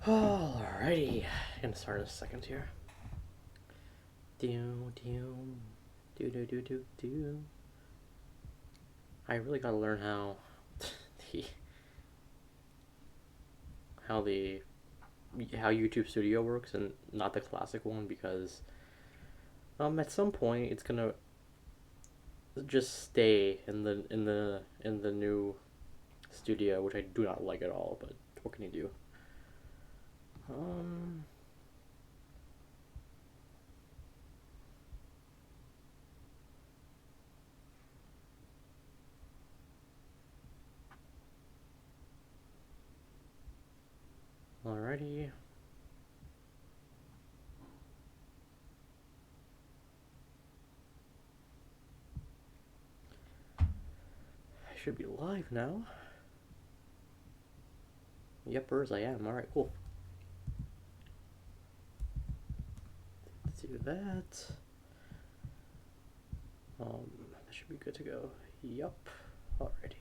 Alrighty, gonna start in a second here. Do do do do do do do. I really gotta learn how the how the how YouTube Studio works and not the classic one, because at some point it's gonna just stay in the new studio, which I do not like at all. But what can you do? Um. Alrighty. I should be live now. Yepers, I am. Alright, cool. Let's do that. That should be good to go. Yup. Alrighty.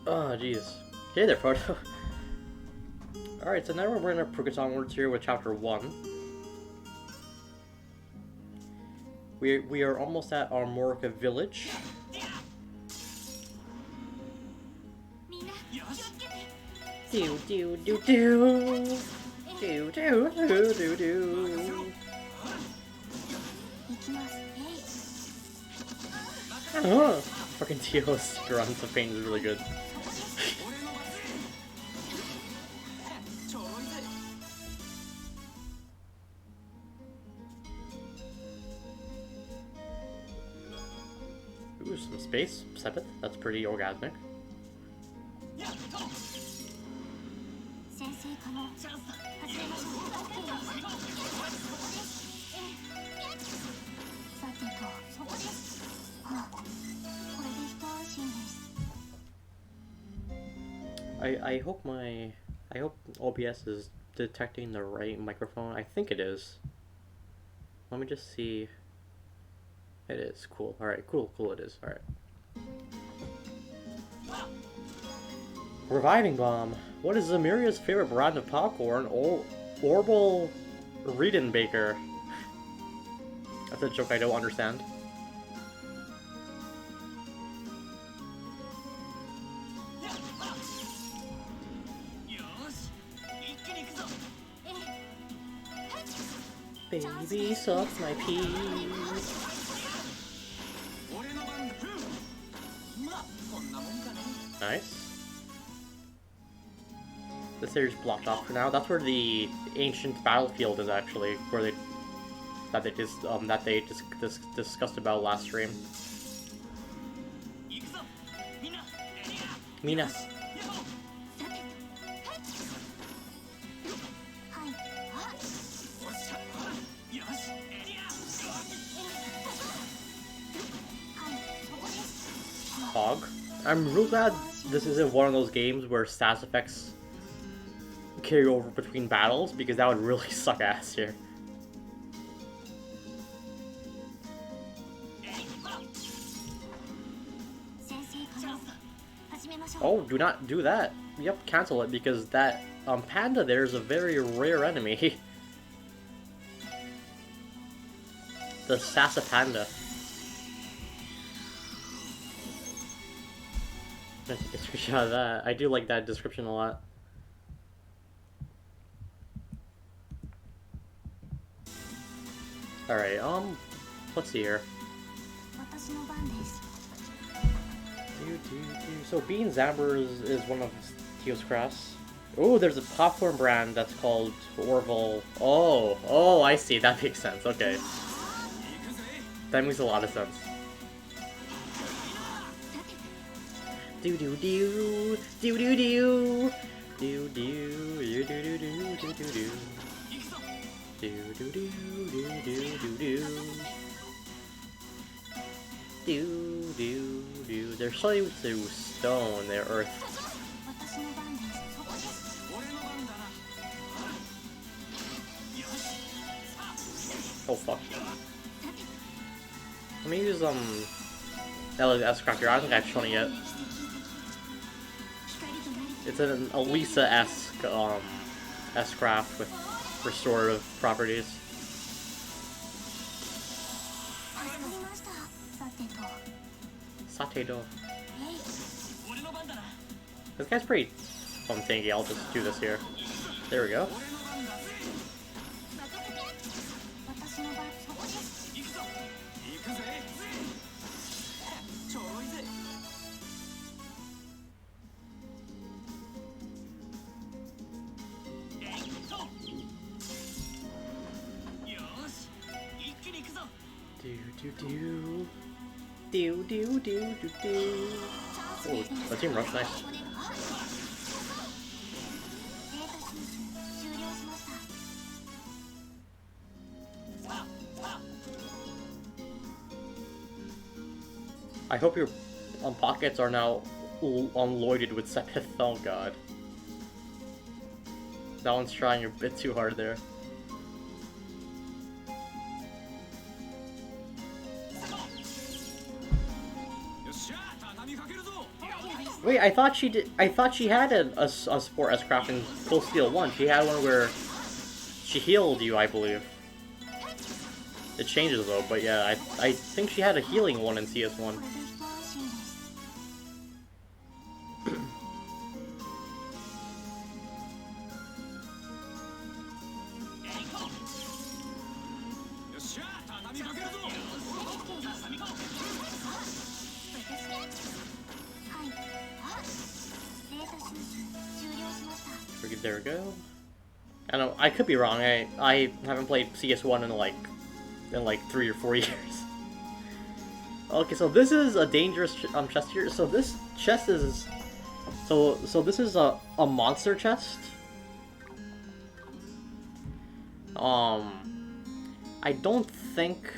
Oh, jeez. Hey there, Proto. Alright, so now we're going to progress onwards here with Chapter 1. We are almost at our Morica village. Do do do do. Do do do do do. Oh, fucking Teo's grunts of pain is really good. Ooh, some space. Sepith. That's pretty orgasmic. I hope OBS is detecting the right microphone. I think it is. Let me just see. It is. Cool. Alright, cool it is. Alright. Reviving Bomb. What is Zamiria's favorite brand of popcorn? Orbal Riedenbaker. That's a joke I don't understand. Baby, suck my pee. Nice. This area's blocked off for now. That's where the ancient battlefield is actually, where they discussed about last stream. Mina. Hog. I'm real glad this isn't one of those games where stats effects carry over between battles, because that would really suck ass here. Oh, do not do that. Yep, cancel it, because that panda there is a very rare enemy. The Sasa Panda. Let's take a screenshot of that. I do like that description a lot. Alright, let's see here. So Bean Zamber is one of Tio's crafts. Oh, there's a popcorn brand that's called Orville. Oh, I see. That makes sense. Okay. That makes a lot of sense. Do do do do do do do do do do do do do do. Do do do do do do do. Do do do. They're starting to stone their earth. Oh fuck. Let me use LS Cracker. I don't think I've shown it yet. It's an Elisa-esque S-craft with restorative properties. Satedo. This guy's pretty tanky. I'll just do this here. There we go. Oh, the team rush, nice. I hope your pockets are now unloaded with Sepith. Oh god. That one's trying a bit too hard there. Wait, I thought she did. I thought she had a sport S-craft in Full Steel 1. She had one where she healed you, I believe. It changes though, but yeah, I think she had a healing one in CS1. There we go. I don't know, I could be wrong. I haven't played CS1 in like 3 or 4 years. Okay, so this is a dangerous chest here. So this chest is so this is a monster chest. I don't think.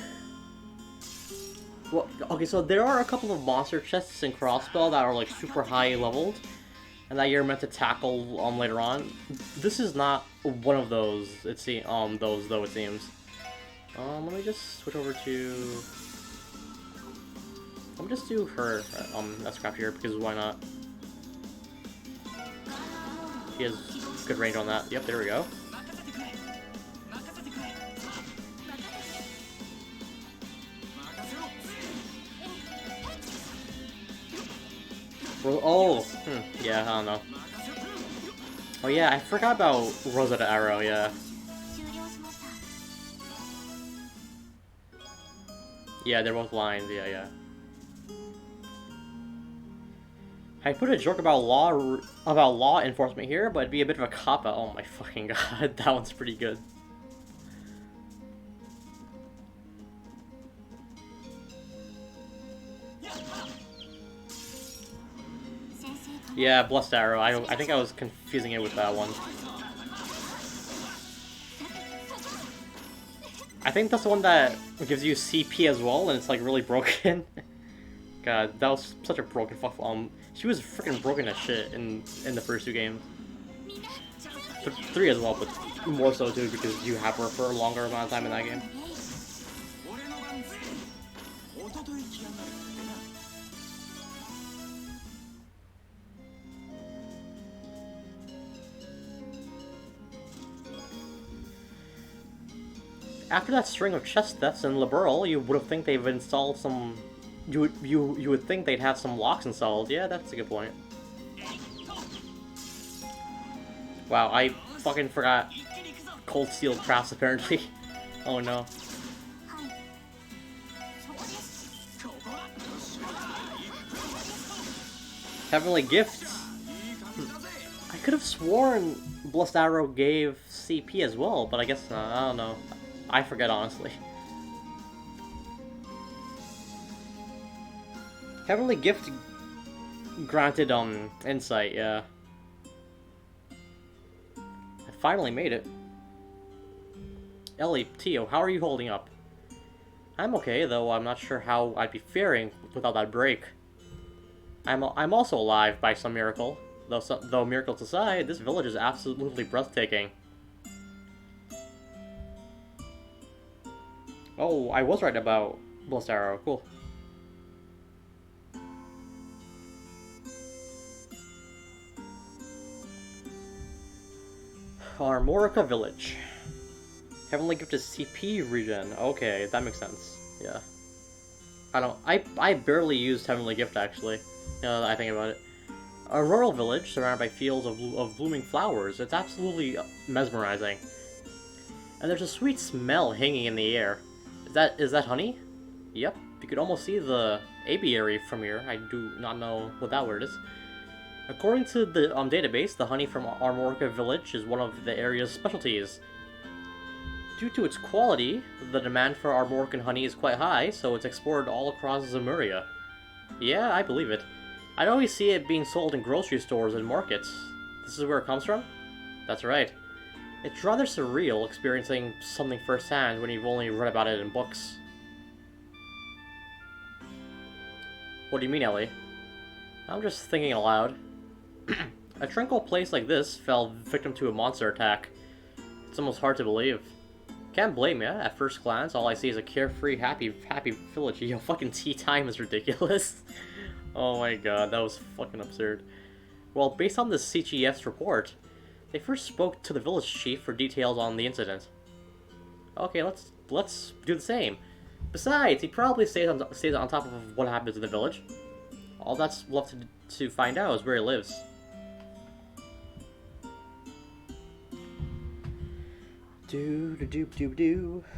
Well, okay, so there are a couple of monster chests in Crossbell that are like super high leveled, and that you're meant to tackle later on. This is not one of those. It seems those though it seems. Let me just switch over to. Let me just do her S-craft here because why not? He has good range on that. Yep, there we go. Oh, yeah, I don't know. Oh yeah, I forgot about Rosetta Arrow, yeah. Yeah, they're both lines, yeah. I put a joke about law enforcement here, but it'd be a bit of a cop-out. Oh my fucking god, that one's pretty good. Yeah, Blessed Arrow. I think I was confusing it with that one. I think that's the one that gives you CP as well, and it's like really broken. God, that was such a broken fuck. She was freaking broken as shit in the first 2 games. 3 as well, but more so too because you have her for a longer amount of time in that game. After that string of chest thefts in Liberal, you would have think they've installed some. You would think they'd have some locks installed. Yeah, that's a good point. Wow, I fucking forgot Cold Steel Crafts apparently. Oh no. Heavenly Gifts. I could have sworn Blessed Arrow gave CP as well, but I guess not. I don't know. I forget, honestly. Heavenly Gift granted insight, yeah. I finally made it. Ellie, Tio, how are you holding up? I'm okay, though I'm not sure how I'd be faring without that break. I'm also alive by some miracle. Though miracles aside, this village is absolutely breathtaking. Oh, I was right about Blessed Arrow. Cool. Armorica Village. Heavenly Gift is CP regen. Okay, that makes sense. Yeah. I barely used Heavenly Gift, actually. Now that I think about it. A rural village surrounded by fields of blooming flowers. It's absolutely mesmerizing. And there's a sweet smell hanging in the air. Is that honey? Yep. You could almost see the apiary from here. I do not know what that word is. According to the database, the honey from Armorica Village is one of the area's specialties. Due to its quality, the demand for Armorican honey is quite high, so it's exported all across Zemuria. Yeah, I believe it. I'd always see it being sold in grocery stores and markets. This is where it comes from? That's right. It's rather surreal experiencing something firsthand when you've only read about it in books. What do you mean, Ellie? I'm just thinking aloud. A tranquil place like this fell victim to a monster attack. It's almost hard to believe. Can't blame ya. At first glance, all I see is a carefree, happy village. Yo, fucking tea time is ridiculous. Oh my god, that was fucking absurd. Well, based on the CGF's report, they first spoke to the village chief for details on the incident. Okay, let's do the same. Besides, he probably stays on top of what happens in the village. All that's left to find out is where he lives.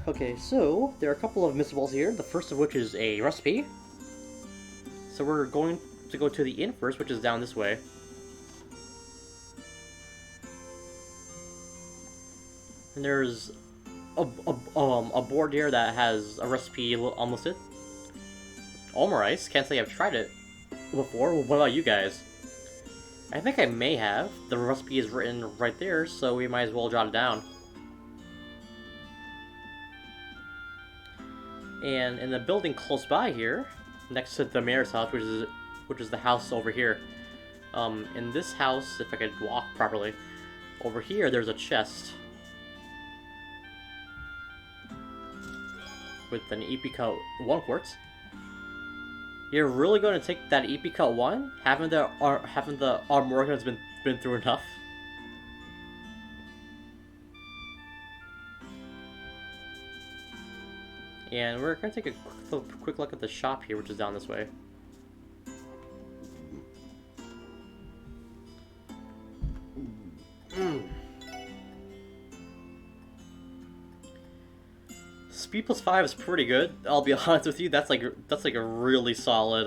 Okay, so there are a couple of missables here. The first of which is a recipe. So we're going to go to the inn first, which is down this way. And there's a board here that has a recipe unlisted. Omerice, can't say I've tried it before. What about you guys? I think I may have. The recipe is written right there, so we might as well jot it down. And in the building close by here, next to the mayor's house, which is the house over here. In this house, if I could walk properly, over here there's a chest with an EP cut 1 quartz. You're really going to take that EP cut 1? Haven't the Armoricans been through enough? And we're gonna take a quick look at the shop here, which is down this way. Speed plus 5 is pretty good. I'll be honest with you. That's like a really solid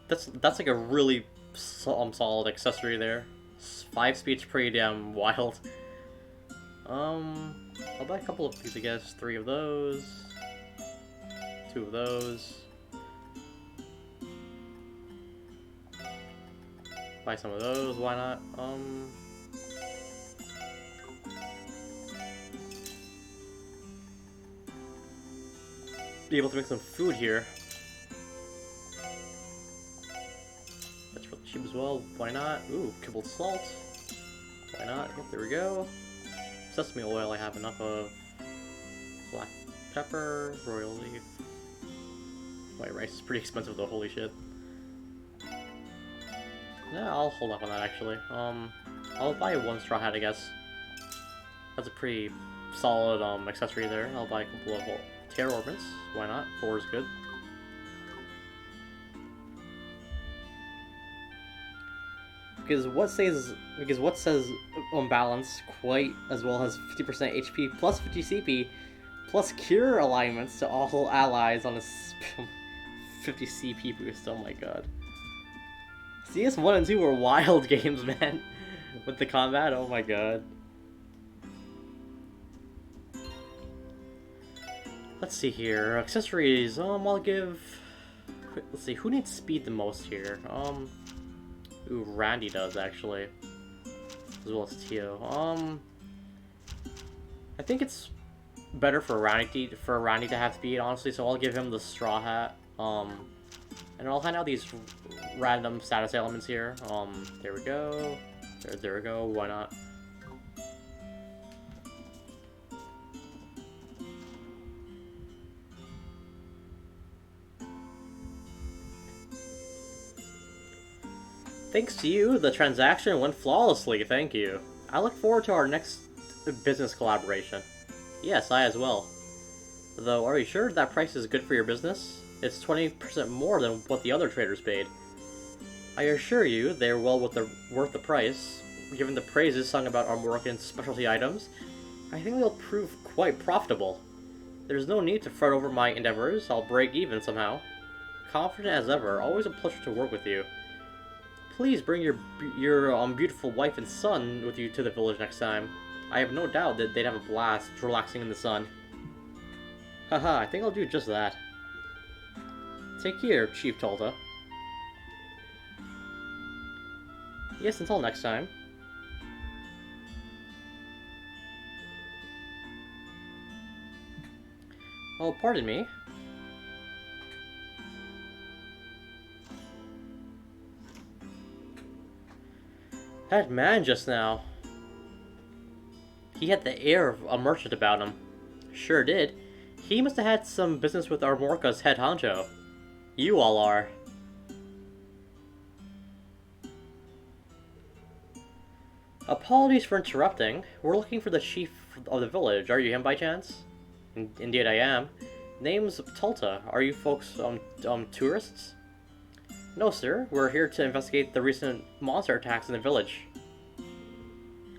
That's like a really solid accessory there. 5 speed's pretty damn wild. I'll buy a couple of these, I guess. 3 of those. 2 of those. Buy some of those, why not? Be able to make some food here. That's really cheap as well, why not? Ooh, kibbled salt. Why not? Yep, there we go. Sesame oil, I have enough of. Black pepper, royal leaf. White rice is pretty expensive though, holy shit. Yeah, I'll hold off on that actually. I'll buy 1 straw hat, I guess. That's a pretty solid accessory there. I'll buy a couple of tear orbits. Why not? 4 is good. Because what says on balance quite as well as 50% HP plus 50 CP plus cure alignments to all allies on a 50 CP boost. Oh my god. CS1 and 2 were wild games, man. With the combat, oh my god. Let's see here. Accessories, I'll give... Let's see, who needs speed the most here? Ooh, Randy does, actually. As well as Tio. I think it's better for Randy to have speed, honestly, so I'll give him the straw hat. And I'll hand out these random status elements here. There we go. There we go, why not? Thanks to you, the transaction went flawlessly, thank you. I look forward to our next business collaboration. Yes, I as well. Though, are you sure that price is good for your business? It's 20% more than what the other traders paid. I assure you, they are well worth the price. Given the praises sung about our work in specialty items, I think they'll prove quite profitable. There's no need to fret over my endeavors, I'll break even somehow. Confident as ever, always a pleasure to work with you. Please bring your beautiful wife and son with you to the village next time. I have no doubt that they'd have a blast relaxing in the sun. Haha, I think I'll do just that. Take care, Chief Tolta. Yes, until next time. Oh, pardon me. That man just now. He had the air of a merchant about him. Sure did. He must have had some business with Armorca's head honcho. You all are. Apologies for interrupting. We're looking for the chief of the village. Are you him by chance? Indeed I am. Name's Tulta. Are you folks, tourists? No, sir. We're here to investigate the recent monster attacks in the village.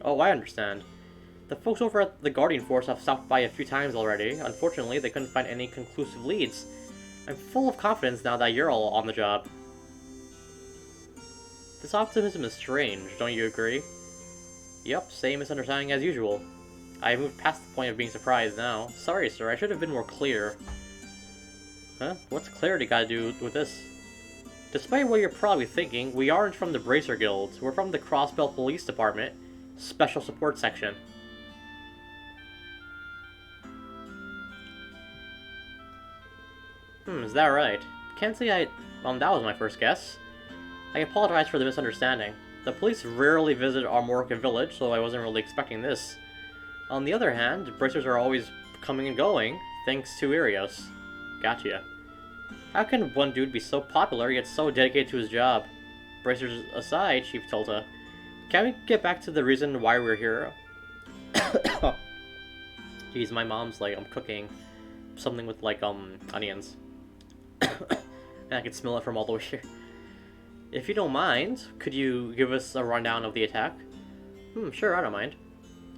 Oh, I understand. The folks over at the Guardian Force have stopped by a few times already. Unfortunately, they couldn't find any conclusive leads. I'm full of confidence now that you're all on the job. This optimism is strange, don't you agree? Yep, same misunderstanding as usual. I have moved past the point of being surprised now. Sorry, sir, I should have been more clear. Huh? What's clarity got to do with this? Despite what you're probably thinking, we aren't from the Bracer Guild. We're from the Crossbelt Police Department, Special Support Section. Is that right? Can't say that was my first guess. I apologize for the misunderstanding. The police rarely visit Armorca Village, so I wasn't really expecting this. On the other hand, bracers are always coming and going, thanks to Irios. Gotcha. How can one dude be so popular yet so dedicated to his job? Bracers aside, Chief Tulta, can we get back to the reason why we're here? Geez, my mom's like, I'm cooking something with like onions. And I can smell it from all the way here. If you don't mind, could you give us a rundown of the attack? Sure, I don't mind.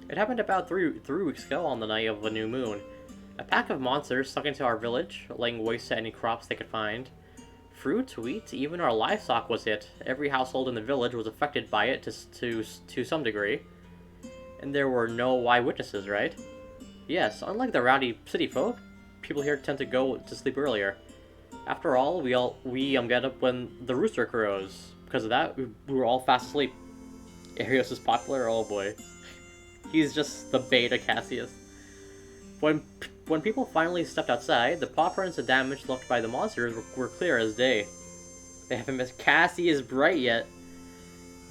It happened about three weeks ago on the night of a new moon. A pack of monsters stuck into our village, laying waste to any crops they could find. Fruit, wheat, even our livestock was hit. Every household in the village was affected by it to some degree. And there were no eyewitnesses, right? Yes, unlike the rowdy city folk, people here tend to go to sleep earlier. After all, we get up when the rooster crows. Because of that, we were all fast asleep. Arios is popular? Oh boy. He's just the beta Cassius. When people finally stepped outside, the paw prints and damage left by the monsters were clear as day. They haven't missed Cassius bright yet,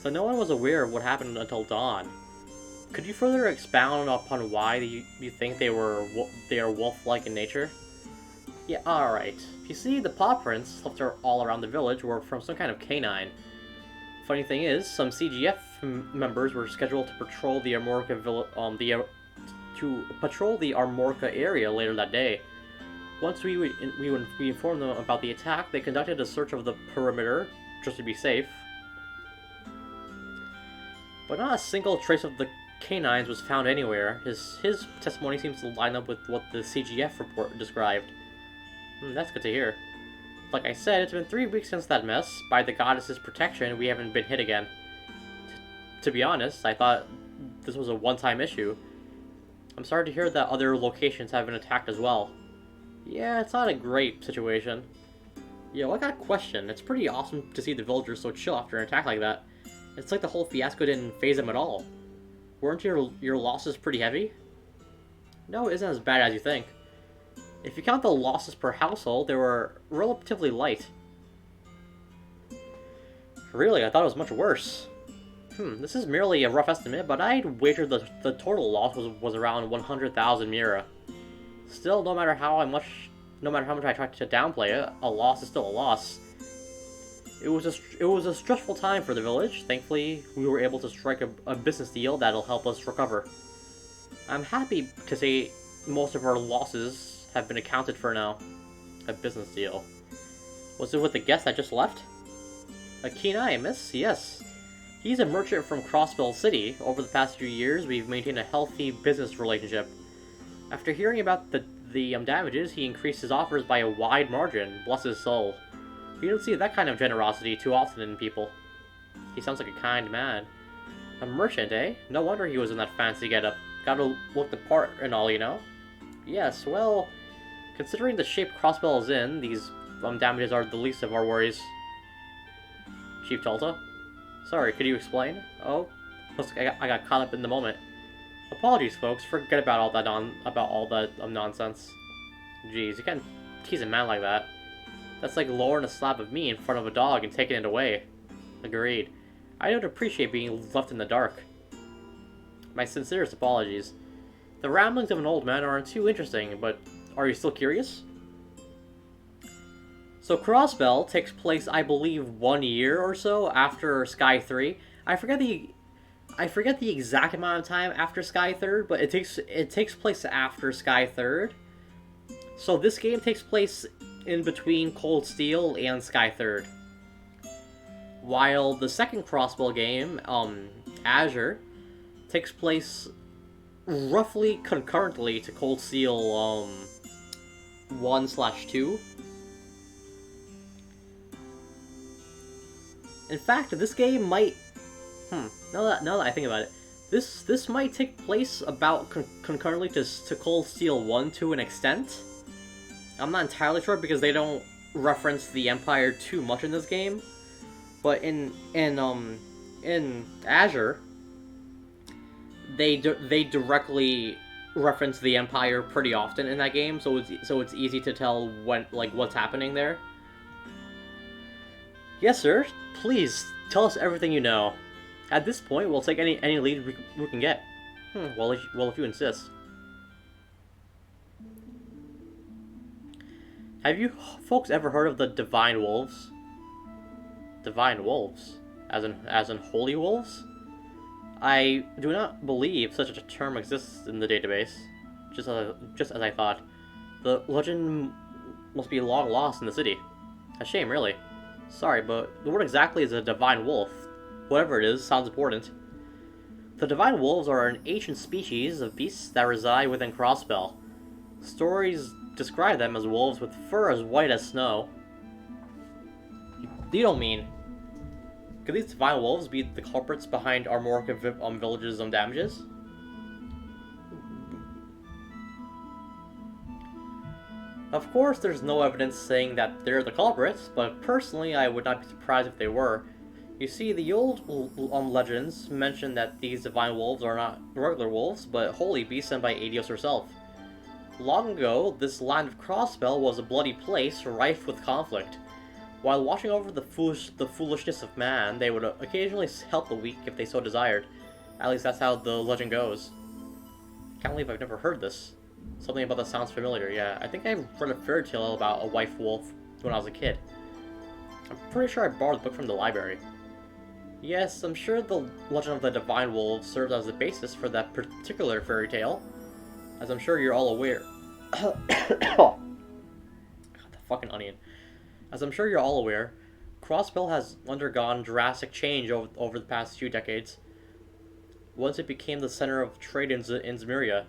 so no one was aware of what happened until dawn. Could you further expound upon why you think they are wolf-like in nature? Yeah, alright. You see, the paw prints left all around the village were from some kind of canine. Funny thing is, some CGF members were scheduled to patrol the Armorca area later that day. Once we informed them about the attack, they conducted a search of the perimeter, just to be safe. But not a single trace of the canines was found anywhere. His testimony seems to line up with what the CGF report described. That's good to hear. Like I said, it's been 3 weeks since that mess. By the goddess's protection, we haven't been hit again. To be honest, I thought this was a one-time issue. I'm sorry to hear that other locations have been attacked as well. Yeah, it's not a great situation. Yo, I got a question. It's pretty awesome to see the villagers so chill after an attack like that. It's like the whole fiasco didn't faze them at all. Weren't your losses pretty heavy? No, it isn't as bad as you think. If you count the losses per household, they were relatively light. Really, I thought it was much worse. This is merely a rough estimate, but I'd wager the total loss was around 100,000 Mira. Still, no matter how much I tried to downplay it, a loss is still a loss. It was a stressful time for the village. Thankfully, we were able to strike a business deal that'll help us recover. I'm happy to say most of our losses have been accounted for now. A business deal. Was it with the guest that just left? A keen eye, miss? Yes. He's a merchant from Crossbell City. Over the past few years, we've maintained a healthy business relationship. After hearing about the damages, he increased his offers by a wide margin. Bless his soul. You don't see that kind of generosity too often in people. He sounds like a kind man. A merchant, eh? No wonder he was in that fancy getup. Gotta look the part and all, you know? Yes, well, considering the shape Crossbell is in, these damages are the least of our worries. Chief Tolta? Sorry, could you explain? Oh, looks like I got caught up in the moment. Apologies, folks. Forget about all that nonsense. Jeez, you can't tease a man like that. That's like lowering a slab of meat in front of a dog and taking it away. Agreed. I don't appreciate being left in the dark. My sincerest apologies. The ramblings of an old man aren't too interesting, but are you still curious? So Crossbell takes place, I believe, 1 year or so after Sky 3. I forget the exact amount of time after Sky 3rd, but it takes place after Sky 3rd. So this game takes place in between Cold Steel and Sky 3rd. While the second Crossbell game, Azure, takes place roughly concurrently to Cold Steel 1/2. In fact, this game might... Now that I think about it, this might take place about concurrently to Cold Steel 1 to an extent. I'm not entirely sure because they don't reference the Empire too much in this game. But in Azure, they directly reference the Empire pretty often in that game, so it's easy to tell what's happening there. Yes, sir. Please tell us everything you know. At this point, we'll take any lead we can get. Well, if you insist. Have you folks ever heard of the Devine Wolves? Devine Wolves? As in holy wolves? I do not believe such a term exists in the database. just as I thought. The legend must be long lost in the city. A shame, really. Sorry, but what exactly is a Devine Wolf? Whatever it is, sounds important. The Devine Wolves are an ancient species of beasts that reside within Crossbell. Stories describe them as wolves with fur as white as snow. You don't mean... Could these Devine Wolves be the culprits behind Armorica Village's damages? Of course, there's no evidence saying that they're the culprits, but personally I would not be surprised if they were. You see, the old legends mention that these Devine Wolves are not regular wolves, but holy beasts sent by Adios herself. Long ago, this land of Crossbell was a bloody place rife with conflict. While watching over the foolishness of man, they would occasionally help the weak if they so desired. At least that's how the legend goes. Can't believe I've never heard this. Something about that sounds familiar, yeah. I think I read a fairy tale about a white wolf when I was a kid. I'm pretty sure I borrowed the book from the library. Yes, I'm sure the legend of the Devine Wolves served as the basis for that particular fairy tale. As I'm sure you're all aware... God, the fucking onion. As I'm sure you're all aware, Crossbell has undergone drastic change over the past few decades. Once it became the center of trade in Zemiria,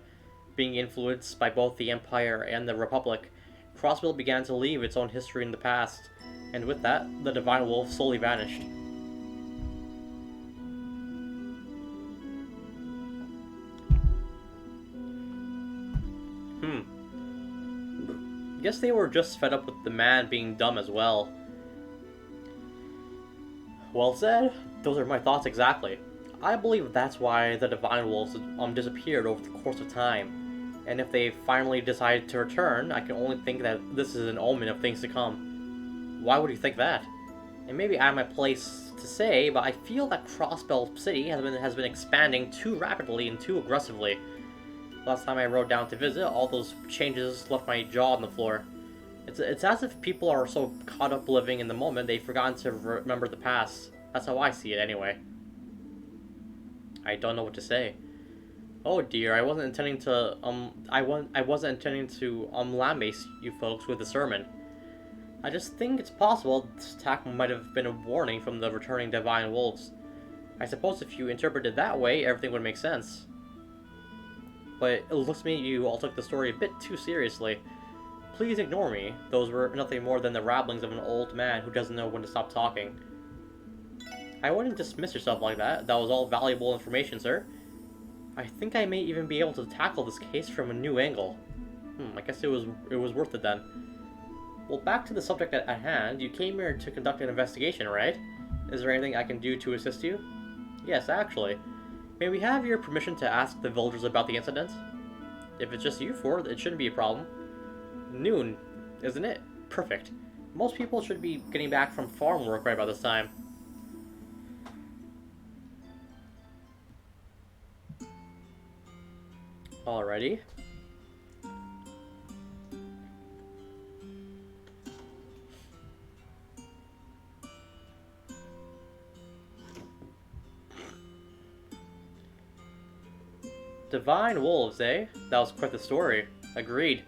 being influenced by both the Empire and the Republic, Crossbell began to leave its own history in the past, and with that, the Devine Wolf slowly vanished. Guess they were just fed up with the man being dumb as well. Well said. Those are my thoughts exactly. I believe that's why the Devine Wolves disappeared over the course of time. And if they finally decide to return, I can only think that this is an omen of things to come. Why would you think that? It may be out of my place to say, but I feel that Crossbell City has been expanding too rapidly and too aggressively. Last time I rode down to visit, all those changes left my jaw on the floor. It's as if people are so caught up living in the moment they've forgotten to remember the past. That's how I see it anyway. I don't know what to say. Oh dear, I wasn't intending to lambaste you folks with a sermon. I just think it's possible this attack might have been a warning from the returning Devine Wolves. I suppose if you interpret it that way, everything would make sense. But it looks to me you all took the story a bit too seriously. Please ignore me. Those were nothing more than the rabblings of an old man who doesn't know when to stop talking. I wouldn't dismiss yourself like that. That was all valuable information, sir. I think I may even be able to tackle this case from a new angle. I guess it was worth it then. Well, back to the subject at hand. You came here to conduct an investigation, right? Is there anything I can do to assist you? Yes, actually. May we have your permission to ask the villagers about the incident? If it's just you four, it shouldn't be a problem. Noon, isn't it? Perfect. Most people should be getting back from farm work right about this time. Alrighty. Devine Wolves, eh? That was quite the story. Agreed.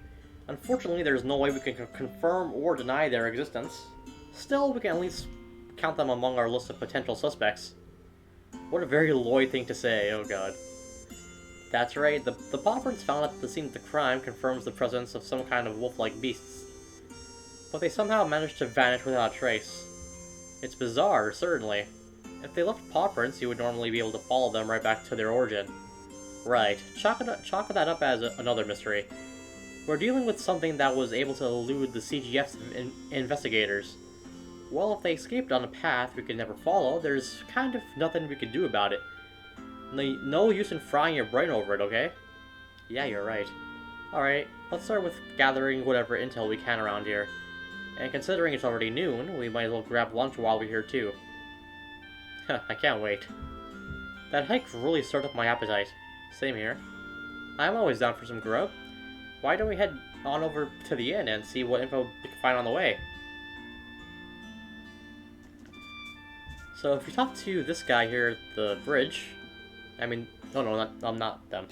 Unfortunately, there's no way we can confirm or deny their existence. Still, we can at least count them among our list of potential suspects. What a very Lloyd thing to say, oh god. That's right, the paw prints found at the scene of the crime confirms the presence of some kind of wolf-like beasts. But they somehow managed to vanish without a trace. It's bizarre, certainly. If they left paw prints, you would normally be able to follow them right back to their origin. Right, chalk that up as another mystery. We're dealing with something that was able to elude the CGF's investigators. Well, if they escaped on a path we could never follow, there's kind of nothing we could do about it. No use in frying your brain over it, okay? Yeah, you're right. Alright, let's start with gathering whatever intel we can around here. And considering it's already noon, we might as well grab lunch while we're here too. I can't wait. That hike really stirred up my appetite. Same here. I'm always down for some grub. Why don't we head on over to the inn and see what info we can find on the way? So if we talk to this guy here at the bridge... I mean, no, not them.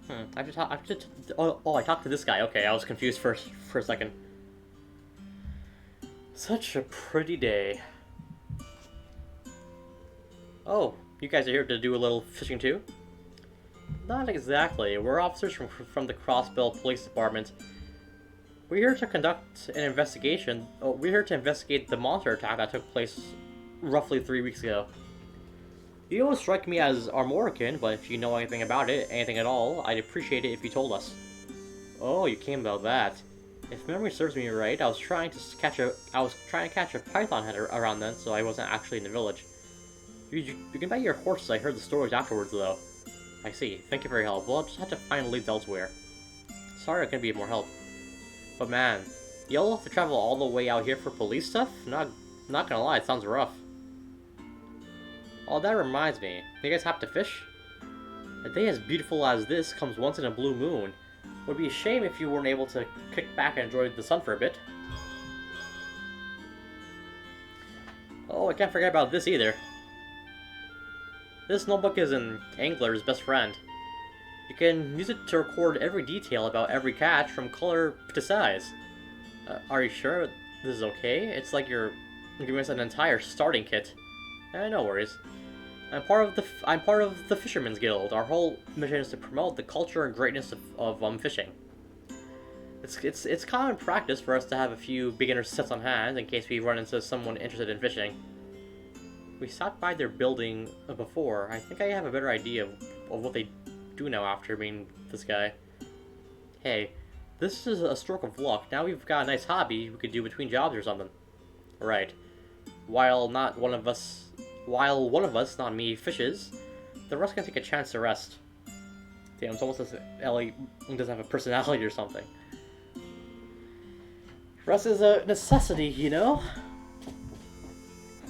I talked to this guy. Okay, I was confused for a second. Such a pretty day. Oh, you guys are here to do a little fishing too? Not exactly. We're officers from the Crossbell Police Department. We're here to conduct an investigation. Oh, we're here to investigate the monster attack that took place roughly 3 weeks ago. You don't strike me as Armorican, but if you know anything about it, anything at all, I'd appreciate it if you told us. Oh, you came about that. If memory serves me right, I was trying to catch a python head around then, so I wasn't actually in the village. You can bet your horses I heard the stories afterwards, though. I see. Thank you for your help. Well, I'll just have to find leads elsewhere. Sorry I couldn't be of more help. But man, you'll have to travel all the way out here for police stuff? Not gonna lie, it sounds rough. Oh, that reminds me. You guys have to fish? A day as beautiful as this comes once in a blue moon. Would be a shame if you weren't able to kick back and enjoy the sun for a bit. Oh, I can't forget about this either. This notebook is an angler's best friend. You can use it to record every detail about every catch from color to size. Are you sure this is okay? It's like you're giving us an entire starting kit. No worries. I'm part of the Fisherman's Guild. Our whole mission is to promote the culture and greatness of fishing. It's common practice for us to have a few beginner sets on hand in case we run into someone interested in fishing. We stopped by their building before. I think I have a better idea of what they do now after meeting this guy. Hey, this is a stroke of luck. Now we've got a nice hobby we could do between jobs or something. Right. While one of us, not me, fishes, the rest can take a chance to rest. Damn, it's almost as if Ellie doesn't have a personality or something. Rest is a necessity, you know?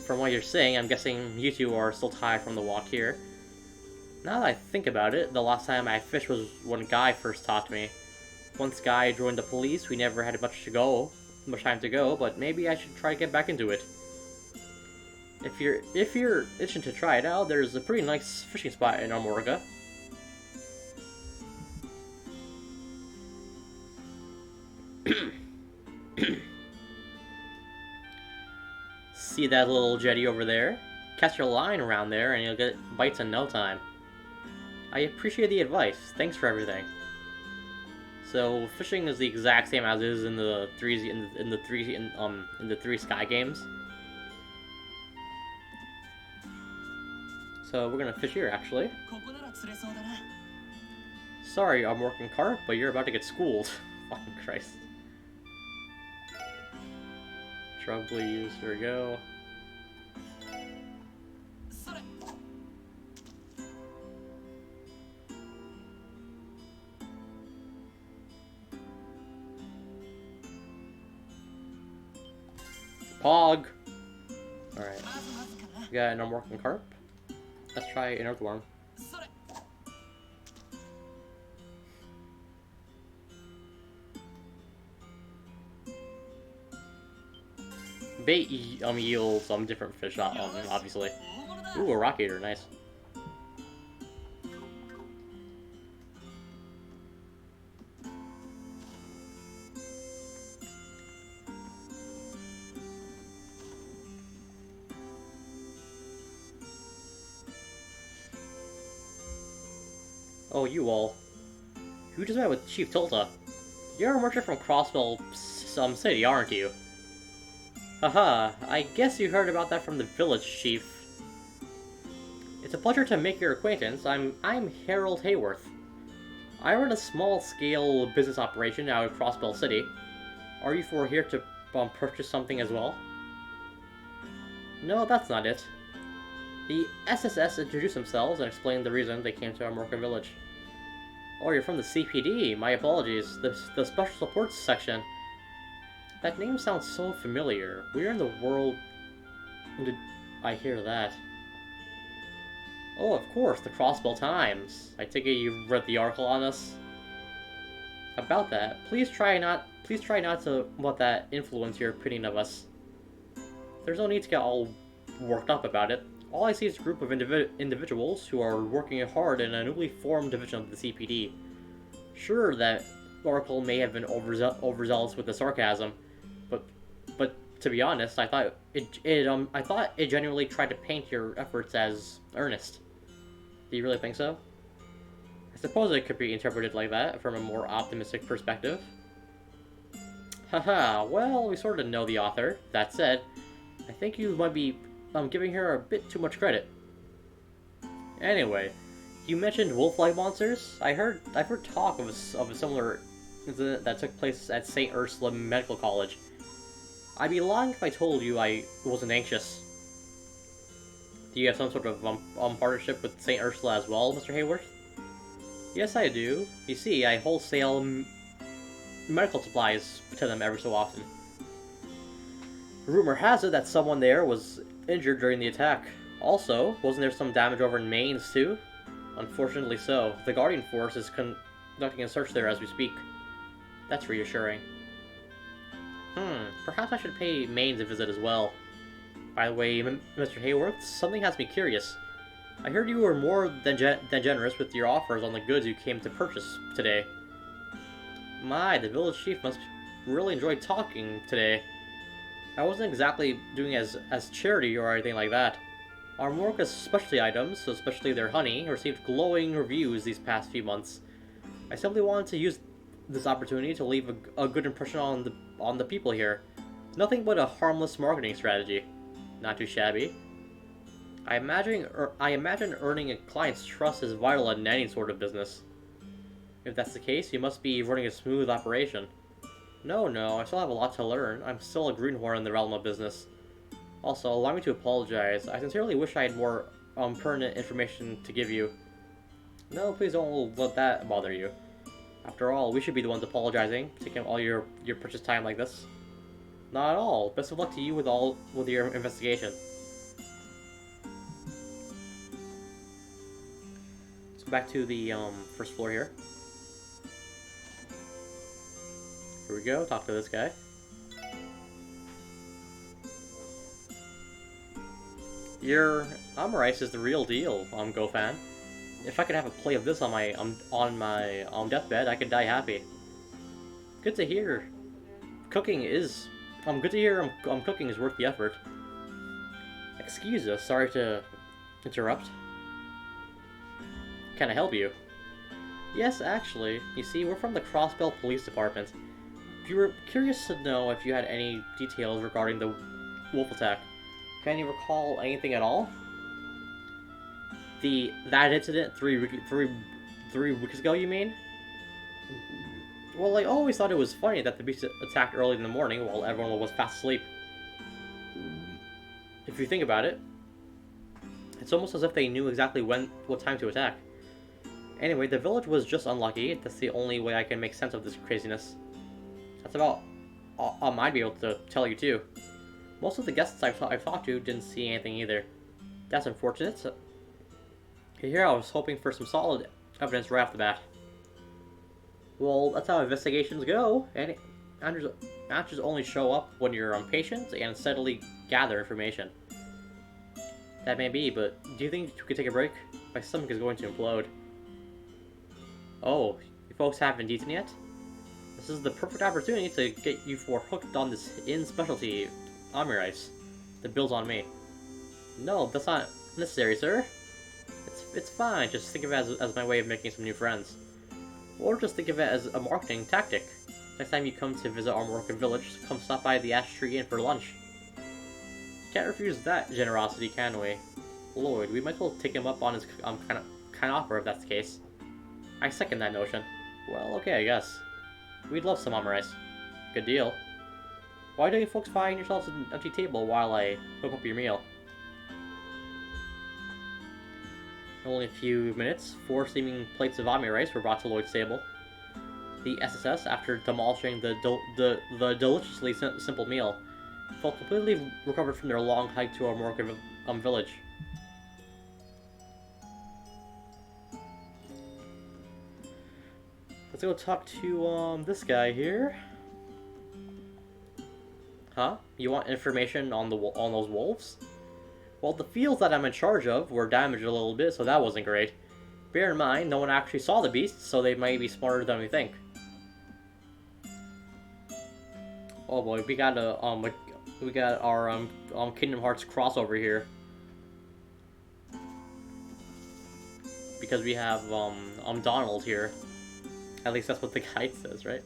From what you're saying, I'm guessing you two are still tired from the walk here. Now that I think about it, the last time I fished was when Guy first taught me. Once Guy joined the police, we never had much time to go, but maybe I should try to get back into it. If you're itching to try it out, there's a pretty nice fishing spot in Armorica. See that little jetty over there? Cast your line around there and you'll get bites in no time. I appreciate the advice. Thanks for everything. So fishing is the exact same as it is in the three Sky games. So we're gonna fish here actually. Sorry, I'm working carp, but you're about to get schooled. Fucking Christ. Shrub leaves, here we go. Pog! Alright. We got an unworking carp. Let's try an earthworm. Bait yields different fish, obviously. Ooh, a rock eater, nice. Oh, you all. You just met with Chief Tilta. You're a merchant from Crossbell City, aren't you? Haha, I guess you heard about that from the village chief. It's a pleasure to make your acquaintance. I'm Harold Hayworth. I run a small-scale business operation out of Crossbell City. Are you here to purchase something as well? No, that's not it. The SSS introduced themselves and explained the reason they came to our Armorica village. Oh, you're from the CPD. My apologies. The Special Supports section. That name sounds so familiar. Where in the world did I hear that? Oh, of course, the Crossbell Times. I take it you've read the article on us? About that, please try not to let that influence your opinion of us. There's no need to get all worked up about it. All I see is a group of individuals who are working hard in a newly formed division of the CPD. Sure, that Oracle may have been overzealous with the sarcasm, but but to be honest, I thought it genuinely tried to paint your efforts as earnest. Do you really think so? I suppose it could be interpreted like that from a more optimistic perspective. Haha, well, we sort of know the author. That said, I think you might be giving her a bit too much credit. Anyway, you mentioned wolf-like monsters. I've heard talk of a similar incident that took place at St. Ursula Medical College. I'd be lying if I told you I wasn't anxious. Do you have some sort of partnership with St. Ursula as well, Mr. Hayworth? Yes, I do. You see, I wholesale medical supplies to them every so often. Rumor has it that someone there was injured during the attack. Also, wasn't there some damage over in Mainz too? Unfortunately so. The Guardian Force is conducting a search there as we speak. That's reassuring. Perhaps I should pay Mainz a visit as well. By the way, Mr. Hayworth, something has me curious. I heard you were more than generous with your offers on the goods you came to purchase today. My, the village chief must really enjoy talking today. I wasn't exactly doing as charity or anything like that. Our Morca's specialty items, so especially their honey, received glowing reviews these past few months. I simply wanted to use this opportunity to leave a good impression on the people here. Nothing but a harmless marketing strategy. Not too shabby. I imagine earning a client's trust is vital in any sort of business. If that's the case, you must be running a smooth operation. No, I still have a lot to learn. I'm still a greenhorn in the realm of business. Also, allow me to apologize. I sincerely wish I had more pertinent information to give you. No, please don't let that bother you. After all, we should be the ones apologizing, taking all your precious time like this. Not at all. Best of luck to you with your investigation. Let's go back to the first floor here. Here we go. Talk to this guy. Your Amarice is the real deal, GoFan. If I could have a play of this on my deathbed, I could die happy. Good to hear. Cooking is good to hear. Cooking is worth the effort. Excuse us. Sorry to interrupt. Can I help you? Yes, actually. You see, we're from the Crossbell Police Department. If you were curious to know if you had any details regarding the wolf attack, can you recall anything at all? That incident three weeks ago, you mean? Well, I always thought it was funny that the beast attacked early in the morning while everyone was fast asleep. If you think about it, it's almost as if they knew exactly what time to attack. Anyway, the village was just unlucky. That's the only way I can make sense of this craziness. That's about all I'd be able to tell you too. Most of the guests I've talked to didn't see anything either. That's unfortunate. Here I was hoping for some solid evidence right off the bat. Well, that's how investigations go. And answers only show up when you're patient and steadily gather information. That may be, but do you think we could take a break? My stomach is going to implode. Oh, you folks haven't eaten yet? This is the perfect opportunity to get you hooked on this inn specialty, Amirice. The bill's on me. No, that's not necessary, sir. It's fine. Just think of it as my way of making some new friends. Or just think of it as a marketing tactic. Next time you come to visit our Moroccan village, come stop by the Ash Tree Inn for lunch. Can't refuse that generosity, can we? Lloyd, we might as well take him up on his kind offer if that's the case. I second that notion. Well, okay, I guess. We'd love some Amirice. Good deal. Why don't you folks find yourselves an empty table while I hook up your meal? In only a few minutes, 4 steaming plates of Amirice were brought to Lloyd's table. The SSS, after demolishing the deliciously simple meal, felt completely recovered from their long hike to our Moroccan village. Let's go talk to this guy here. Huh? You want information on those wolves? Well, the fields that I'm in charge of were damaged a little bit, so that wasn't great. Bear in mind, no one actually saw the beasts, so they might be smarter than we think. Oh boy, we got our Kingdom Hearts crossover here. Because we have Donald here. At least that's what the guide says, right?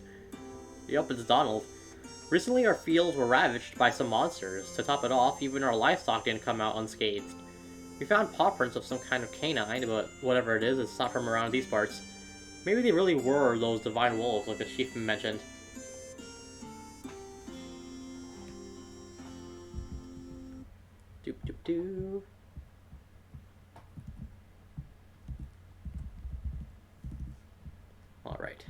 Yep, it's Donald. Recently our fields were ravaged by some monsters. To top it off, even our livestock didn't come out unscathed. We found paw prints of some kind of canine, but whatever it is, it's not from around these parts. Maybe they really were those Devine Wolves like the chieftain mentioned. Doop doop doo. Alright.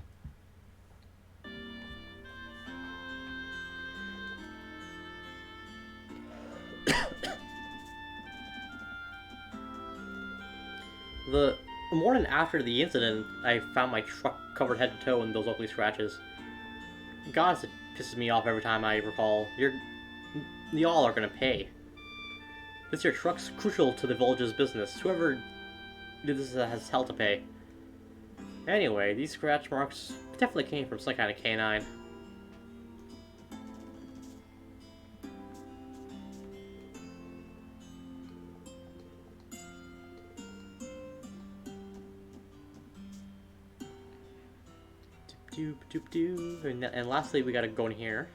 The morning after the incident, I found my truck covered head to toe in those ugly scratches. God, it pisses me off every time I recall. Y'all are gonna pay. This your truck's crucial to the village's business. Whoever did this has hell to pay. Anyway, these scratch marks definitely came from some kind of canine. Doop doop doop. And lastly, we gotta go in here.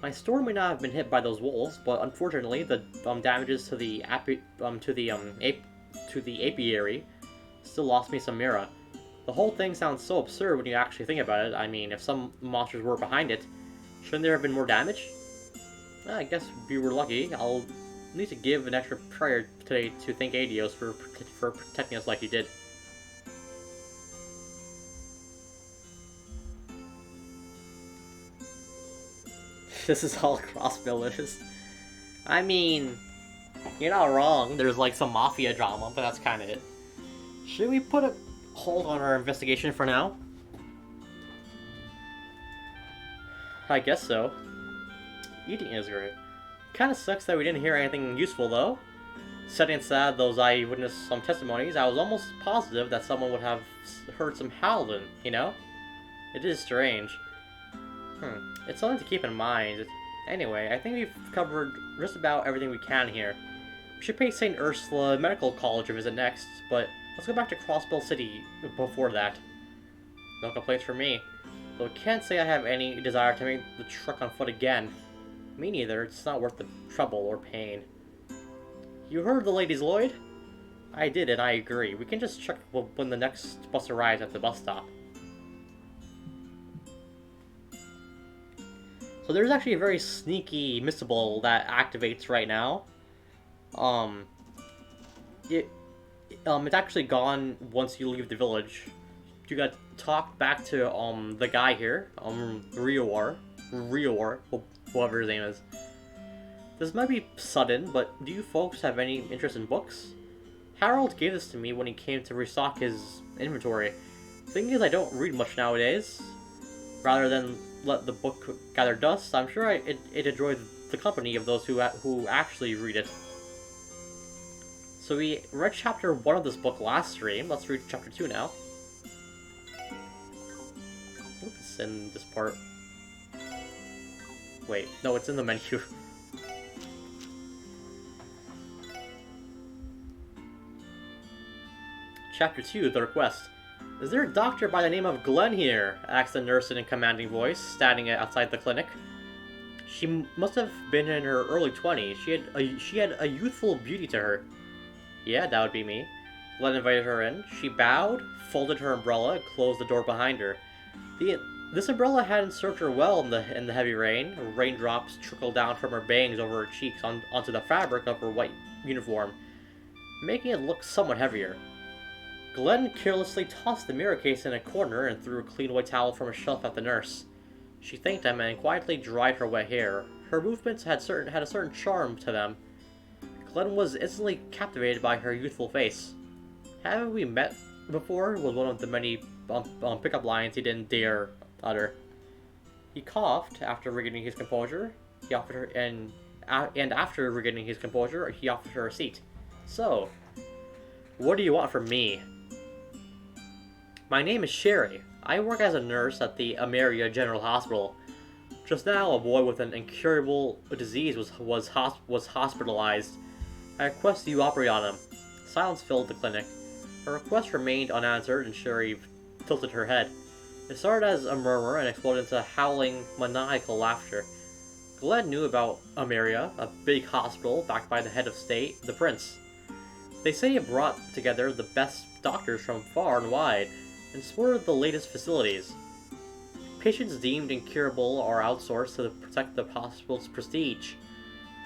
My store may not have been hit by those wolves, but unfortunately, the damages to the apiary still lost me some Mira. The whole thing sounds so absurd when you actually think about it. I mean, if some monsters were behind it, shouldn't there have been more damage? I guess we were lucky. I'll need to give an extra prayer today to thank Adios for protecting us like he did. This is all cross villages. I mean, you're not wrong. There's like some mafia drama, but that's kind of it. Should we put a hold on our investigation for now? I guess so. Eating is great. Kinda sucks that we didn't hear anything useful though. Setting aside those eyewitness testimonies, I was almost positive that someone would have heard some howling, you know? It is strange. It's something to keep in mind. Anyway, I think we've covered just about everything we can here. We should pay St. Ursula Medical College a visit next, but let's go back to Crossbell City before that. No complaints from me. Though I can't say I have any desire to make the trek on foot again. Me neither, it's not worth the trouble or pain. You heard the ladies, Lloyd? I did, and I agree. We can just check when the next bus arrives at the bus stop. So there's actually a very sneaky missable that activates right now. It's actually gone once you leave the village. You got talked back to the guy here, Rior, whoever his name is. This might be sudden, but do you folks have any interest in books? Harold gave this to me when he came to restock his inventory. Thing is, I don't read much nowadays. Rather than let the book gather dust, I'm sure it enjoyed the company of those who actually read it. So we read chapter 1 of this book last stream. Let's read chapter 2 now. It's in this part. Wait, no, it's in the menu. Chapter 2, The Request. Is there a doctor by the name of Glenn here? Asked the nurse in a commanding voice, standing outside the clinic. She must have been in her early 20s. She had a youthful beauty to her. Yeah, that would be me. Glenn invited her in. She bowed, folded her umbrella, and closed the door behind her. This umbrella hadn't served her well in the heavy rain. Raindrops trickled down from her bangs over her cheeks onto the fabric of her white uniform, making it look somewhat heavier. Glenn carelessly tossed the mirror case in a corner and threw a clean white towel from a shelf at the nurse. She thanked him and quietly dried her wet hair. Her movements had a certain charm to them. Glenn was instantly captivated by her youthful face. "Haven't we met before?" was one of the many pickup lines he didn't dare utter. He coughed after regaining his composure. After regaining his composure, he offered her a seat. "So, What do you want from me? My name is Sherry. I work as a nurse at the Ameria General Hospital. Just now, a boy with an incurable disease was hospitalized. I request you operate on him. Silence filled the clinic. Her request remained unanswered, and Sherry tilted her head. It started as a murmur and exploded into howling, maniacal laughter. Glenn knew about Ameria, a big hospital backed by the head of state, the prince. They say it brought together the best doctors from far and wide, and sported the latest facilities. Patients deemed incurable are outsourced to protect the hospital's prestige.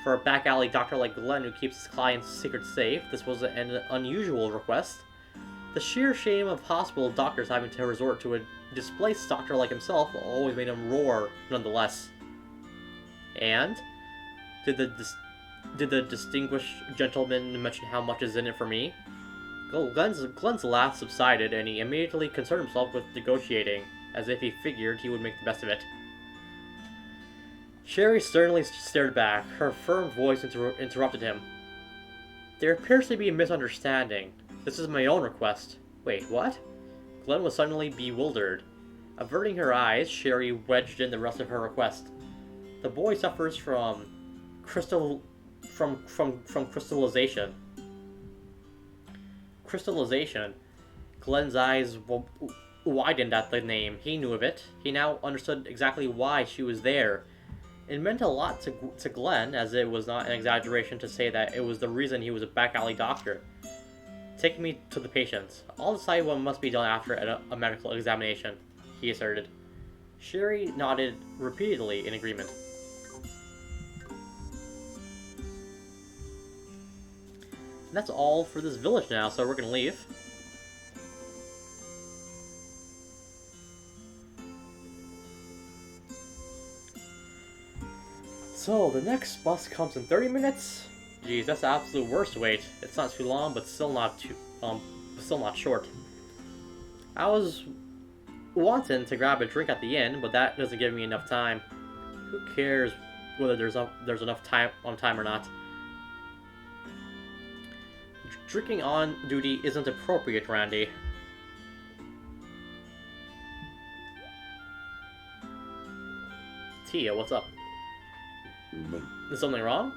For a back alley doctor like Glenn who keeps his clients' secrets safe, this was an unusual request. The sheer shame of hospital doctors having to resort to a displaced doctor like himself always made him roar nonetheless. And? Did the distinguished gentleman mention how much is in it for me? Glenn's laugh subsided, and he immediately concerned himself with negotiating, as if he figured he would make the best of it. Sherry sternly stared back. Her firm voice interrupted him. There appears to be a misunderstanding. This is my own request. Wait, what? Glenn was suddenly bewildered. Averting her eyes, Sherry wedged in the rest of her request. The boy suffers from crystallization. Crystallization. Glenn's eyes widened at the name. He knew of it. He now understood exactly why she was there. It meant a lot to Glenn, as it was not an exaggeration to say that it was the reason he was a back alley doctor. Take me to the patient. I'll decide what must be done after a medical examination, he asserted. Sherry nodded repeatedly in agreement. And that's all for this village now, so we're gonna leave. So, the next bus comes in 30 minutes? Geez, that's the absolute worst wait. It's not too long, but still not short. I was wanting to grab a drink at the inn, but that doesn't give me enough time. Who cares whether there's enough time or not? Drinking on duty isn't appropriate, Randy. Tia, what's up? Is something wrong?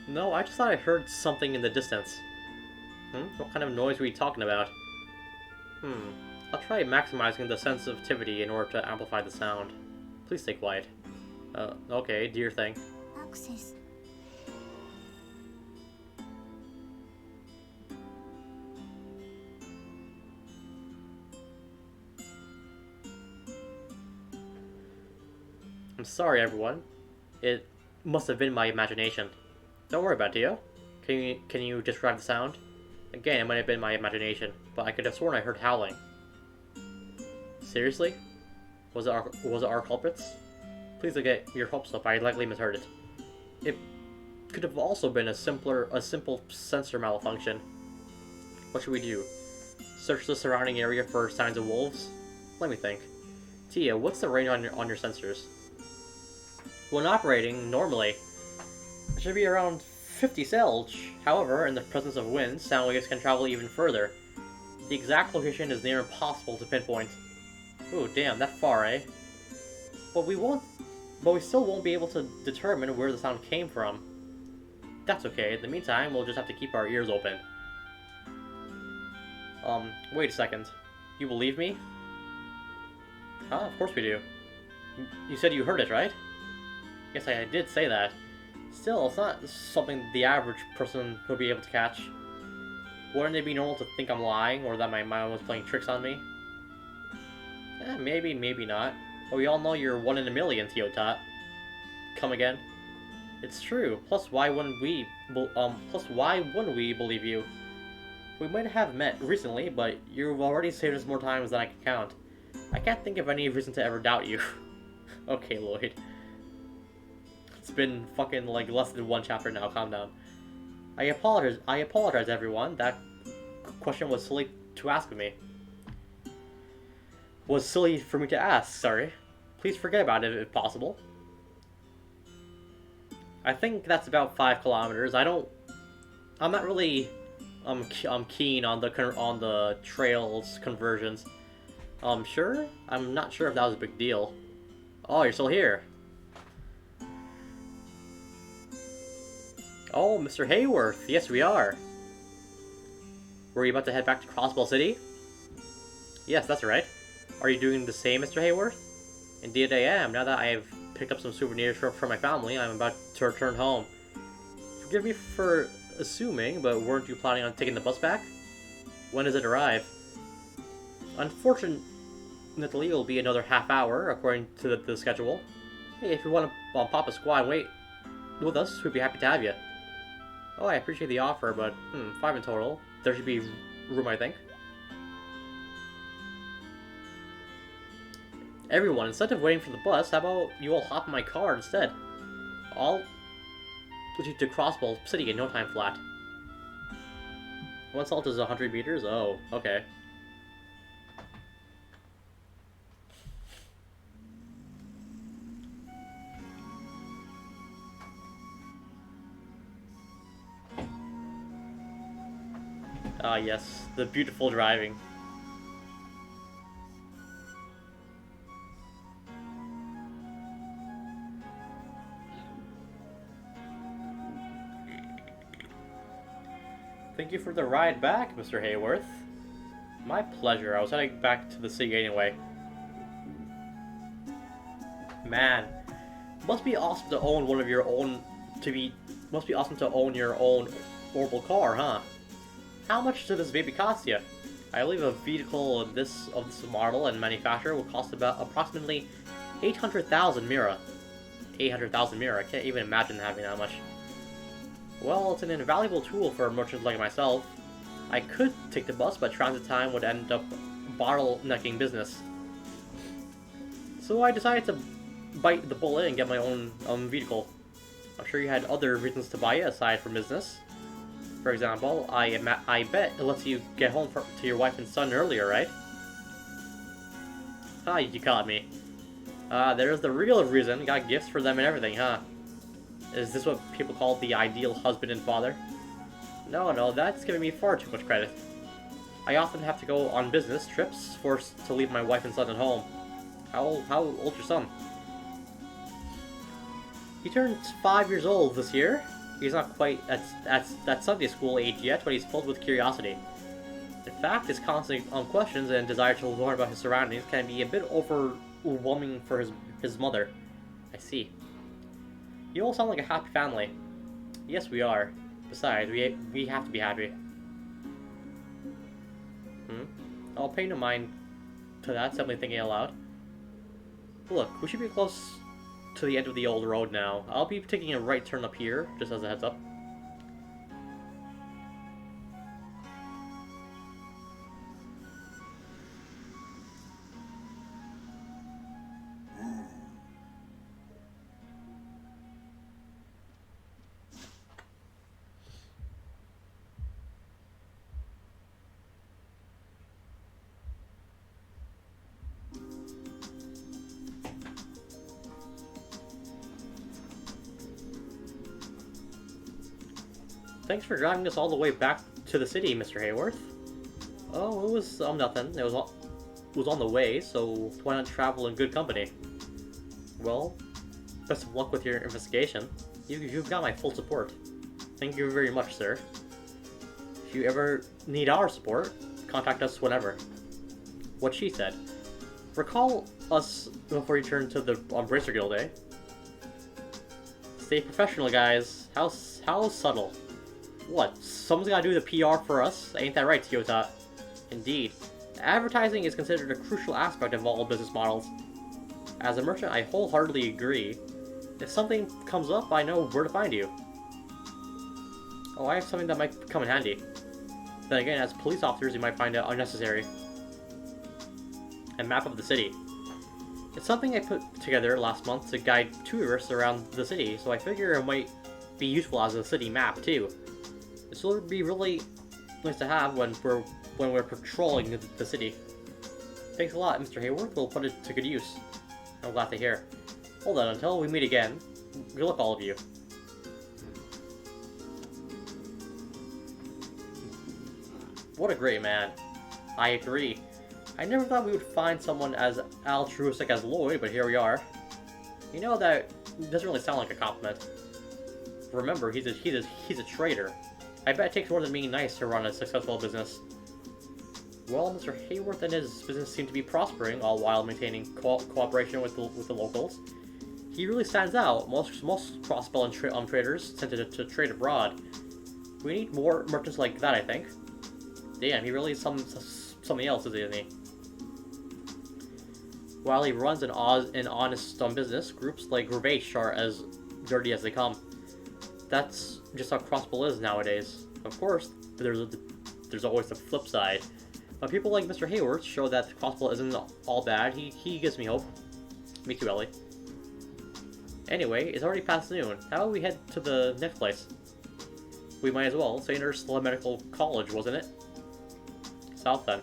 No, I just thought I heard something in the distance. What kind of noise were you talking about? I'll try maximizing the sensitivity in order to amplify the sound. Please stay quiet. Okay, do your thing. Access. I'm sorry, everyone. It must have been my imagination. Don't worry about it, Dio. Can you describe the sound? Again, it might have been my imagination, but I could have sworn I heard howling. Seriously? Was it our culprits? Please don't get your hopes up. I likely misheard it. It could have also been a simple sensor malfunction. What should we do? Search the surrounding area for signs of wolves? Let me think. Tia, what's the range on your sensors? When operating normally, it should be around 50 Selge. However, in the presence of winds, sound waves can travel even further. The exact location is near impossible to pinpoint. Ooh, damn, that far, eh? But we still won't be able to determine where the sound came from. That's okay. In the meantime, we'll just have to keep our ears open. Wait a second. You believe me? Huh? Of course we do. You said you heard it, right? Yes, I did say that. Still, it's not something the average person would be able to catch. Wouldn't it be normal to think I'm lying, or that my mind was playing tricks on me? Maybe, maybe not. But we all know you're 1 in a million, Teotot. Come again? It's true. Plus, why wouldn't we believe you? We might have met recently, but you've already saved us more times than I can count. I can't think of any reason to ever doubt you. Okay, Lloyd. It's been fucking like less than 1 chapter now. Calm down. I apologize, everyone. That question was silly to ask of me. Was silly for me to ask. Sorry. Please forget about it if possible. I think that's about 5 kilometers. I don't I'm not really I'm keen on the trails conversions. Sure? I'm not sure if that was a big deal. Oh, you're still here. Oh, Mr. Hayworth. Yes, we are. Were you about to head back to Crossbell City? Yes, that's right. Are you doing the same, Mr. Hayworth? Indeed I am. Now that I've picked up some souvenirs for my family, I'm about to return home. Forgive me for assuming, but weren't you planning on taking the bus back? When does it arrive? Unfortunately, it'll be another half hour, according to the schedule. Hey, if you want to pop a squad and wait with us, we'd be happy to have you. Oh, I appreciate the offer, but 5 in total. There should be room, I think. Everyone, instead of waiting for the bus, how about you all hop in my car instead? I'll put you to Crossbell City in no time flat. One salt is 100 meters? Oh, okay. Ah, yes, the beautiful driving. Thank you for the ride back, Mr. Hayworth. My pleasure. I was heading back to the city anyway. Man, must be awesome to own one of your own. Must be awesome to own your own orbital car, huh? How much did this baby cost you? I believe a vehicle of this model and manufacturer will cost about approximately 800,000 Mira. 800,000 Mira. I can't even imagine having that much. Well, it's an invaluable tool for a merchant like myself. I could take the bus, but transit time would end up bottlenecking business. So I decided to bite the bullet and get my own vehicle. I'm sure you had other reasons to buy it aside from business. For example, I bet it lets you get home to your wife and son earlier, right? Ah, you caught me. There's the real reason. Got gifts for them and everything, huh? Is this what people call the ideal husband and father? No, that's giving me far too much credit. I often have to go on business trips, forced to leave my wife and son at home. How old's your son? He turns 5 years old this year. He's not quite at Sunday school age yet, but he's filled with curiosity. In fact, his constant questions and desire to learn about his surroundings can be a bit overwhelming for his mother. I see. You all sound like a happy family. Yes, we are. Besides, we have to be happy. I'll pay no mind to that, simply thinking aloud. Look, we should be close to the end of the old road now. I'll be taking a right turn up here, just as a heads up. Thanks for driving us all the way back to the city, Mr. Hayworth. Oh, it was nothing. It was on the way, so why not travel in good company? Well, best of luck with your investigation. You've got my full support. Thank you very much, sir. If you ever need our support, contact us whenever. What she said. Recall us before you turn to the Bracer Guild, eh? Stay professional, guys. How subtle. What? Someone's gotta do the PR for us? Ain't that right, Toyota? Indeed. Advertising is considered a crucial aspect of all business models. As a merchant, I wholeheartedly agree. If something comes up, I know where to find you. Oh, I have something that might come in handy. Then again, as police officers, you might find it unnecessary. A map of the city. It's something I put together last month to guide tourists around the city, so I figure it might be useful as a city map, too. This will be really nice to have when we're patrolling the city. Thanks a lot, Mr. Hayworth. We'll put it to good use. I'm glad to hear. Hold on, until we meet again. Good luck, all of you. What a great man. I agree. I never thought we would find someone as altruistic as Lloyd, but here we are. You know, that doesn't really sound like a compliment. Remember, he's a trader. I bet it takes more than being nice to run a successful business. Well, Mr. Hayworth and his business seem to be prospering, all while maintaining cooperation with the locals. He really stands out. Most cross-belt traders tend to trade abroad. We need more merchants like that, I think. Damn, he really is something else, isn't he? While he runs an honest business, groups like Gravesh are as dirty as they come. That's just how crossbow is nowadays. Of course, there's always the flip side. But people like Mr. Hayworth show that crossbow isn't all bad. He gives me hope. Me too, Ellie. Anyway, it's already past noon. How about we head to the next place? We might as well. St. Ursula Medical College, wasn't it? South then.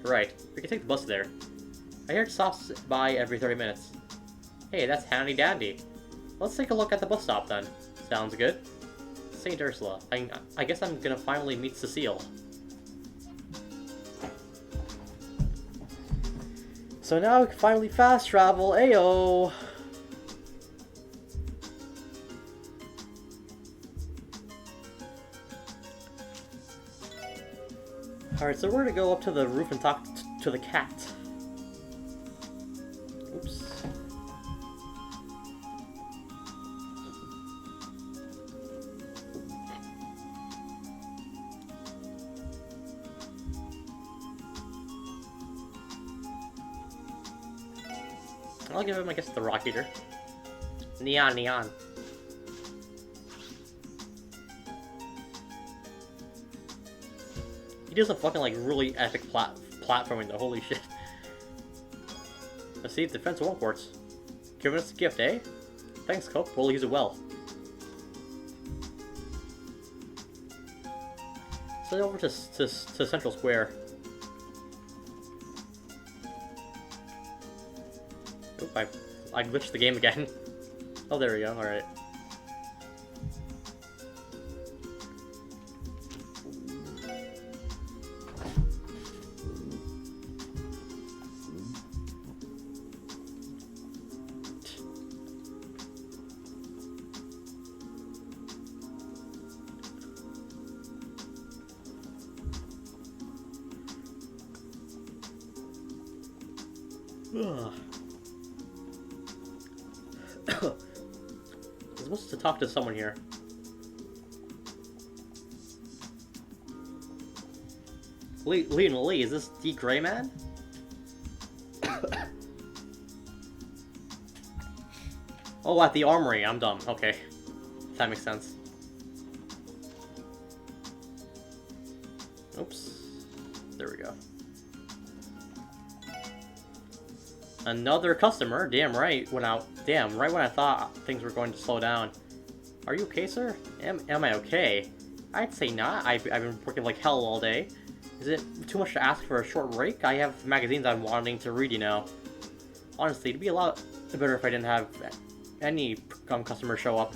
Right. We can take the bus there. I hear it stops by every 30 minutes. Hey, that's handy dandy. Let's take a look at the bus stop then. Sounds good. St. Ursula. I guess I'm gonna finally meet Cecile. So now we can finally fast travel. Ayo! Alright, so we're gonna go up to the roof and talk to the cat. Oops. I'll give him, I guess, the rock eater. Neon. He does a fucking, like, really epic platforming though, holy shit. Let's see, defense war quartz. Giving us a gift, eh? Thanks, Cope, we'll use it well. Send it over to Central Square. Oop, I glitched the game again. Oh, there we go, alright. Ugh. I'm supposed to talk to someone here. Lee, is this D. Gray Man? Oh, at the armory. I'm dumb. Okay. That makes sense. Oops. There we go. Another customer? Damn right when I thought things were going to slow down. Are you okay, sir? Am I okay? I'd say not. I've been working like hell all day. Is it too much to ask for a short break? I have magazines I'm wanting to read, you know. Honestly, it'd be a lot better if I didn't have any customers show up.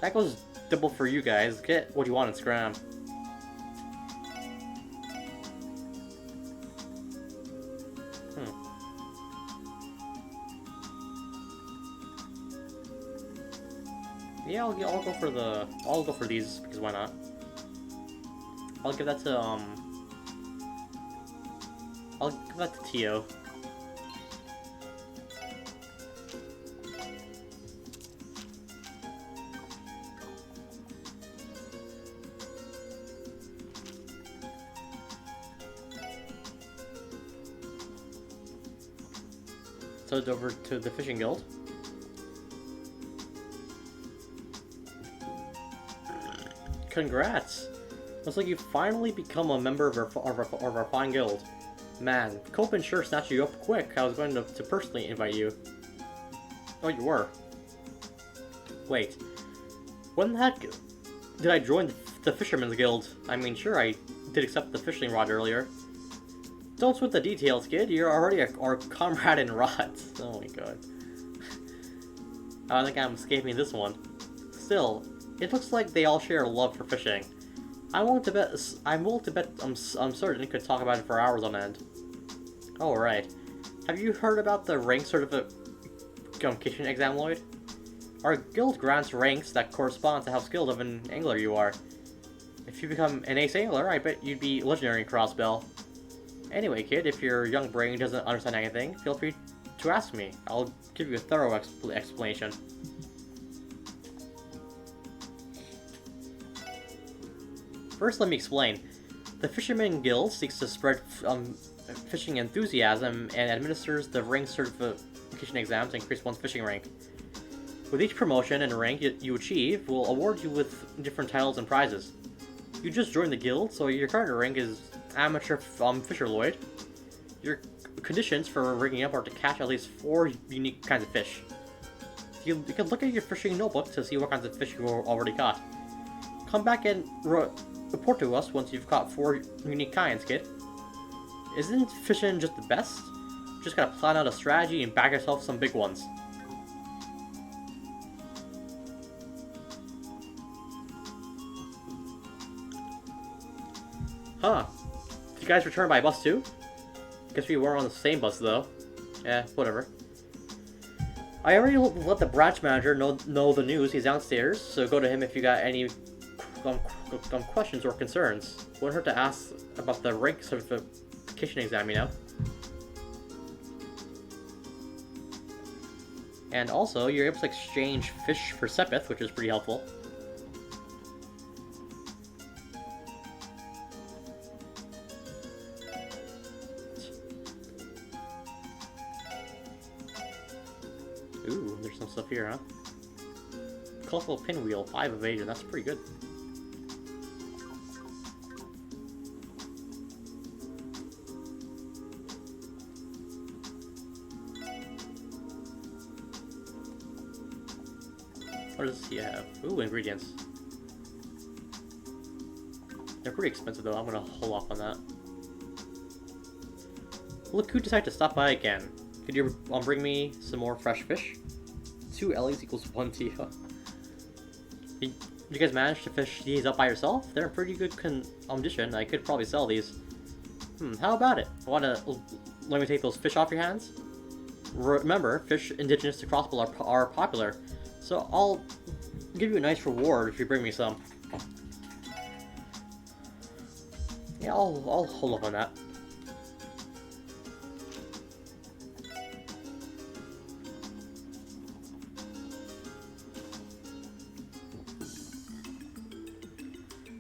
That goes double for you guys. Get what you want and scram. Yeah, I'll go for these because why not? I'll give that to Tio. So it's over to the fishing guild. Congrats! Looks like you finally become a member of our fine guild. Man, Copen sure snatched you up quick. I was going to personally invite you. Oh, you were. Wait. When the heck did I join the Fisherman's Guild? I mean, sure, I did accept the fishing rod earlier. Don't sweat the details, kid. You're already our comrade in rods. Oh my god. I don't think I'm escaping this one. Still, it looks like they all share a love for fishing. I'm willing to bet. I'm certain you could talk about it for hours on end. Oh right. Have you heard about the rank certification exam, Lloyd? Our guild grants ranks that correspond to how skilled of an angler you are. If you become an ace angler, I bet you'd be legendary in Crossbell. Anyway, kid, if your young brain doesn't understand anything, feel free to ask me. I'll give you a thorough explanation. First, let me explain. The Fisherman Guild seeks to spread fishing enthusiasm and administers the rank certification exam to increase one's fishing rank. With each promotion and rank you achieve, we'll award you with different titles and prizes. You just joined the guild, so your current rank is Amateur Fisher Lloyd. Your conditions for ranking up are to catch at least 4 unique kinds of fish. You can look at your fishing notebook to see what kinds of fish you already caught. Come back and report to us once you've caught 4 unique kinds, kid. Isn't fishing just the best? Just gotta plan out a strategy and back yourself some big ones. Huh. Did you guys return by bus too? Guess we weren't on the same bus though. Yeah, whatever. I already let the branch manager know the news. He's downstairs, so go to him if you got any questions or concerns. Wouldn't hurt to ask about the rank certification exam, you know? And also, you're able to exchange fish for Sepith, which is pretty helpful. Ooh, there's some stuff here, huh? Colorful pinwheel, 5 evasion, that's pretty good. What does he have? Ooh, ingredients. They're pretty expensive though, I'm gonna hold off on that. Look who decided to stop by again. Could you bring me some more fresh fish? 2 Ellie's equals 1 Tia. Did you guys manage to fish these up by yourself? They're in pretty good condition. I could probably sell these. How about it? Wanna let me take those fish off your hands? Remember, fish indigenous to Crossbell are popular, so I'll give you a nice reward if you bring me some. Yeah, I'll hold up on that.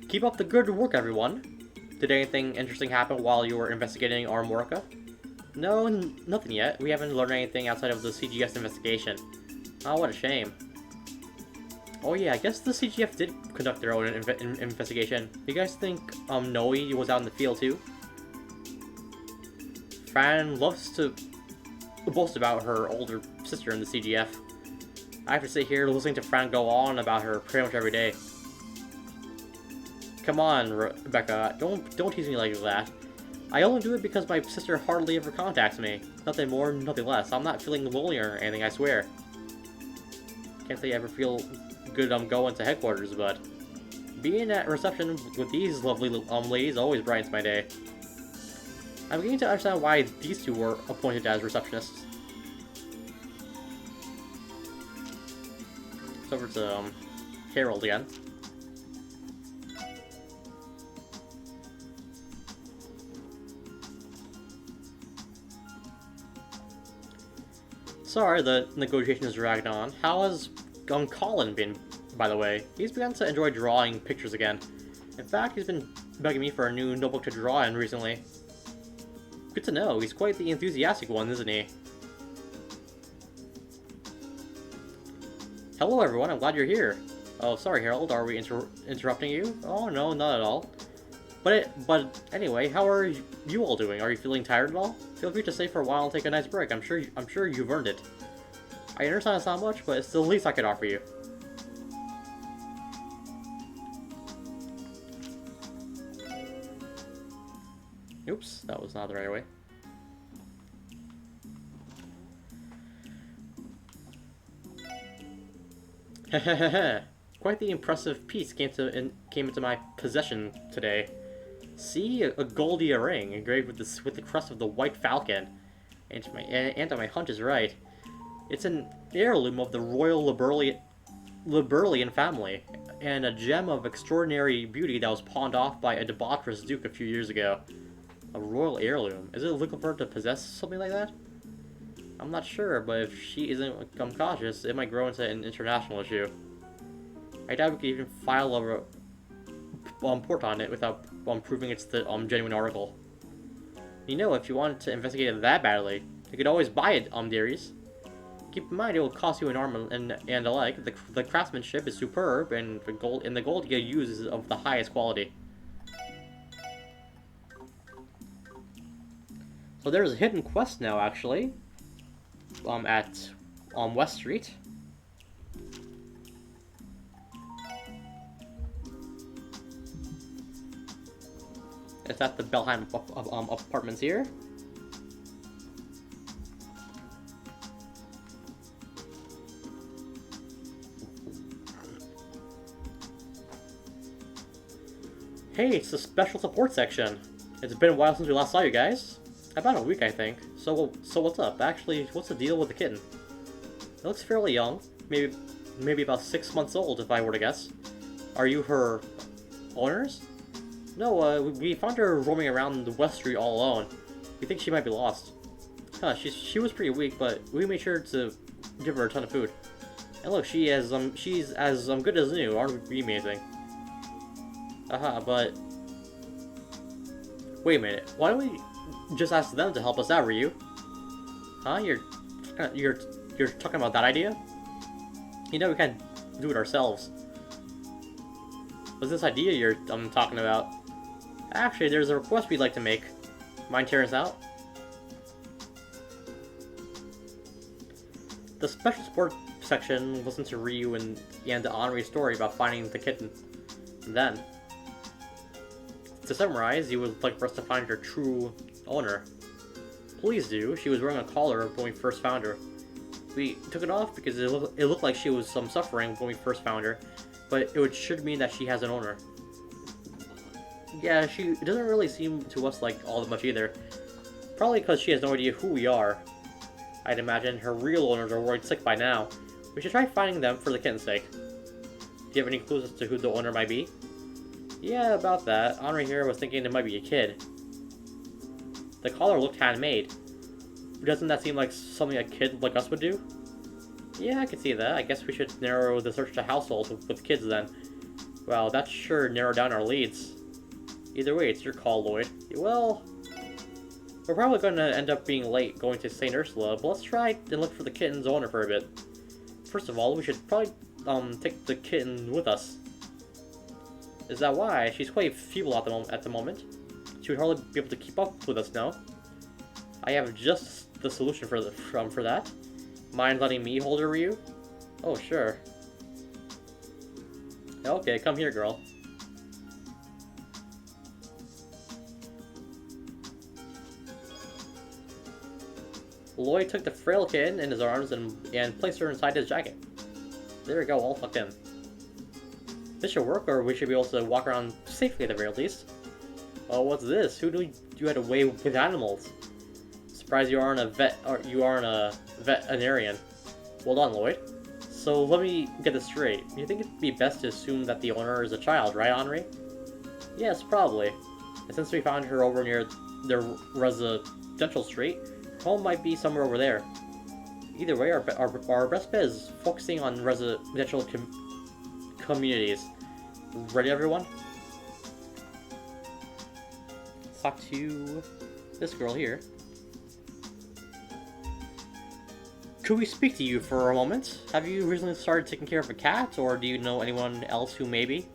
Keep up the good work, everyone. Did anything interesting happen while you were investigating Armorica? No, nothing yet. We haven't learned anything outside of the CGS investigation. Oh, what a shame. Oh yeah, I guess the CGF did conduct their own investigation. Do you guys think Noe was out in the field too? Fran loves to boast about her older sister in the CGF. I have to sit here listening to Fran go on about her pretty much every day. Come on, Rebecca, don't tease me like that. I only do it because my sister hardly ever contacts me. Nothing more, nothing less. I'm not feeling lonely or anything, I swear. Can't say I ever feel good going to headquarters, but being at reception with these lovely ladies always brightens my day. I'm beginning to understand why these two were appointed as receptionists. It's over to Harold again. Sorry, the negotiations dragged on. How has Colin been, by the way? He's begun to enjoy drawing pictures again. In fact, he's been begging me for a new notebook to draw in recently. Good to know. He's quite the enthusiastic one, isn't he? Hello, everyone. I'm glad you're here. Oh, sorry, Harold. Are we interrupting you? Oh, no, not at all. But anyway, how are you all doing? Are you feeling tired at all? Feel free to stay for a while and take a nice break. I'm sure you've earned it. I understand it's not much, but it's the least I could offer you. Oops, that was not the right way. Hehehehe. quite the impressive piece came into my possession today. See, a goldy ring engraved with the crest of the white falcon. And my hunch is right. It's an heirloom of the royal Liberlian family, and a gem of extraordinary beauty that was pawned off by a debaucherous duke a few years ago. A royal heirloom. Is it legal for her to possess something like that? I'm not sure, but if she isn't cautious, it might grow into an international issue. I doubt we could even file a report on it without proving it's the genuine article. You know, if you wanted to investigate it that badly, you could always buy it, dearies. Keep in mind, it will cost you an arm and the like. The craftsmanship is superb, and the gold you use is of the highest quality. So there's a hidden quest now, actually. At West Street. It's at the Belheim apartments here. Hey, it's the special support section. It's been a while since we last saw you guys. About a week, I think. So what's up? Actually, what's the deal with the kitten? It looks fairly young. Maybe about 6 months old, if I were to guess. Are you her owners? No, we found her roaming around the West Street all alone. We think she might be lost. Huh, she was pretty weak, but we made sure to give her a ton of food. And look, she's as good as new. Aren't we amazing? But wait a minute. Why don't we just ask them to help us out, Ryu? Huh? You're talking about that idea? You know we can't do it ourselves. What's this idea I'm talking about? Actually, there's a request we'd like to make. Mind hearing us out? The special support section listened to Ryu and the Henri's story about finding the kitten. And then, to summarize, you would like for us to find her true owner. Please do. She was wearing a collar when we first found her. We took it off because it looked like she was suffering when we first found her, but it should mean that she has an owner. Yeah, it doesn't really seem to us like all that much either. Probably because she has no idea who we are. I'd imagine her real owners are worried sick by now. We should try finding them for the kitten's sake. Do you have any clues as to who the owner might be? Yeah, about that. Henri here was thinking it might be a kid. The collar looked handmade. Doesn't that seem like something a kid like us would do? Yeah, I can see that. I guess we should narrow the search to households with kids then. Well, that sure narrowed down our leads. Either way, it's your call, Lloyd. Well, we're probably going to end up being late going to St. Ursula, but let's try and look for the kitten's owner for a bit. First of all, we should probably take the kitten with us. Is that why? She's quite feeble at the moment. She would hardly be able to keep up with us now. I have just the solution for that. Mind letting me hold her, Ryu? Oh, sure. Okay, come here, girl. Lloyd took the frail kitten in his arms and placed her inside his jacket. There we go, all tucked in. This should work, or we should be able to walk around safely at the very least. Oh, what's this? Who knew you had a way with animals? Surprised you aren't a veterinarian. Well done, Lloyd. So let me get this straight. You think it'd be best to assume that the owner is a child, right, Henri? Yes, probably. And since we found her over near the residential street, home might be somewhere over there. Either way, our best bet is focusing on residential communities. Ready, everyone? Let's talk to this girl here. Could we speak to you for a moment? Have you recently started taking care of a cat, or do you know anyone else who may be?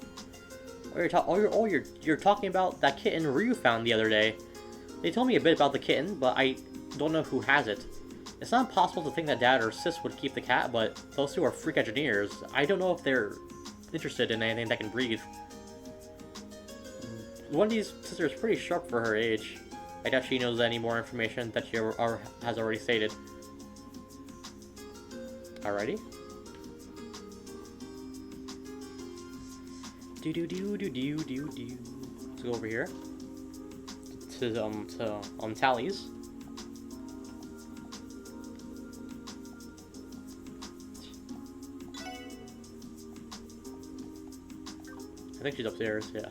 You're talking about that kitten Ryu found the other day. They told me a bit about the kitten, but I don't know who has it. It's not possible to think that Dad or Sis would keep the cat, but those two are freak engineers. I don't know if they're interested in anything that can breathe. One of these sisters is pretty sharp for her age. I doubt she knows any more information that she has already stated. Alrighty. Do do do do do do do. Let's go over here to tallies. I think she's upstairs. Yeah.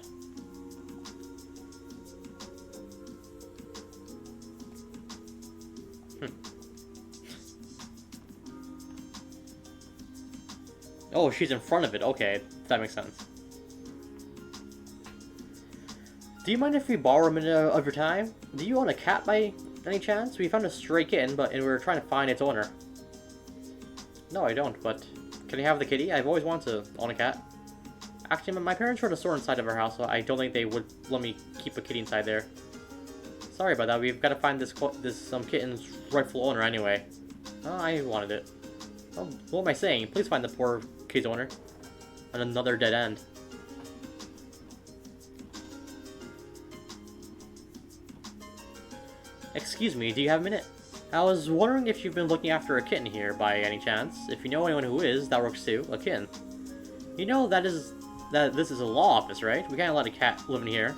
Oh, she's in front of it. Okay, that makes sense. Do you mind if we borrow a minute of your time? Do you own a cat by any chance? We found a stray kitten, and we're trying to find its owner. No, I don't, but can I have the kitty? I've always wanted to own a cat. Actually, my parents run a store inside of our house, so I don't think they would let me keep a kitty inside there. Sorry about that. We've got to find this kitten's rightful owner anyway. Oh, I wanted it. Oh, what am I saying? Please find the poor kitty's owner. On another dead end. Excuse me, do you have a minute? I was wondering if you've been looking after a kitten here by any chance. If you know anyone who is, that works too. A kitten. You know that this is a law office, right? We can't let a cat live in here.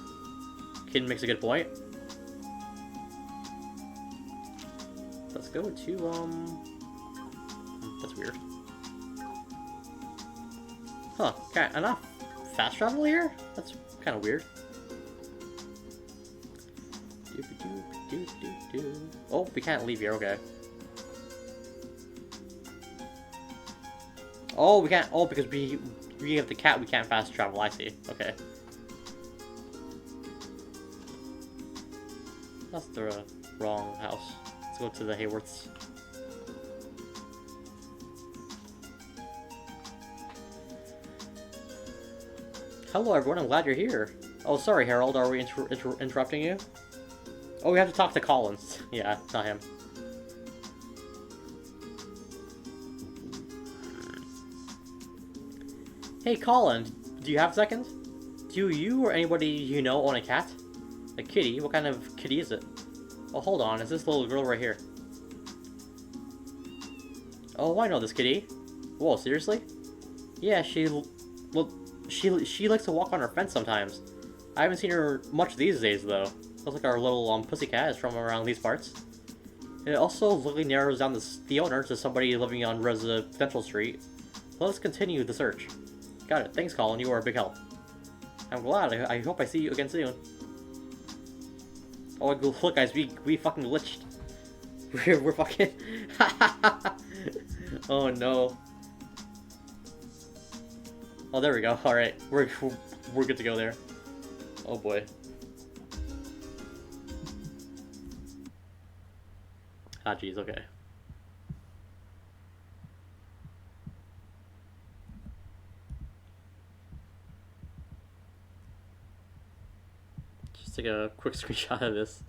Kitten makes a good point. Let's go to that's weird. Huh, can't enough fast travel here? That's kind of weird. Oh, we can't leave here, okay. Oh, we can't, oh, because we have the cat, we can't fast travel, I see, okay. That's the wrong house. Let's go to the Hayworths. Hello everyone, I'm glad you're here. Oh, sorry Harold, are we interrupting you? Oh, we have to talk to Collins. Yeah, not him. Hey Colin, do you have a second? Do you or anybody you know own a cat? A kitty? What kind of kitty is it? Oh, hold on, is this little girl right here? Oh, I know this kitty. Whoa, seriously? Yeah, she likes to walk on her fence sometimes. I haven't seen her much these days, though. Looks like our little pussycat is from around these parts. It also literally narrows down the owner to somebody living on Residential Street. Let us continue the search. Got it. Thanks, Colin. You are a big help. I'm glad. I hope I see you again soon. Oh, look, guys. We fucking glitched. We're fucking... Oh, no. Oh, there we go. Alright. We're good to go there. Oh, boy. Ah, jeez, okay. Just take a quick screenshot of this.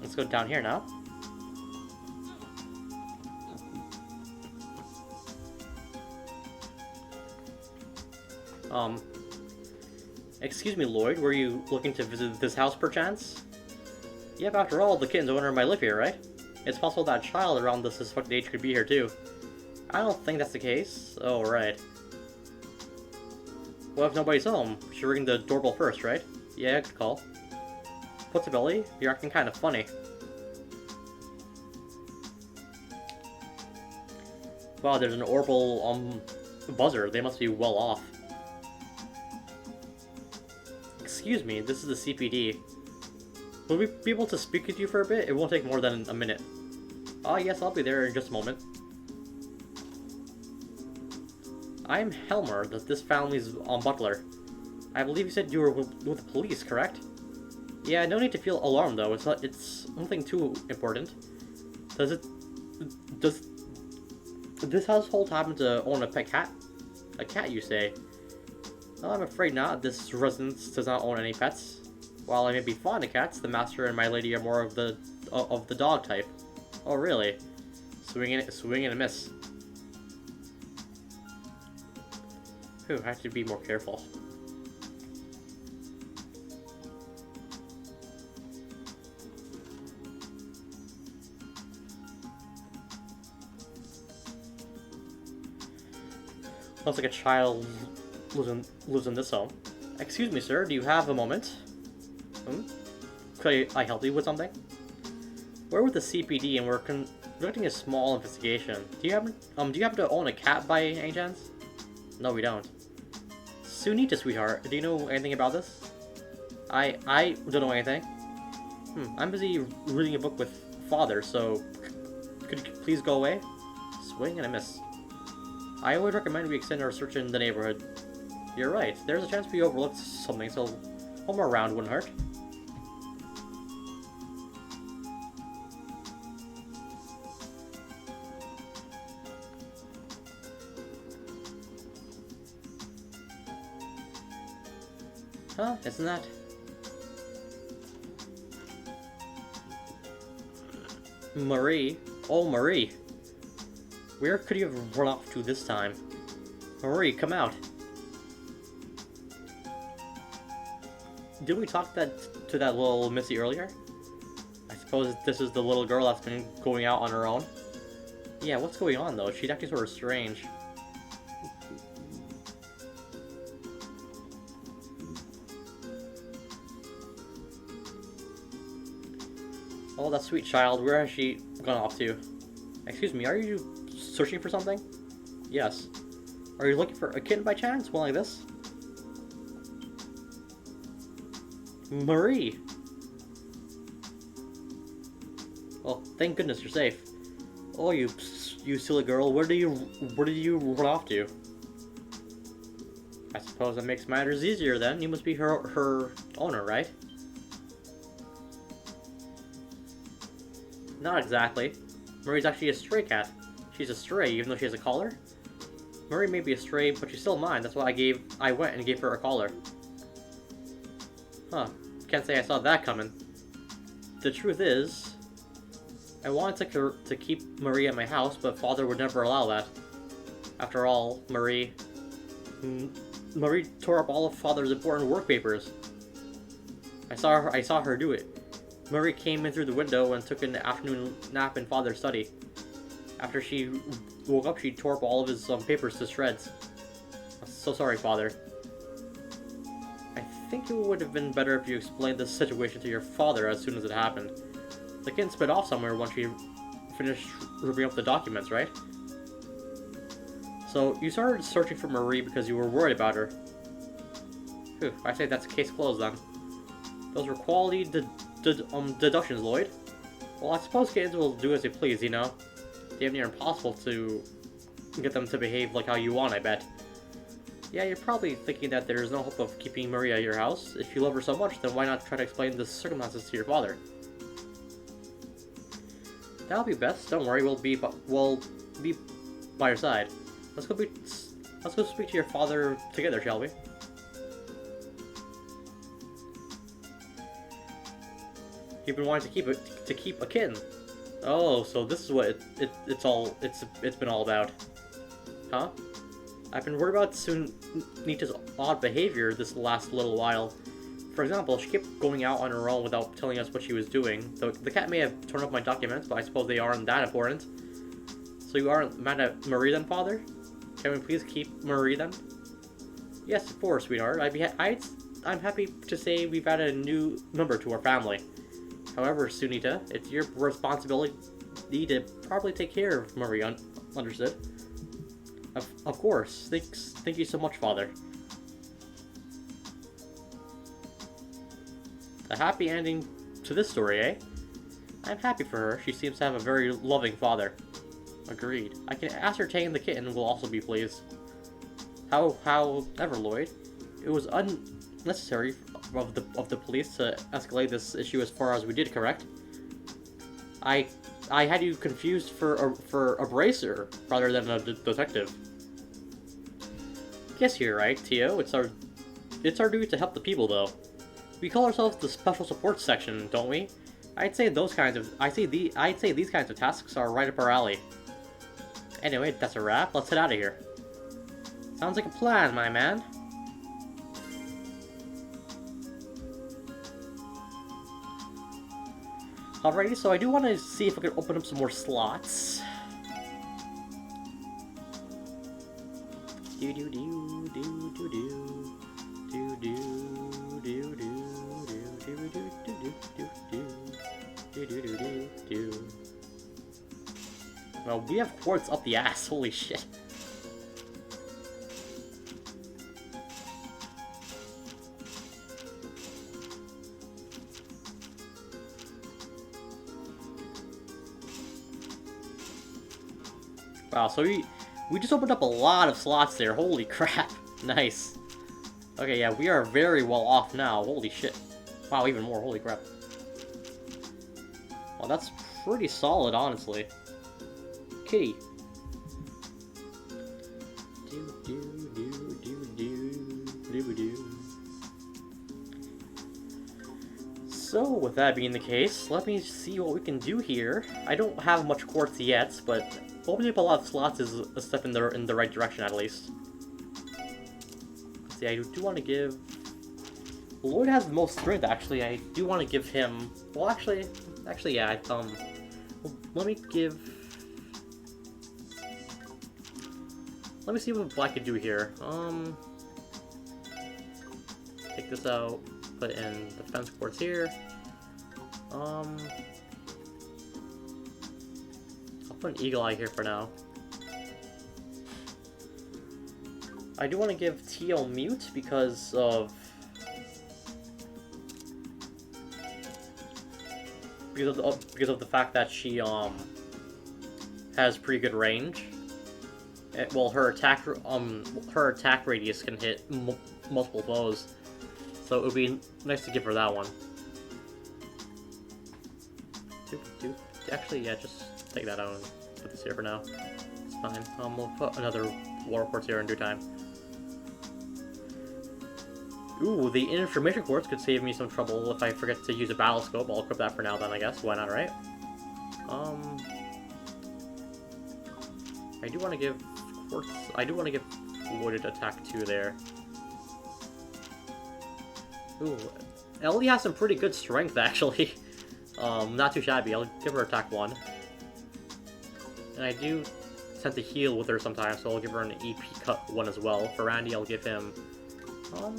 Let's go down here now. Excuse me, Lloyd, were you looking to visit this house perchance? Yep, after all, the kitten's owner might live here, right? It's possible that a child around the suspected age could be here too. I don't think that's the case. Oh, right. Well, if nobody's home, we should ring the doorbell first, right? Yeah, good call. What's up, Ellie? You're acting kind of funny. Wow, there's an orbital, buzzer. They must be well off. Excuse me, this is the CPD. Will we be able to speak with you for a bit? It won't take more than a minute. Ah, yes, I'll be there in just a moment. I'm Helmer, this family's butler. I believe you said you were with the police, correct? Yeah, no need to feel alarmed though. It's nothing too important. Does this household happen to own a pet cat? A cat, you say? Well, I'm afraid not. This residence does not own any pets. While I may be fond of cats, the master and my lady are more of the dog type. Oh, really? Swing and a miss. Whew, I have to be more careful. Looks like a child lives in this home. Excuse me, sir, do you have a moment? Hmm? Could I help you with something? We're with the CPD and we're conducting a small investigation. Do you happen to own a cat by any chance? No, we don't. Sunita, sweetheart, do you know anything about this? I don't know anything. I'm busy reading a book with Father, so could you please go away? Swing and a miss. I would recommend we extend our search in the neighborhood. You're right, there's a chance we overlooked something, so one more round wouldn't hurt. Huh? Isn't that? Marie? Oh, Marie. Where could you have run off to this time? Marie, come out. Did we talk to that little Missy earlier? I suppose this is the little girl that's been going out on her own? Yeah, what's going on though? She's acting sort of strange. Oh, that sweet child. Where has she gone off to? Excuse me, are you searching for something? Yes. Are you looking for a kitten by chance? One like this? Marie! Oh, thank goodness you're safe. Oh, you silly girl. Where did you run off to? I suppose that makes matters easier then. You must be her owner, right? Not exactly. Marie's actually a stray cat. She's a stray, even though she has a collar. Marie may be a stray, but she's still mine. That's why I went and gave her a collar. Huh. Can't say I saw that coming. The truth is, I wanted to keep Marie at my house, but Father would never allow that. After all, Marie tore up all of Father's important work papers. I saw her do it. Marie came in through the window and took an afternoon nap in Father's study. After she woke up, she tore up all of his papers to shreds. I'm so sorry, Father. I think it would have been better if you explained this situation to your father as soon as it happened. The kitten sped off somewhere once she finished ripping up the documents, right? So, you started searching for Marie because you were worried about her. Phew, I say that's case closed then. Those were quality deductions, Lloyd. Well, I suppose kids will do as they please, you know? Damn near impossible to get them to behave like how you want, I bet. Yeah, you're probably thinking that there's no hope of keeping Maria at your house. If you love her so much, then why not try to explain the circumstances to your father? That'll be best. Don't worry, we'll be by your side. Let's go speak to your father together, shall we? You've been wanting to keep a kitten. Oh, so this is what it's been all about. Huh? I've been worried about Sunita's odd behavior this last little while. For example, she kept going out on her own without telling us what she was doing. The cat may have torn up my documents, but I suppose they aren't that important. So you aren't mad at Marie then, Father? Can we please keep Marie then? Yes, of course, sweetheart. I'm happy to say we've added a new member to our family. However, Sunita, it's your responsibility to probably take care of Marie, understood? Of course. Thank you so much, Father. A happy ending to this story, eh? I'm happy for her. She seems to have a very loving father. Agreed. I can ascertain the kitten will also be pleased. However, Lloyd, it was unnecessary of the police to escalate this issue as far as we did, correct? I had you confused for a bracer rather than a detective. Guess you're right, Tio. It's our duty to help the people, though. We call ourselves the Special Support Section, don't we? I'd say these kinds of tasks are right up our alley. Anyway, that's a wrap. Let's head out of here. Sounds like a plan, my man. Alrighty, so I do want to see if I can open up some more slots. Do do do do do do. Do do do do do do do do do do do. Well, we have quartz up the ass. Holy shit. Wow, so we just opened up a lot of slots there. Holy crap. Nice. Okay, yeah, we are very well off now. Holy shit. Wow, even more. Holy crap. Well, that's pretty solid, honestly. Kitty. Do do do do do do do. So, with that being the case, let me see what we can do here. I don't have much quartz yet, but opening up a lot of slots is a step in the right direction, at least. Let's see, I do want to give... Lloyd has the most strength, actually. I do want to give him... Well, actually, yeah, let me give... Let me see what I can do here. Take this out, put in defense quartz here. I'll put an eagle eye here for now. I do want to give Teal mute because of the fact that she has pretty good range. Well, her attack radius can hit multiple foes, so it would be nice to give her that one. Actually, yeah, just take that out and put this here for now. It's fine. We'll put another water quartz here in due time. Ooh, the information quartz could save me some trouble if I forget to use a battle scope. I'll equip that for now then, I guess. Why not, right? I do want to give quartz. I do want to give wooded attack 2 there. Ooh, Ellie has some pretty good strength actually. Not too shabby. I'll give her attack 1. And I do tend to heal with her sometimes, so I'll give her an EP cut 1 as well. For Randy, I'll give him,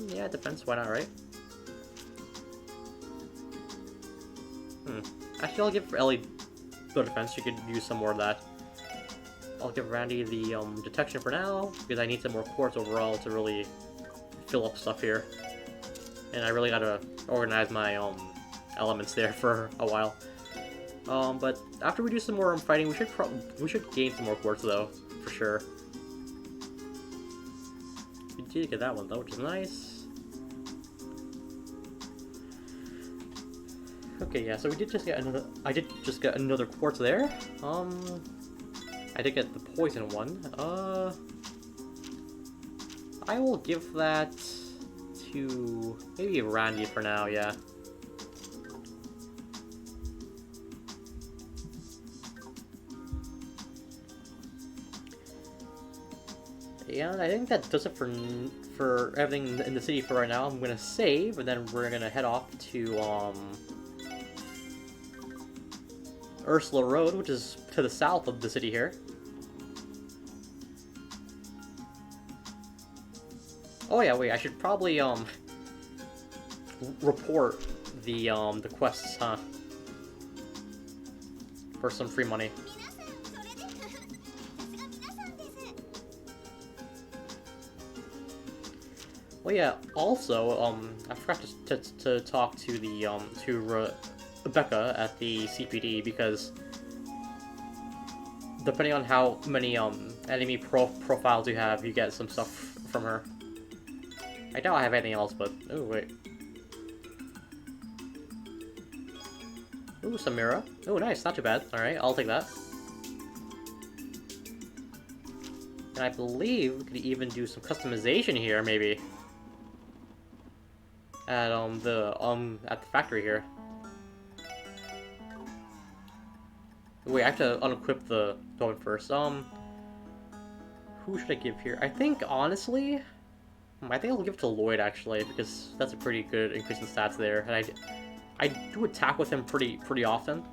yeah, defense. Why not, right? Actually, I'll give Ellie the defense. She could use some more of that. I'll give Randy the detection for now, because I need some more quartz overall to really fill up stuff here. And I really gotta organize my elements there for a while. But after we do some more fighting, we should gain some more quartz though, for sure. We did get that one though, which is nice. Okay, yeah, so we did just get another. I did just get another quartz there. I did get the poison one. I will give that to maybe Randy for now, yeah. Yeah, I think that does it for everything in the city for right now. I'm gonna save, and then we're gonna head off to Ursula Road, which is to the south of the city here. Oh yeah, wait, I should probably report the quests, huh? For some free money. Well, yeah. Also, I forgot to talk to the Rebecca at the CPD, because depending on how many enemy profiles you have, you get some stuff from her. I doubt I have anything else, but oh wait. Ooh, Samira. Oh, nice. Not too bad. All right, I'll take that. And I believe we could even do some customization here, maybe. At the factory here. Wait, I have to unequip the dog first. Who should I give here? I think honestly, I think I'll give it to Lloyd actually, because that's a pretty good increase in stats there, and I do attack with him pretty often.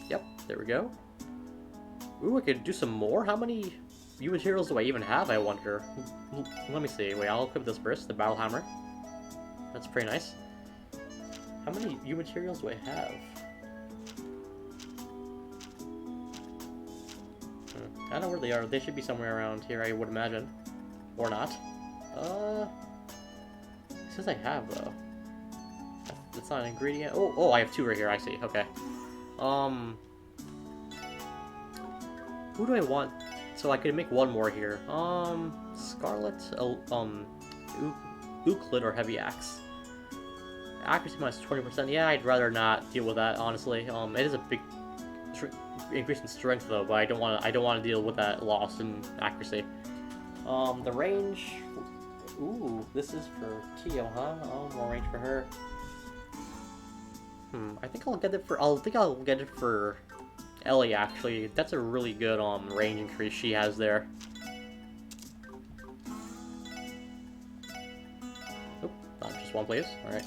Yep, there we go. Ooh, I could do some more? How many U materials do I even have, I wonder? Let me see. Wait, I'll equip this first, the Battle Hammer. That's pretty nice. How many U materials do I have? I don't know where they are. They should be somewhere around here, I would imagine. Or not. It says I have, though. That's not an ingredient. Oh, I have 2 right here, I see. Okay. Who do I want? So I could make 1 more here. Scarlet, Euclid or Heavy Axe. Accuracy minus 20%. Yeah, I'd rather not deal with that, honestly. It is a big increase in strength though, but I don't want to deal with that loss in accuracy. The range. Ooh, this is for Kyo, huh? Oh, more range for her. I think I'll get it for Ellie, actually. That's a really good range increase she has there. Oop, not just 1, please. Alright.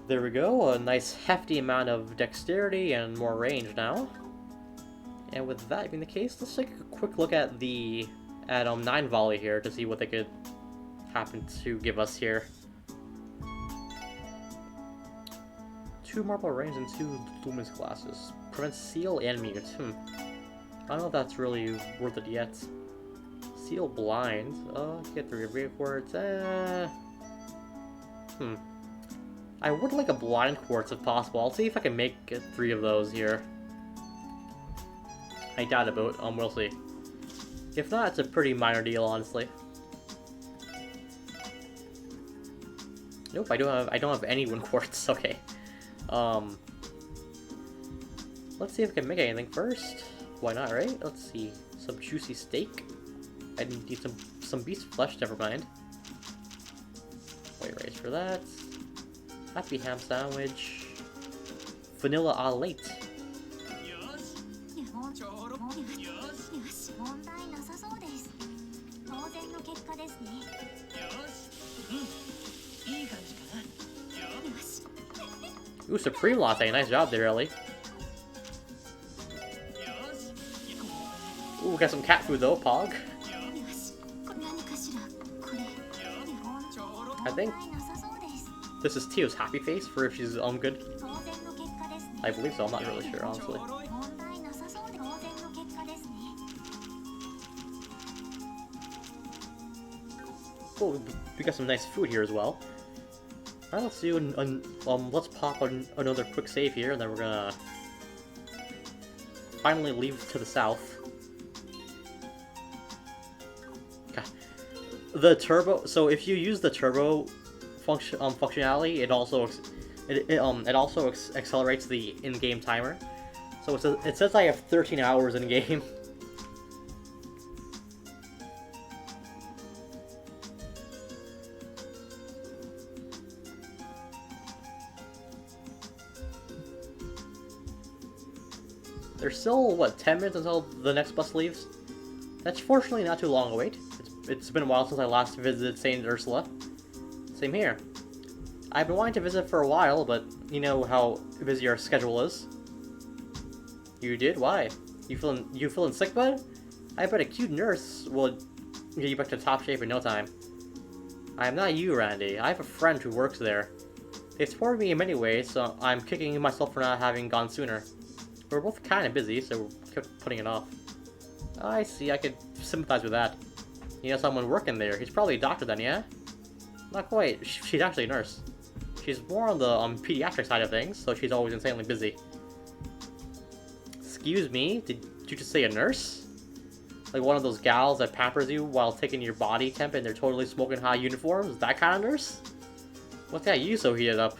There we go, a nice hefty amount of dexterity and more range now. And with that being the case, let's take a quick look at 9 volley here to see what they could happen to give us here. 2 marble range and 2 luminous glasses. Prevents seal and mute. I don't know if that's really worth it yet. Seal blind. Get 3 real quartz. I would like a blind quartz if possible. I'll see if I can make 3 of those here. I doubt it, but we'll see. If not, it's a pretty minor deal, honestly. Nope, I don't have any one quartz. Okay. Let's see if I can make anything first. Why not, right? Let's see. Some juicy steak. I need some beast flesh. Never mind. White rice for that. Happy ham sandwich. Vanilla à late. Ooh, Supreme Latte. Nice job there, Ellie. Ooh, got some cat food though, Pog. I think this is Tio's happy face for if she's good. I believe so, I'm not really sure, honestly. Oh, we got some nice food here as well. Alright, let's do let's pop another quick save here, and then we're gonna finally leave to the south. God. The turbo. So if you use the turbo functionality, it also accelerates the in-game timer. So it says I have 13 hours in game. There's still, what, 10 minutes until the next bus leaves? That's fortunately not too long a wait. It's been a while since I last visited St. Ursula. Same here. I've been wanting to visit for a while, but you know how busy our schedule is. You did? Why? You feeling sick, bud? I bet a cute nurse will get you back to top shape in no time. I'm not you, Randy. I have a friend who works there. They supported me in many ways, so I'm kicking myself for not having gone sooner. We're both kind of busy, so we kept putting it off. I see, I could sympathize with that. You know someone working there. He's probably a doctor then, yeah? Not quite. She's actually a nurse. She's more on the pediatric side of things, so she's always insanely busy. Excuse me? Did you just say a nurse? Like one of those gals that pampers you while taking your body temp in their totally smoking hot uniforms? That kind of nurse? What's got you so heated up?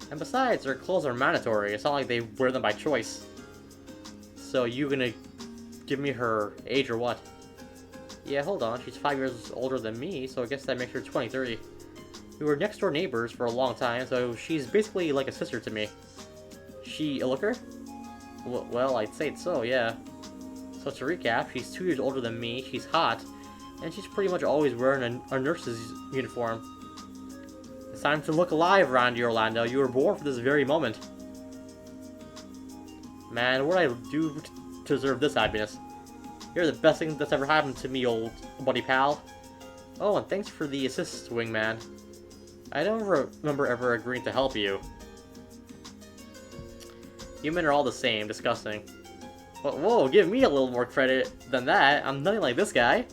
And besides, their clothes are mandatory. It's not like they wear them by choice. So you gonna give me her age or what? Yeah, hold on. She's 5 years older than me, so I guess that makes her 23. We were next door neighbors for a long time, so she's basically like a sister to me. She a looker? Well, I'd say it's so, yeah. So to recap, she's 2 years older than me, she's hot, and she's pretty much always wearing a nurse's uniform. time to look alive around you, Orlando. You were born for this very moment. Man, what did I do to deserve this happiness? You're the best thing that's ever happened to me, old buddy pal. Oh, and thanks for the assist, wingman. I don't remember ever agreeing to help you. You men are all the same, disgusting. Whoa, give me a little more credit than that. I'm nothing like this guy.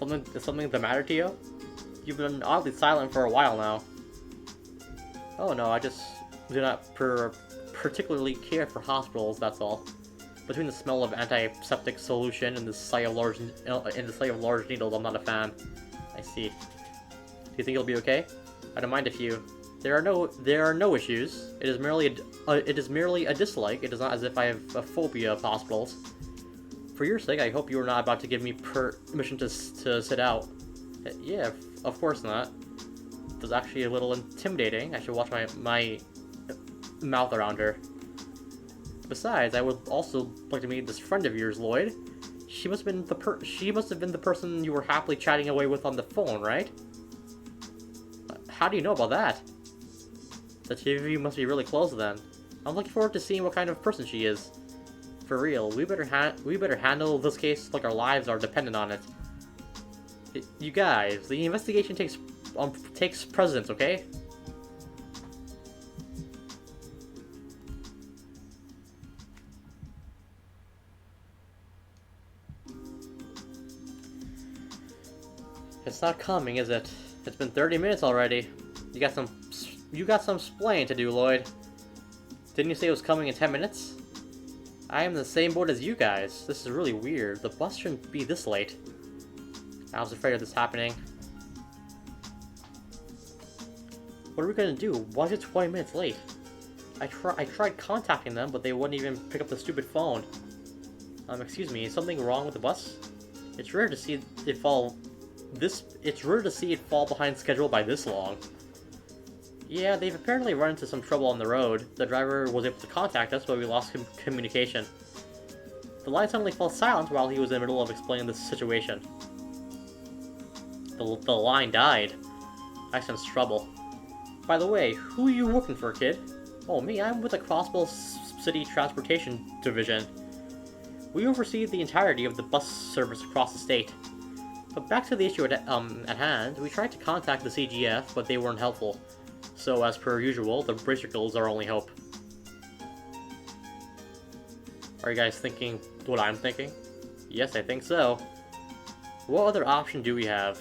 Is something the matter to you? You've been oddly silent for a while now. Oh no, I just do not particularly care for hospitals, that's all. Between the smell of antiseptic solution and the sight of large needles, I'm not a fan. I see. Do you think you'll be okay? I don't mind if you. There are no issues. It is merely a dislike. It is not as if I have a phobia of hospitals. For your sake, I hope you are not about to give me permission to sit out. Yeah, of course not. It's actually a little intimidating. I should watch my mouth around her. Besides, I would also like to meet this friend of yours, Lloyd. She must have been the person you were happily chatting away with on the phone, right? How do you know about that? The two of you must be really close then. I'm looking forward to seeing what kind of person she is. For real, we better handle this case like our lives are dependent on it. You guys, the investigation takes precedence, okay? It's not coming, is it? It's been 30 minutes already. You got some splaining to do, Lloyd. Didn't you say it was coming in 10 minutes? I am in the same boat as you guys. This is really weird. The bus shouldn't be this late. I was afraid of this happening. What are we gonna do? Why is it 20 minutes late? I tried contacting them, but they wouldn't even pick up the stupid phone. Excuse me, is something wrong with the bus? It's rare to see it fall behind schedule by this long. Yeah, they've apparently run into some trouble on the road. The driver was able to contact us, but we lost communication. The line suddenly fell silent while he was in the middle of explaining the situation. The line died. I sense trouble. By the way, who are you working for, kid? Oh, me, I'm with the Crossville City Transportation Division. We oversee the entirety of the bus service across the state. But back to the issue at hand, we tried to contact the CGF, but they weren't helpful. So, as per usual, the Bracercles are our only hope. Are you guys thinking what I'm thinking? Yes, I think so. What other option do we have?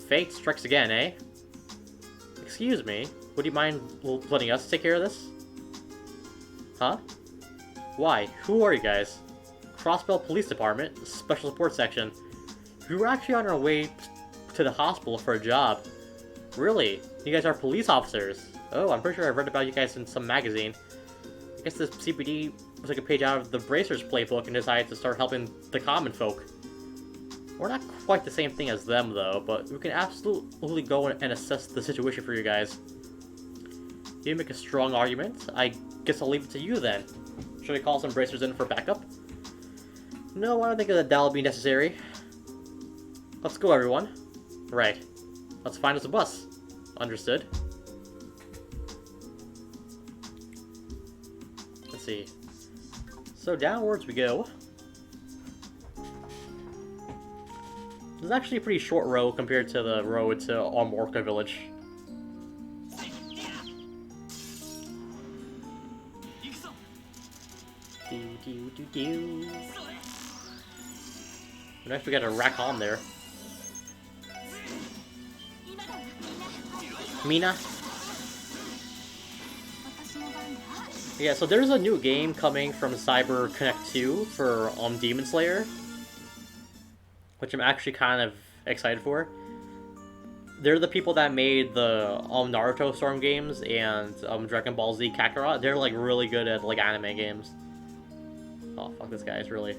Fate strikes again, eh? Excuse me, would you mind letting us take care of this? Huh? Why? Who are you guys? Crossbell Police Department, Special Support Section. We were actually on our way to the hospital for a job. Really? You guys are police officers? Oh, I'm pretty sure I've read about you guys in some magazine. I guess the CPD took a page out of the Bracers playbook and decided to start helping the common folk. We're not quite the same thing as them, though, but we can absolutely go and assess the situation for you guys. You make a strong argument. I guess I'll leave it to you then. Should I call some Bracers in for backup? No, I don't think that'll be necessary. Let's go, everyone. Right. Let's find us a bus. Understood. Let's see. So downwards we go. This is actually a pretty short road compared to the road to Orca Village. Next we got a rack on there. Mina. Yeah, so there's a new game coming from Cyber Connect 2 for Demon Slayer, which I'm actually kind of excited for. They're the people that made the Naruto Storm games and Dragon Ball Z Kakarot. They're like really good at like anime games. Oh fuck, this guy is really.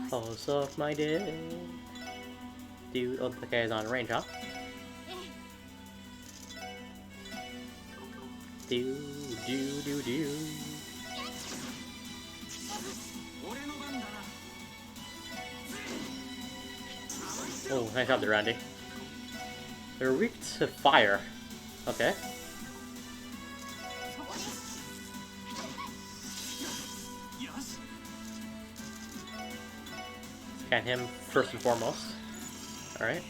Pulse of my day. Dude, oh, the guy's on range, huh? Do. Oh, nice job there, Randy. They're weak to fire. Okay. Scan him first and foremost. Alright.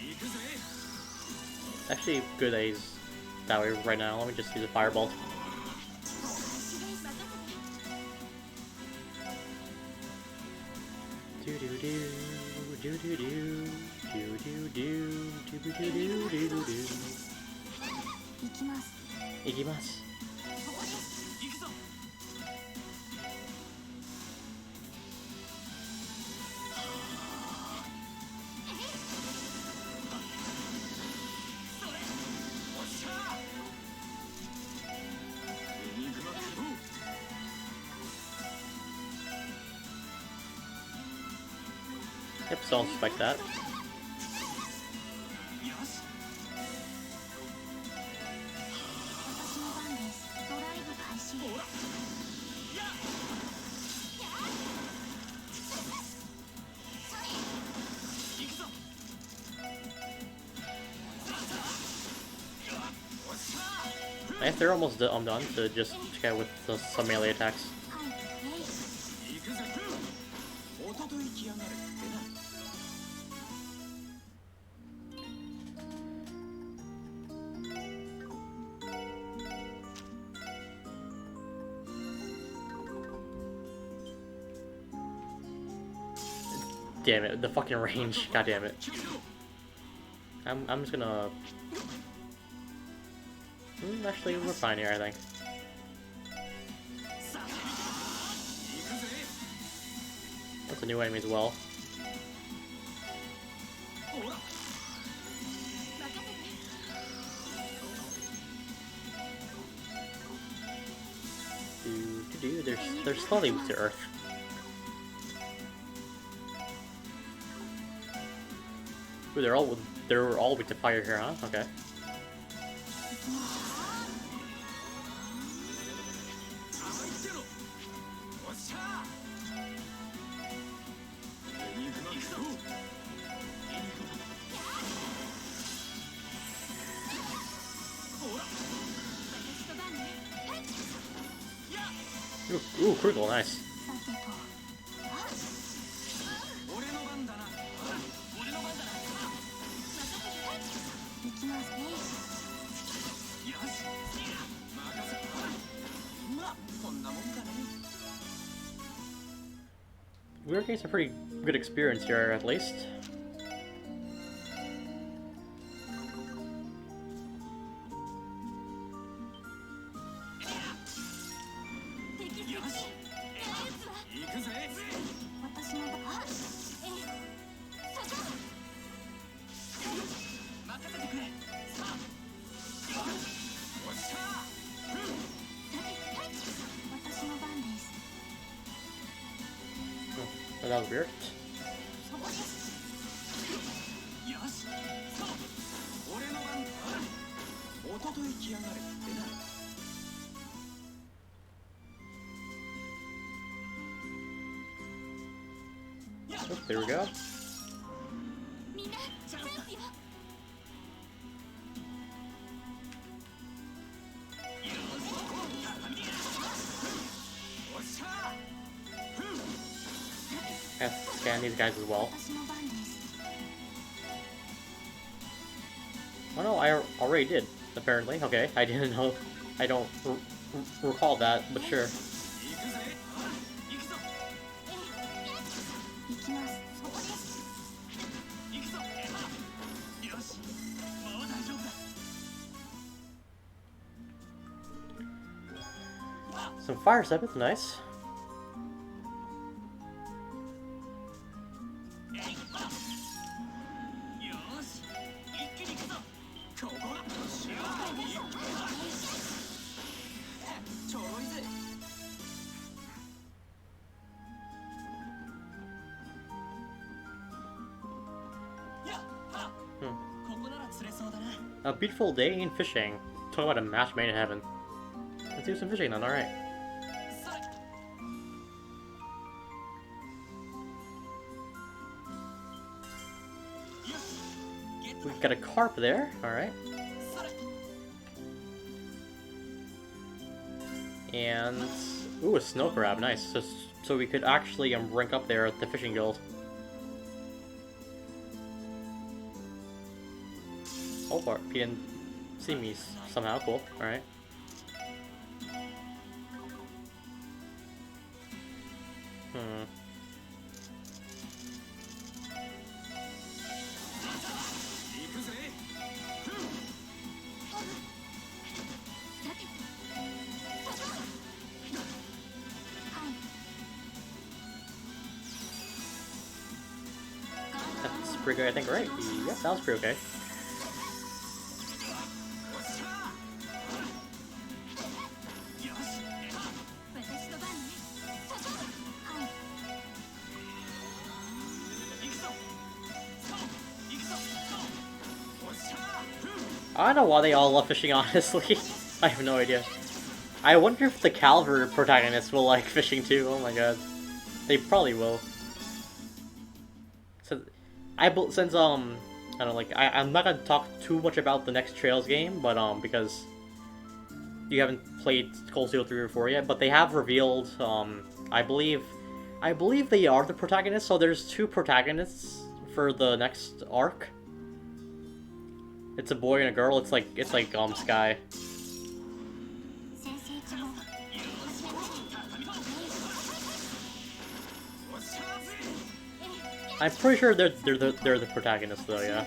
Actually, good that he's that way right now. Let me just use a firebolt. Do do do do do do do do do do do do do do. Ikimasu. Yep, so I'll spike that. I think they're almost done to just check out with some melee attacks. Damn it, the fucking range. God damn it. I'm just gonna... actually, we're fine here, I think. That's a new enemy as well. They're slowly weak to earth. Ooh, they're all weak to fire here, huh? Okay. Ooh, critical, nice. We're getting some pretty good experience here, at least. That was weird. Oh, there we go. Have to scan these guys as well. Oh no, I already did, apparently. Okay, I didn't know. I don't recall that, but sure. Some fire steppers, nice. A beautiful day in fishing. Talk about a match made in heaven. Let's do some fishing then, alright. We got a carp there. All right. And ooh, a snow crab, nice. So we could actually rank up there at the fishing guild. Oh, he didn't see me somehow. Cool. All right. That's pretty good, I think, right? Yep, that was pretty okay. I don't know why they all love fishing, honestly. I have no idea. I wonder if the Calvary protagonist will like fishing too. Oh my god. They probably will. So, since I don't know, like I'm not gonna talk too much about the next Trails game, but because you haven't played Cold Steel 3 or 4 yet, but they have revealed I believe they are the protagonists. So there's 2 protagonists for the next arc. It's a boy and a girl. It's like Sky. I'm pretty sure they're the protagonists though, yeah.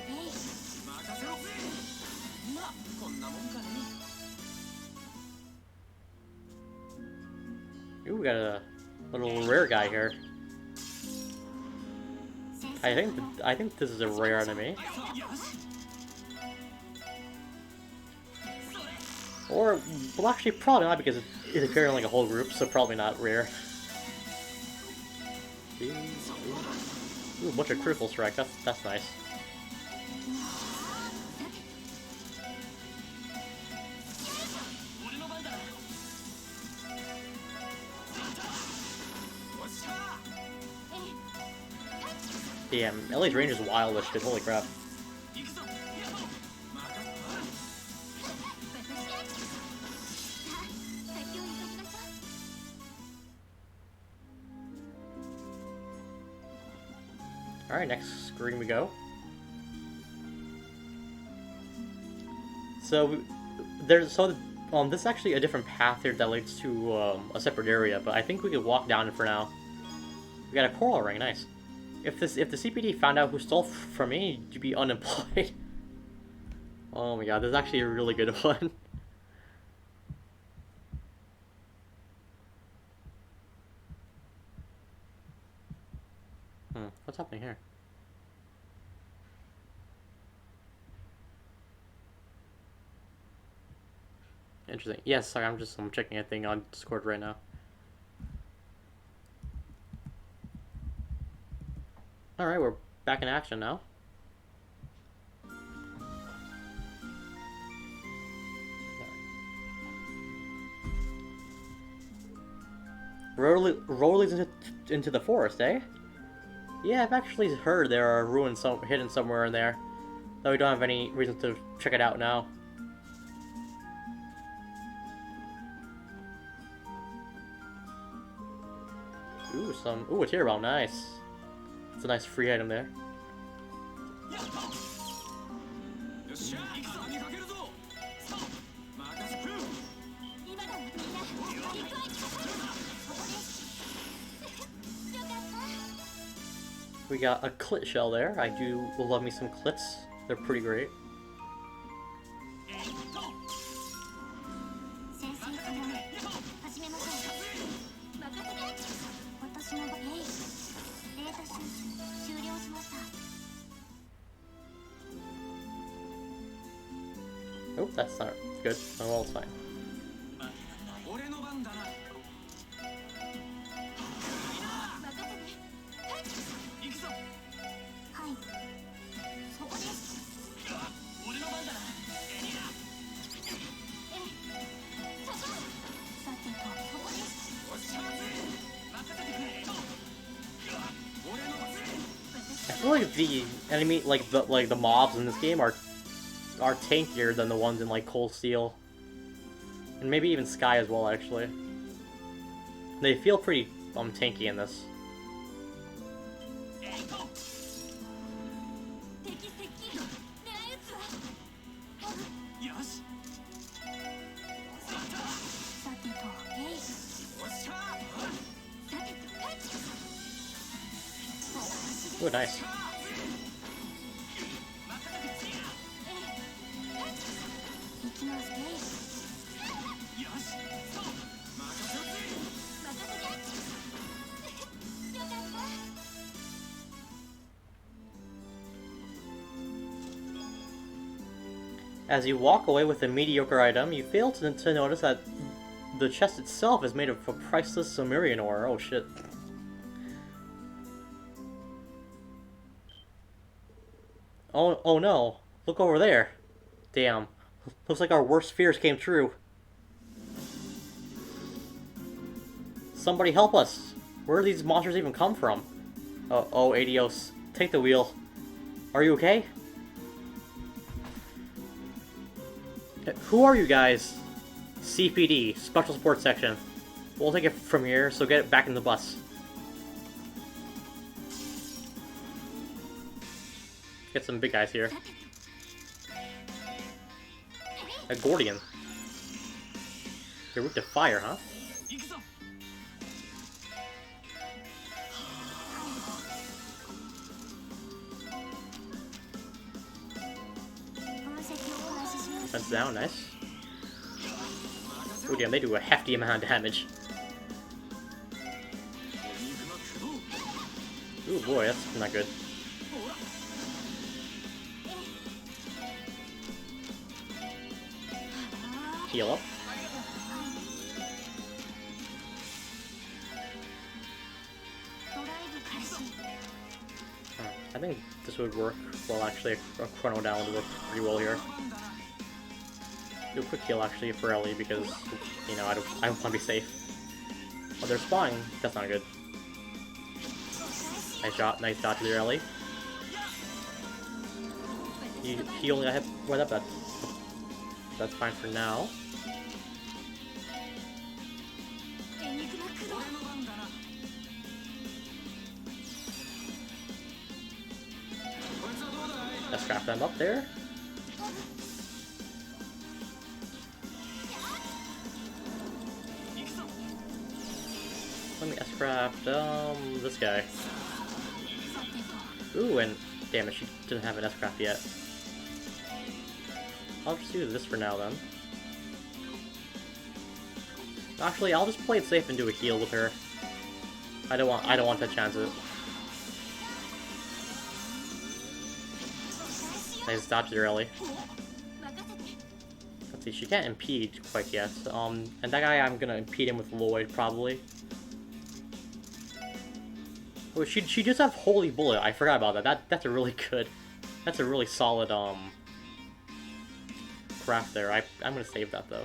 Ooh, we got a little rare guy here. I think this is a rare enemy. Or, well, actually, probably not because it's appearing in like a whole group, so probably not rare. Ooh, a bunch of critical strike. That's nice. Damn, LA's range is wild as shit. Holy crap. Alright, next screen we go. So, this is actually a different path here that leads to a separate area, but I think we could walk down it for now. We got a coral ring, nice. If the CPD found out who stole from me, you'd be unemployed. Oh my god, this is actually a really good one. What's happening here? Interesting. Yes, sorry, I'm checking a thing on Discord right now. Alright, we're back in action now. Road leads into the forest, eh? Yeah, I've actually heard there are ruins hidden somewhere in there, though we don't have any reason to check it out now. Ooh, a tear bomb, nice. It's a nice free item there. We got a clit shell there. I do love me some clits. They're pretty great. Oh, that's not good. Oh, well, it's fine. like the enemy, like the mobs in this game are tankier than the ones in like Cold Steel, and maybe even Sky as well. Actually, they feel pretty tanky in this. Oh, nice. As you walk away with a mediocre item, you fail to notice that the chest itself is made of a priceless Sumerian ore. Oh shit. Oh no, look over there. Damn. Looks like our worst fears came true. Somebody help us. Where do these monsters even come from? Oh, Adios. Take the wheel. Are you okay? Who are you guys? CPD, Special Support Section. We'll take it from here, so get it back in the bus. Get some big guys here. A Gordian. You're weak to fire, huh? Defense down, nice. Oh damn, they do a hefty amount of damage. Ooh boy, that's not good. Heal up. I think this would work well, actually. A chrono down would work pretty well here. Do a quick heal actually for Ellie because, you know, I don't want to be safe. Oh, they're spawning. That's not good. Nice dodge there, Ellie. He only got hit right up. That's fine for now. Let's trap them up there. Let me S-craft, this guy. Ooh, and damn it, she didn't have an S-craft yet. I'll just do this for now then. Actually, I'll just play it safe and do a heal with her. I don't want to chance it. Nice dodge there, Ellie. Let's see, she can't impede quite yet. And that guy, I'm gonna impede him with Lloyd, probably. Oh, she does have Holy Bullet. I forgot about that. That's a really good. That's a really solid craft there. I'm gonna save that though.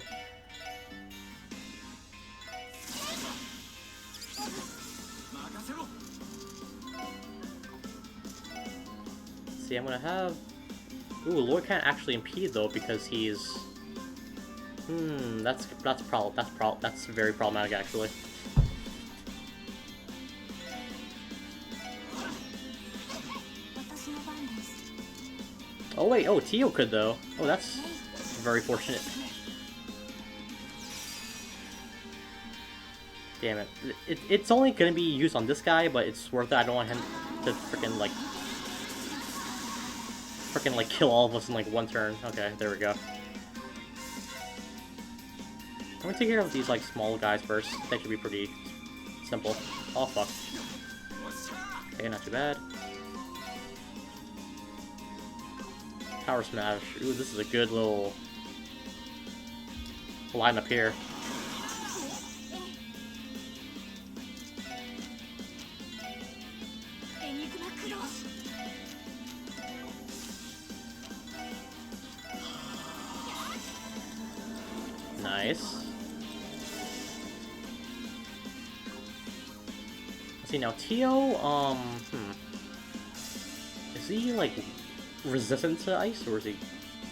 See, I'm gonna have. Ooh, Lloyd can't actually impede though because he's. That's very problematic actually. Oh wait, oh Tio could though. Oh, that's very fortunate. Damn it. It's only gonna be used on this guy, but it's worth it. I don't want him to freaking like kill all of us in like one turn. Okay, there we go. I'm gonna take care of these like small guys first. They should be pretty simple. Oh fuck. Okay, not too bad. Power Smash. Ooh, this is a good little lineup here. Nice. Let's see now, Tio, Is he, like, resistant to ice, or is he...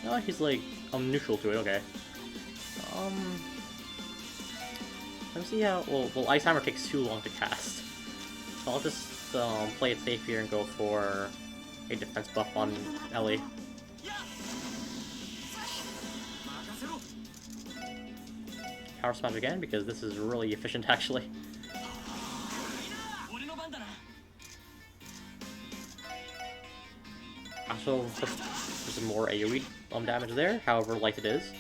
No, he's, like, neutral to it, okay. Let me see how... Well, Ice Hammer takes too long to cast. So I'll just play it safe here and go for a defense buff on Ellie. Power Smash again, because this is really efficient, actually. Also, there's some more AoE damage there, however light it is.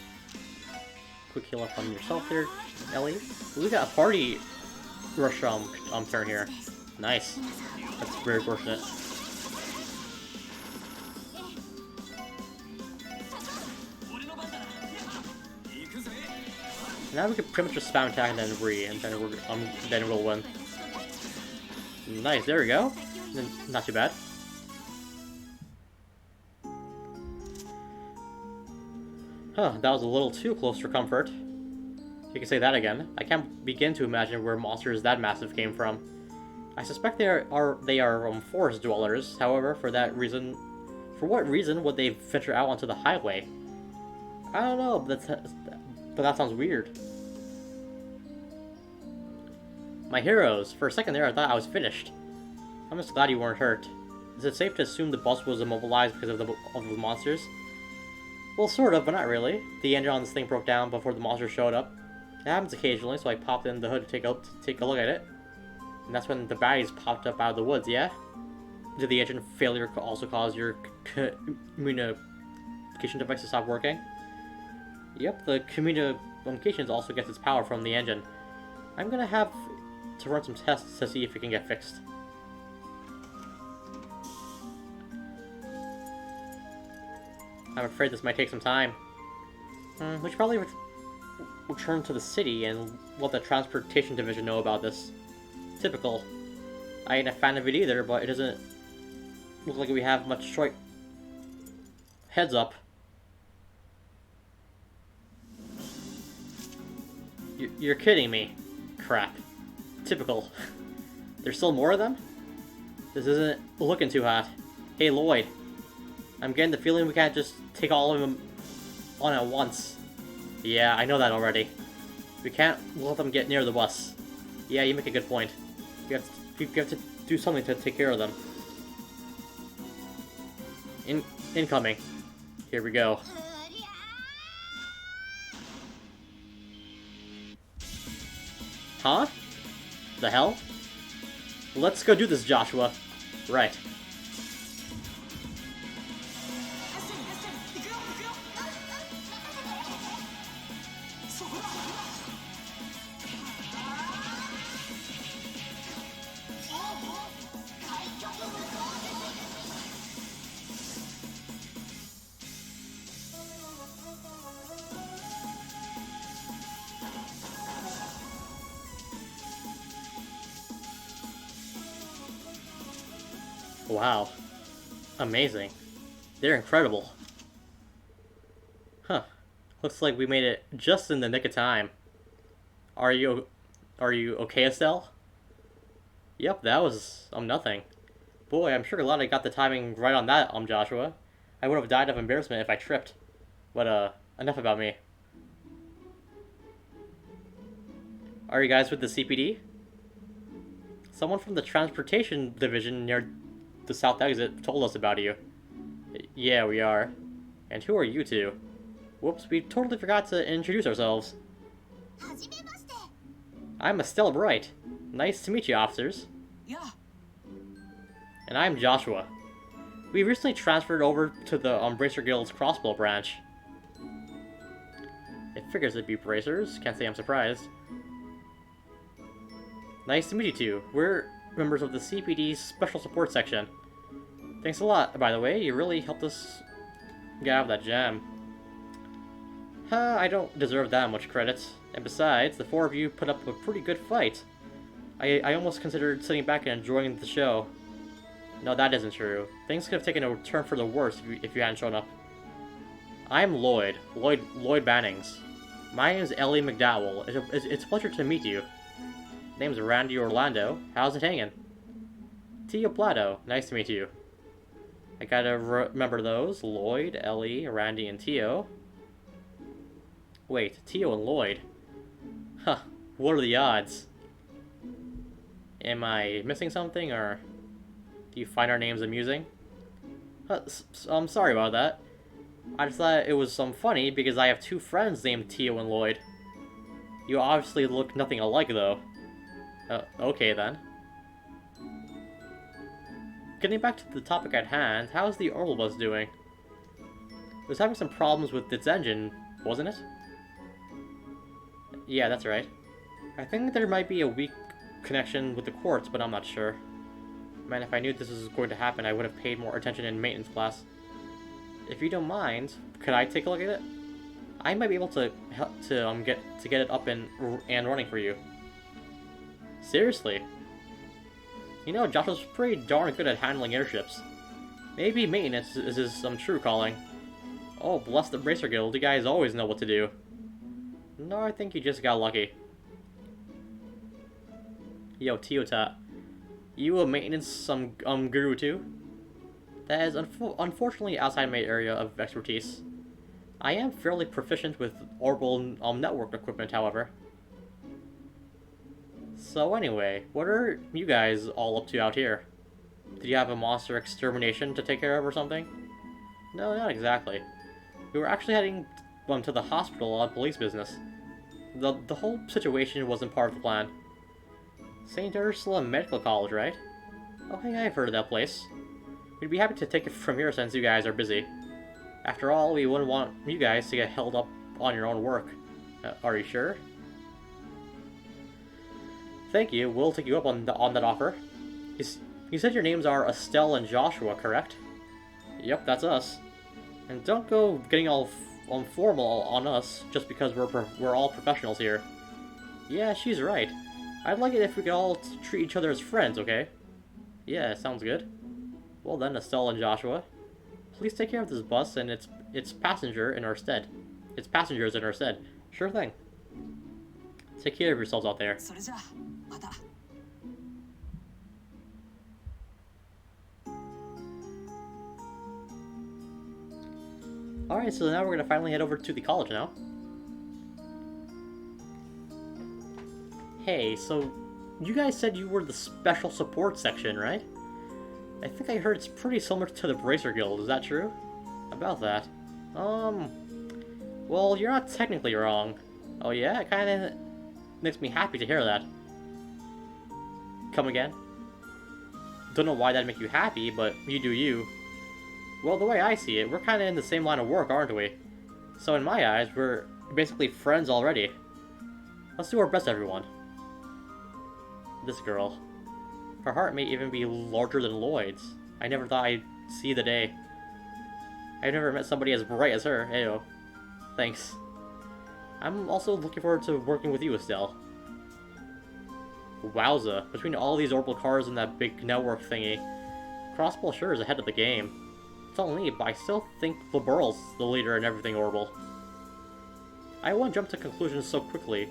Quick heal up on yourself there, Ellie. We got a party rush turn here. Nice. That's very fortunate. Now we can pretty much just spam attack and then then we'll win. Nice, there we go. Not too bad. Huh, that was a little too close for comfort. You can say that again. I can't begin to imagine where monsters that massive came from. I suspect they are forest dwellers. However, for what reason would they venture out onto the highway? I don't know, but that sounds weird. My heroes. For a second there, I thought I was finished. I'm just glad you weren't hurt. Is it safe to assume the bus was immobilized because of the monsters? Well, sort of, but not really. The engine on this thing broke down before the monsters showed up. It happens occasionally, so I popped in the hood to take a look at it. And that's when the baddies popped up out of the woods, yeah? Did the engine failure also cause your communication device to stop working? Yep, the communications also gets its power from the engine. I'm gonna have to run some tests to see if it can get fixed. I'm afraid this might take some time. We should probably return to the city and let the transportation division know about this. Typical. I ain't a fan of it either, but it doesn't look like we have much choice. Heads up. You're kidding me. Crap. Typical. There's still more of them? This isn't looking too hot. Hey, Lloyd. I'm getting the feeling we can't just take all of them on at once. Yeah, I know that already. We can't let them get near the bus. Yeah, you make a good point. We have to do something to take care of them. Incoming. Here we go. Huh? The hell? Let's go do this, Joshua. Right. Wow. Amazing. They're incredible. Huh. Looks like we made it just in the nick of time. Are you okay, Estelle? Yep, that was nothing. Boy, I'm sure glad I got the timing right on that, Joshua. I would have died of embarrassment if I tripped. But enough about me. Are you guys with the CPD? Someone from the transportation division near the south exit told us about you. Yeah, we are. And who are you two? Whoops, we totally forgot to introduce ourselves. I'm Estelle Bright. Nice to meet you, officers. Yeah. And I'm Joshua. We recently transferred over to the Bracer Guild's Crossbow branch. It figures it'd be bracers. Can't say I'm surprised. Nice to meet you two. We're members of the CPD's Special Support Section. Thanks a lot, by the way. You really helped us get out of that jam. I don't deserve that much credit. And besides, the four of you put up a pretty good fight. I almost considered sitting back and enjoying the show. No, that isn't true. Things could have taken a turn for the worse if you hadn't shown up. I'm Lloyd Bannings. My name is Ellie McDowell. It's a pleasure to meet you. Name's Randy Orlando. How's it hanging? Tio Plato. Nice to meet you. I gotta remember those. Lloyd, Ellie, Randy, and Tio. Wait, Tio and Lloyd. Huh, what are the odds? Am I missing something, or do you find our names amusing? I'm sorry about that. I just thought it was funny because I have two friends named Tio and Lloyd. You obviously look nothing alike, though. Okay then. Getting back to the topic at hand, how's the Orbital bus doing? It was having some problems with its engine, wasn't it? Yeah, that's right. I think there might be a weak connection with the quartz, but I'm not sure. Man, if I knew this was going to happen, I would have paid more attention in maintenance class. If you don't mind, could I take a look at it? I might be able to help get it up and running for you. Seriously? You know, Joshua's pretty darn good at handling airships. Maybe maintenance is his true calling. Oh, bless the Bracer Guild, you guys always know what to do. No, I think you just got lucky. Yo, Tiota, you a maintenance guru too? That is unfortunately outside my area of expertise. I am fairly proficient with orbital network equipment, however. So anyway, what are you guys all up to out here? Did you have a monster extermination to take care of or something? No, not exactly. We were actually heading to the hospital on police business. The whole situation wasn't part of the plan. St. Ursula Medical College, right? Oh hey, I've heard of that place. We'd be happy to take it from here since you guys are busy. After all, we wouldn't want you guys to get held up on your own work. Are you sure? Thank you, we'll take you up on that offer. You said your names are Estelle and Joshua, correct? Yep, that's us. And don't go getting all formal on us just because we're all professionals here. Yeah, she's right. I'd like it if we could all treat each other as friends, okay? Yeah, sounds good. Well then, Estelle and Joshua, please take care of this bus and its passengers in our stead. Sure thing. Take care of yourselves out there. Alright, so now we're gonna finally head over to the college now. Hey, so you guys said you were the special support section, right? I think I heard it's pretty similar to the Bracer Guild, is that true? About that. Well, you're not technically wrong. Oh yeah? It kinda makes me happy to hear that. Come again? Don't know why that'd make you happy, but you do you. Well, the way I see it, we're kinda in the same line of work, aren't we? So in my eyes, we're basically friends already. Let's do our best, everyone. This girl. Her heart may even be larger than Lloyd's. I never thought I'd see the day. I've never met somebody as bright as her. Ayo. Thanks. I'm also looking forward to working with you, Estelle. Wowza. Between all these orbital cars and that big network thingy, Crossball sure is ahead of the game. It's all neat, but I still think Liberal's the leader in everything orbital. I won't jump to conclusions so quickly.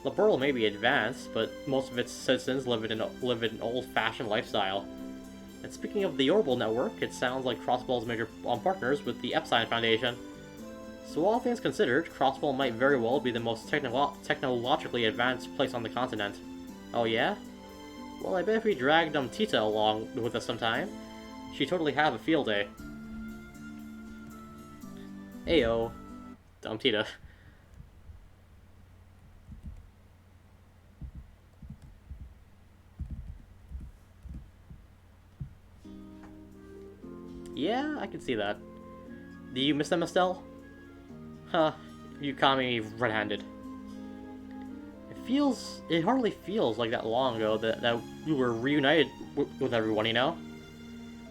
Liberal may be advanced, but most of its citizens live in an old-fashioned lifestyle. And speaking of the orbital network, it sounds like Crossball's major partners with the Epstein Foundation. So all things considered, Crossball might very well be the most technologically advanced place on the continent. Oh yeah? Well, I bet if we dragged Tita along with us sometime, she'd totally have a field day. Ayo, Tita. Yeah, I can see that. Do you miss them, Estelle? Huh, you caught me red-handed. It hardly feels like that long ago that we were reunited with everyone, you know?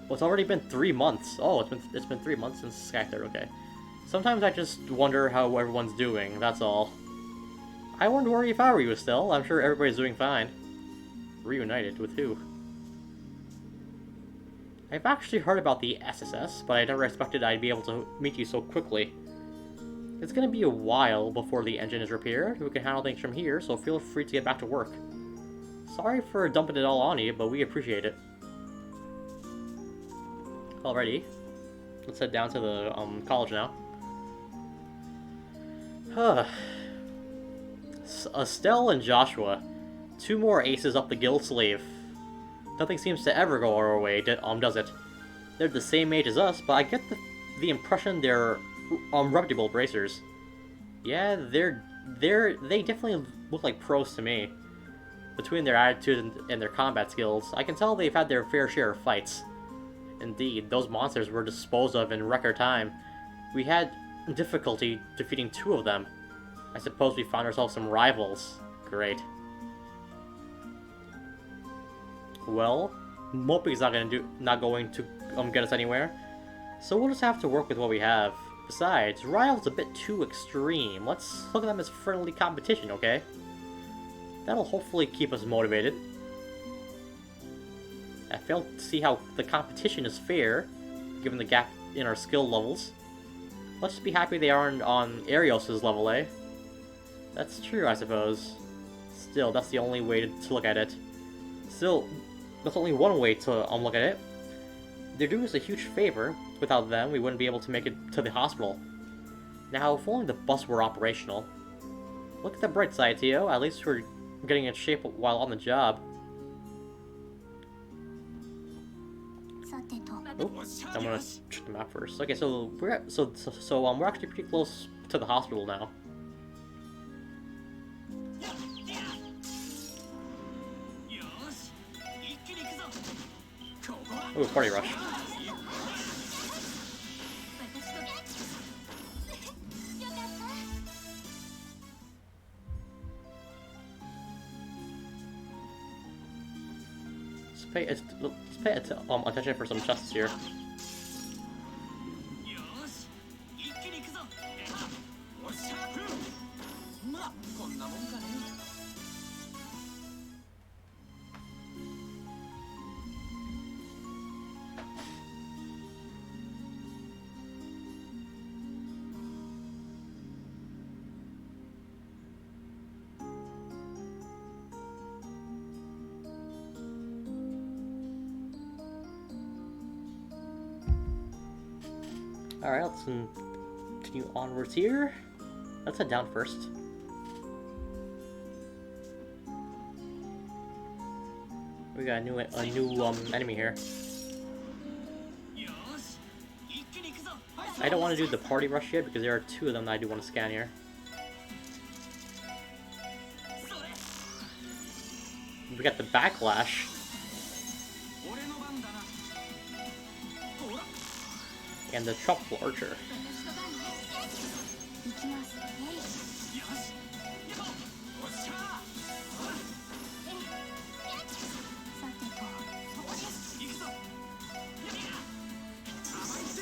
Well, it's already been 3 months. Oh, it's been 3 months since Skyclear, okay. Sometimes I just wonder how everyone's doing, that's all. I wouldn't worry if I were you, Estelle. I'm sure everybody's doing fine. Reunited with who? I've actually heard about the SSS, but I never expected I'd be able to meet you so quickly. It's gonna be a while before the engine is repaired. We can handle things from here, so feel free to get back to work. Sorry for dumping it all on you, but we appreciate it. Alrighty. Let's head down to the college now. Huh. Estelle and Joshua. 2 more aces up the guild sleeve. Nothing seems to ever go our way, does it? They're the same age as us, but I get the impression they're reputable bracers. Yeah, they definitely look like pros to me. Between their attitude and their combat skills, I can tell they've had their fair share of fights. Indeed, those monsters were disposed of in record time. We had difficulty defeating 2 of them. I suppose we found ourselves some rivals. Great. Well, moping's not going to get us anywhere. So we'll just have to work with what we have. Besides, Ryle's a bit too extreme. Let's look at them as friendly competition, okay? That'll hopefully keep us motivated. I fail to see how the competition is fair, given the gap in our skill levels. Let's just be happy they aren't on Arios' level, eh? That's true, I suppose. Still, that's the only way to look at it. Still, that's only one way to look at it. They're doing us a huge favor. Without them, we wouldn't be able to make it to the hospital. Now, if only the bus were operational. Look at the bright side, Tio. At least we're getting in shape while on the job. Oh, I'm gonna check the map first. Okay, so we're actually pretty close to the hospital now. Ooh, party rush. Let's pay attention for some chests here. Alright, let's continue onwards here. Let's head down first. We got a new enemy here. I don't want to do the party rush yet because there are 2 of them that I do want to scan here. We got the backlash. And the tropical archer.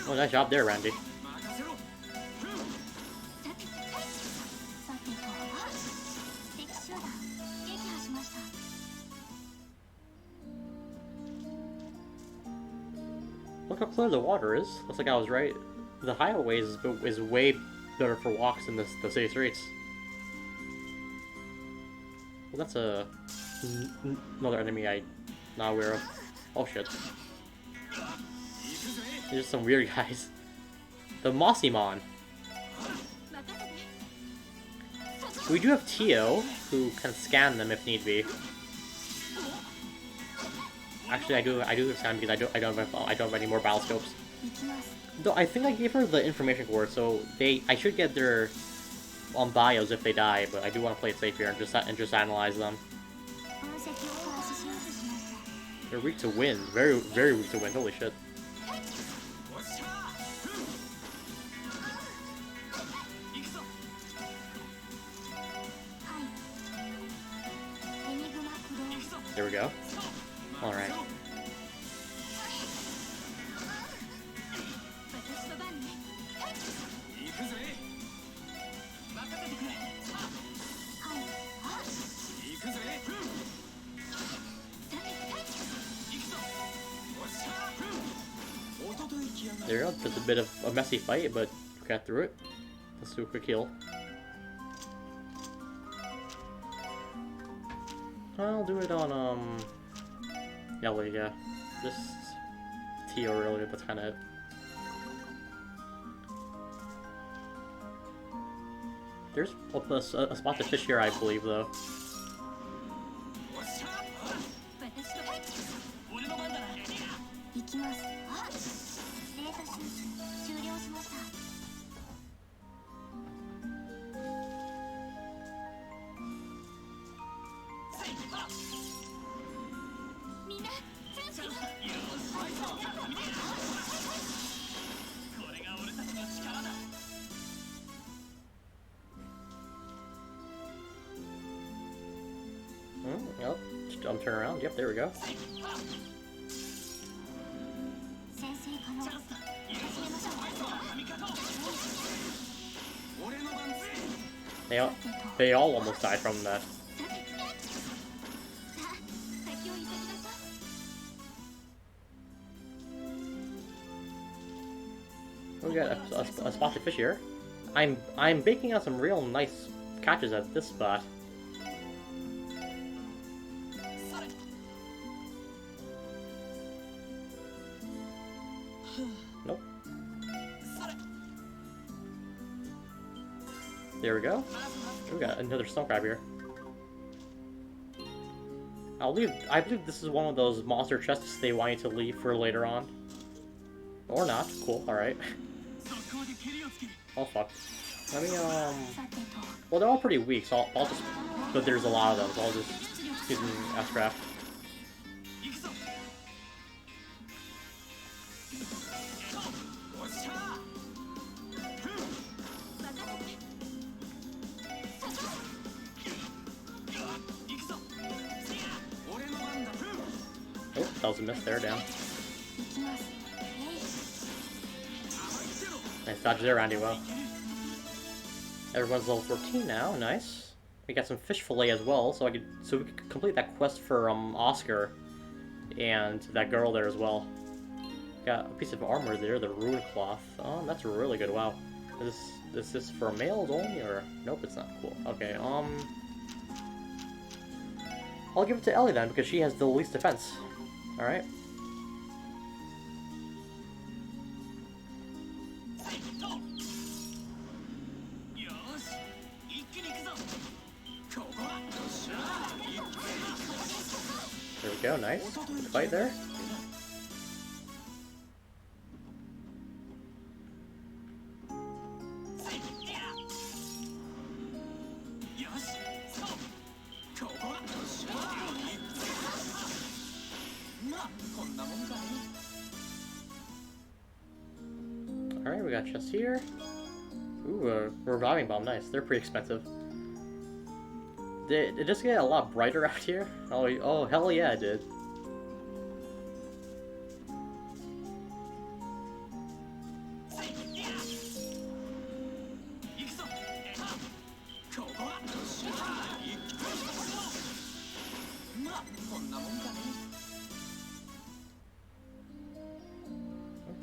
Oh, nice job there, Randy. Look how clear the water is. Looks like I was right. The highway is way better for walks than the city streets. Well, that's another enemy I'm not aware of. Oh shit. There's some weird guys. The Mossymon. We do have Tio, who can scan them if need be. Actually, I do scan because I don't have any more battle scopes. Though I think I gave her the information core, so I should get their bios if they die. But I do want to play it safe here and just analyze them. They're weak to wind, very weak to wind. Holy shit. There we go. Alright. There we go. Just a bit of a messy fight, but we got through it. Let's do a quick heal. I'll do it on, yeah, well, yeah. Just Tio earlier, that's kind of it. There's a spot to fish here, I believe, though. Yep, turn around. Yep, there we go. They all almost died from that. We got a spot to fish here. I'm baking out some real nice catches at this spot. Nope. There we go. We got another stone crab here. I believe this is one of those monster chests they want you to leave for later on. Or not. Cool, alright. Oh fuck. Let me, well, they're all pretty weak, so I'll just... But there's a lot of them, so I'll just use them as craft. Oh, that was a miss there, damn. Nice dodge there, Randy, well. Everyone's level 14 now, nice. We got some fish fillet as well, so we could complete that quest for Oscar and that girl there as well. Got a piece of armor there, the rune cloth. Oh, that's really good, wow. Is this for males only, or nope, it's not. Cool. Okay, I'll give it to Ellie then, because she has the least defense. Alright. There we go, nice. Good fight there. Alright, we got chests here. Ooh, a reviving bomb, nice. They're pretty expensive. Did it just get a lot brighter out here? Oh, hell yeah, it did.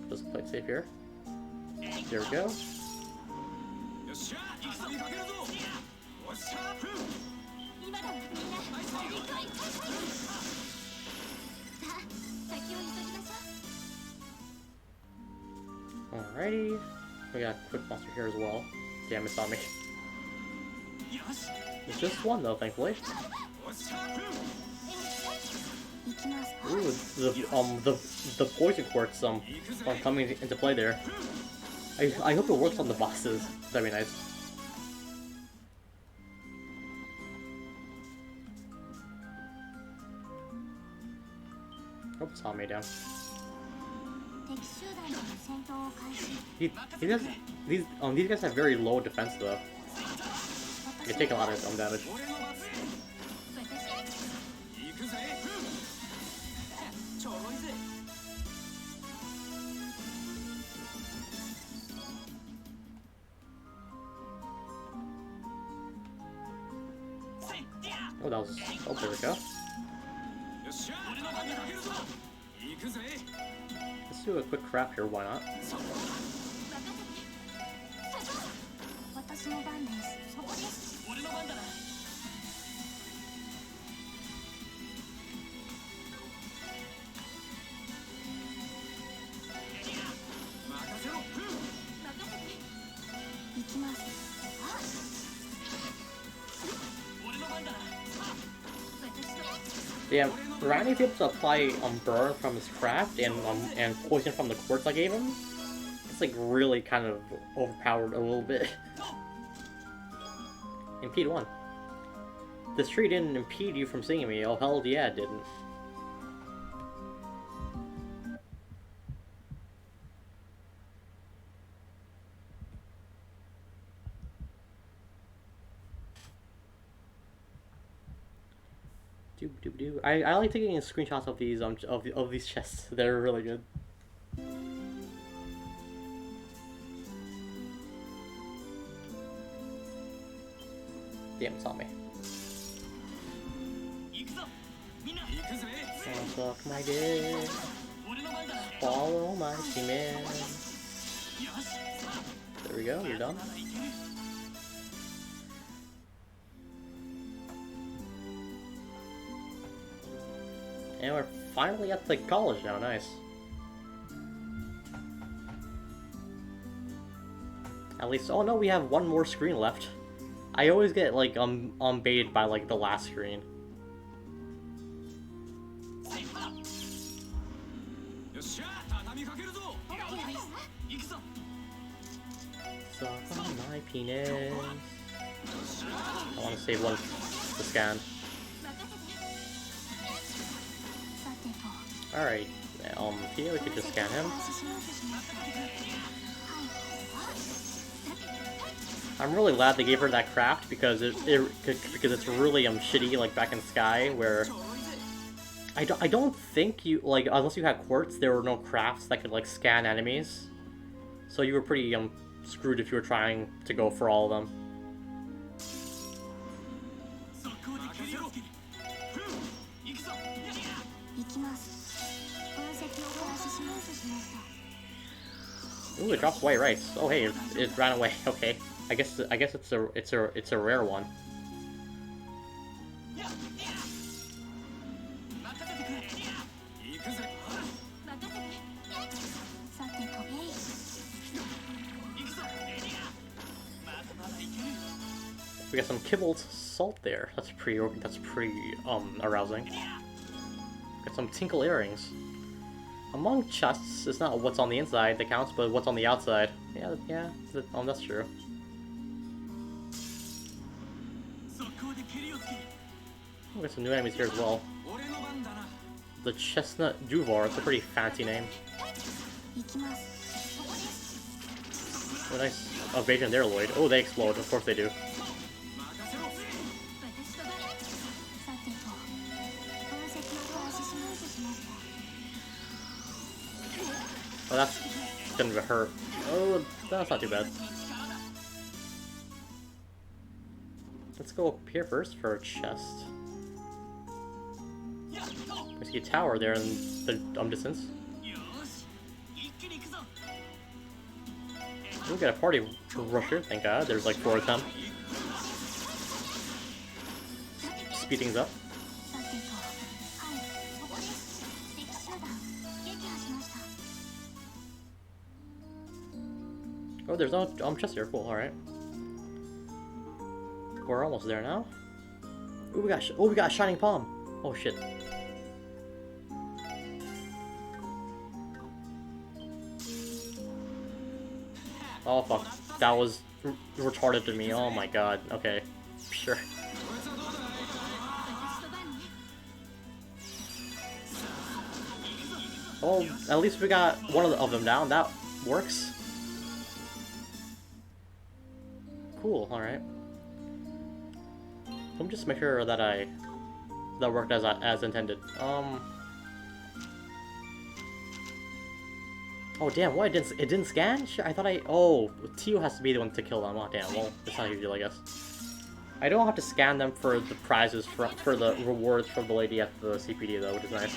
Just play it safe here. There we go. Alrighty. We got a quick monster here as well. Damn, it's on me. It's just one though, thankfully. Ooh, the poison quartz coming into play there. I hope it works on the bosses. That'd be nice. Oh, saw me down. These guys have very low defense though. They take a lot of damage. Oh, that was... Oh, there we go. Let's do a quick craft here, why not? Yeah, Randy's able to apply burn from his craft and poison from the quartz I gave him. It's like really kind of overpowered a little bit. Impede 1. This tree didn't impede you from seeing me. Oh hell yeah, it didn't. I like taking screenshots of these of these chests. They're really good. Damn, saw me. Suck my dick. Swallow my semen. There we go. You're done. And we're finally at the college now, nice. At least, oh no, we have one more screen left. I always get like baited by like the last screen. Suck on my penis. I want to save one to scan. Alright, here we could just scan him. I'm really glad they gave her that craft because it's really shitty like back in Sky where I don't think you like unless you had quartz there were no crafts that could like scan enemies, so you were pretty screwed if you were trying to go for all of them. Ooh, it drops white rice. Oh hey, it ran away. Okay, I guess it's a rare one. We got some kibbled salt there. That's pretty arousing. Got some tinkle earrings. Among chests, it's not what's on the inside that counts, but what's on the outside. Yeah, that's true. We got some new enemies here as well. The Chestnut Duvar, it's a pretty fancy name. Oh, nice evasion there, Lloyd. Oh, they explode. Of course they do. Oh, that's gonna hurt. Oh, that's not too bad. Let's go up here first for a chest. I see a tower there in the distance. We got a party rusher, thank god. There's like 4 of them. Speed things up. Oh, there's no chest here. Cool. All right, we're almost there now. Ooh, we got a shining palm. Oh shit. Oh fuck, that was retarded to me. Oh my god. Okay, sure. Oh, at least we got one of them down. That works. Cool, alright. Let me just make sure that that worked as intended. Oh damn, what, it didn't scan? Sure, I thought oh, Tio has to be the one to kill them. Oh damn, well, that's not usual, I guess. I don't have to scan them for the prizes, for the rewards from the lady at the CPD though, which is nice.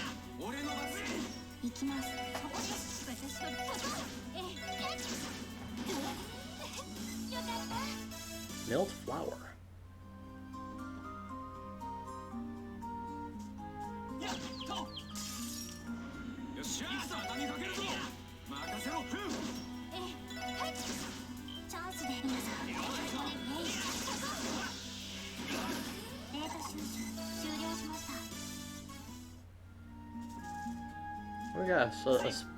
Milled flour. We got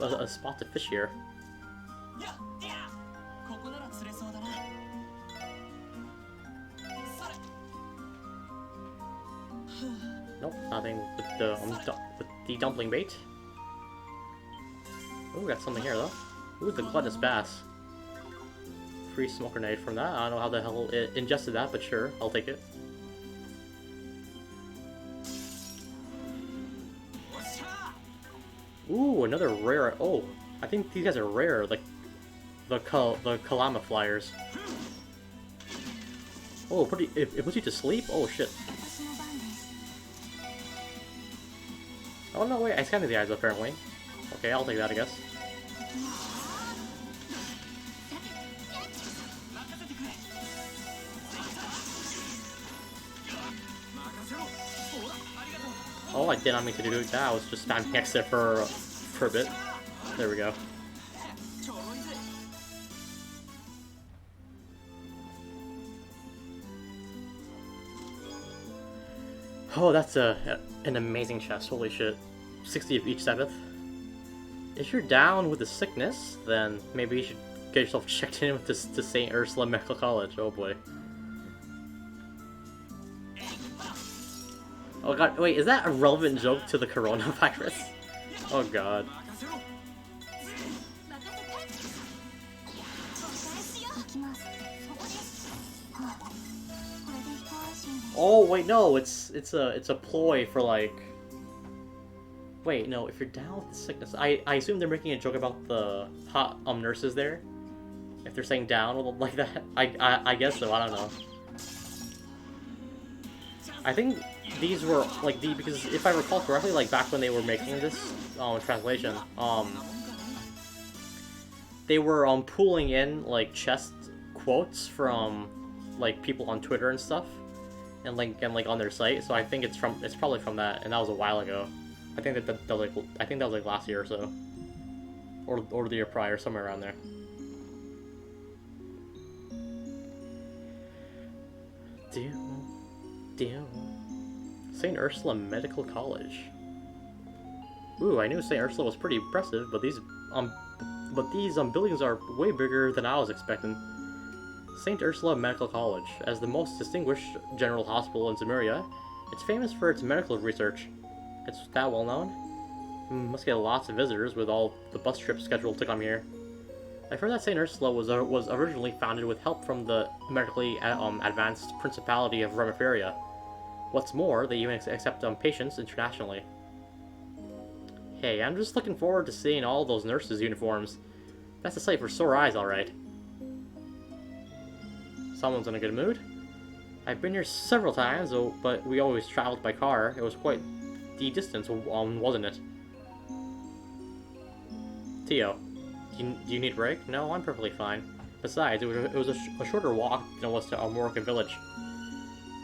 a spot to fish here. Nope, nothing with the dumpling bait. Ooh, we got something here though. Ooh, the gluttonous bass. Free smoke grenade from that. I don't know how the hell it ingested that, but sure, I'll take it. Ooh, another rare. Oh, I think these guys are rare, like the Kalama flyers. Oh, pretty. It puts you to sleep. Oh shit. Oh no, wait! I scanned the eyes apparently. Okay, I'll take that, I guess. Oh, I did not mean to do that. I was just standing next to it for a bit. There we go. Oh, that's an amazing chest. Holy shit. 60 of each 7th. If you're down with the sickness, then maybe you should get yourself checked in with this to St. Ursula Medical College. Oh boy. Oh god, wait, is that a relevant joke to the coronavirus? Oh god. Oh wait, no, it's a ploy for like. Wait, no, if you're down with the sickness, I assume they're making a joke about the hot nurses there. If they're saying down like that, I guess so. I don't know. I think these were like because if I recall correctly, like back when they were making this translation, they were pulling in like chest quotes from like people on Twitter and stuff, and like on their site. So I think it's probably from that, and that was a while ago. I think that was like last year or so, or the year prior, somewhere around there. St. Ursula Medical College. Ooh, I knew St. Ursula was pretty impressive, but these buildings are way bigger than I was expecting. St. Ursula Medical College, as the most distinguished general hospital in Zemuria, it's famous for its medical research. It's that well known. Must get lots of visitors with all the bus trips scheduled to come here. I've heard that St. Ursula was originally founded with help from the medically advanced Principality of Remiferia. What's more, they even accept patients internationally. Hey, I'm just looking forward to seeing all those nurses' uniforms. That's a sight for sore eyes, alright. Someone's in a good mood. I've been here several times, but we always traveled by car. It was quite the distance, wasn't it? Tio, do you need a break? No, I'm perfectly fine. Besides, it was a shorter walk than it was to Amorica Village.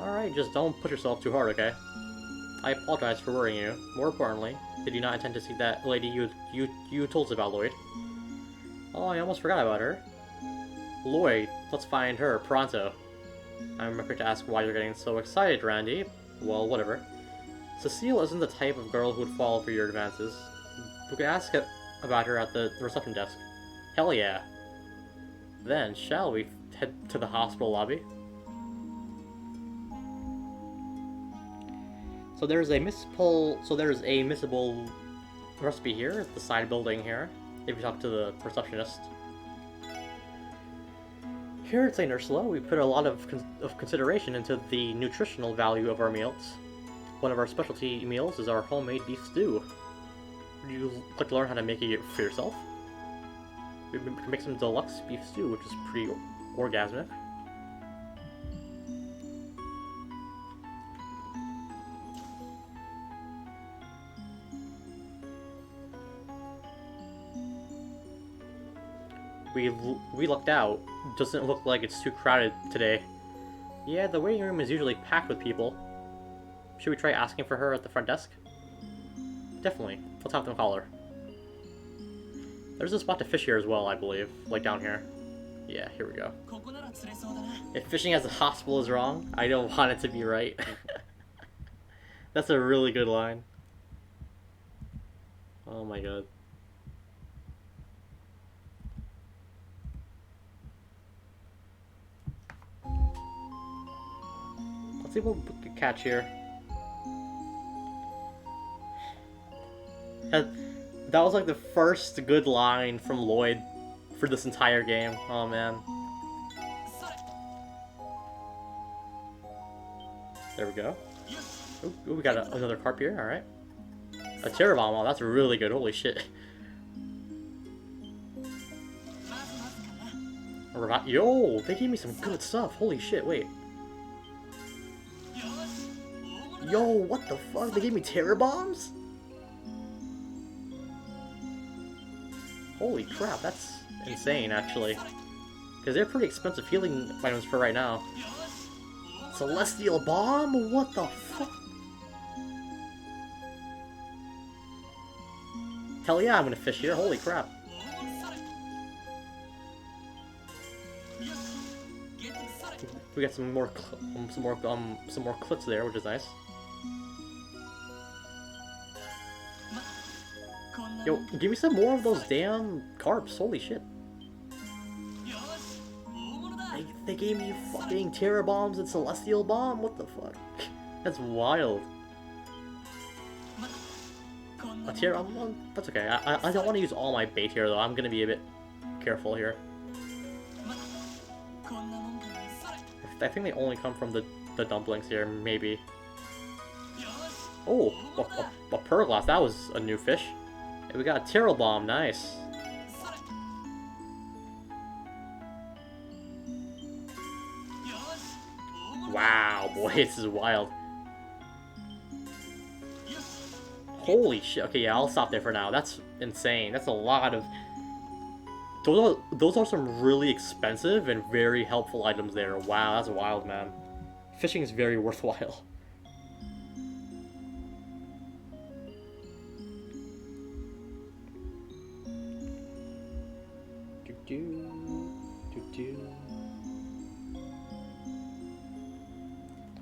Alright, just don't push yourself too hard, okay? I apologize for worrying you. More importantly, did you not intend to see that lady you told us about, Lloyd? Oh, I almost forgot about her. Lloyd, let's find her, pronto. I'm afraid to ask why you're getting so excited, Randy. Well, whatever. Cecile isn't the type of girl who would fall for your advances. We could ask about her at the reception desk. Hell yeah. Then, shall we head to the hospital lobby? So there's a missable recipe here at the side building here, if you talk to the receptionist. Here at St. Ursula, we put a lot of consideration into the nutritional value of our meals. One of our specialty meals is our homemade beef stew. Would you like to learn how to make it for yourself? We can make some deluxe beef stew, which is pretty orgasmic. We lucked out. Doesn't look like it's too crowded today. Yeah, the waiting room is usually packed with people. Should we try asking for her at the front desk? Definitely. Let's have them call her. There's a spot to fish here as well, I believe. Like down here. Yeah, here we go. If fishing at the hospital is wrong, I don't want it to be right. That's a really good line. Oh my god. Let's see what we can catch here. That was like the first good line from Lloyd for this entire game. Oh man. There we go. Ooh, we got another carp here, alright. A Terra Bomb, oh, that's really good, holy shit. Yo, they gave me some good stuff, holy shit, wait. Yo, what the fuck, they gave me Terra Bombs? Holy crap, that's insane, actually. Because they're pretty expensive healing items for right now. Celestial Bomb? What the fuck? Hell yeah, I'm gonna fish here, holy crap. We got some more clips there, which is nice. Yo, give me some more of those damn carps, holy shit. They gave me fucking Terra Bombs and Celestial Bomb, what the fuck? That's wild. A Terra Bomb? That's okay, I don't want to use all my bait here though, I'm gonna be a bit careful here. I think they only come from the dumplings here, maybe. Oh, a Perglass, that was a new fish. Hey, we got a Terra Bomb, nice. Wow, boy, this is wild. Holy shit, okay, yeah, I'll stop there for now. That's insane, that's a lot of... Those are some really expensive and very helpful items there. Wow, that's wild, man. Fishing is very worthwhile.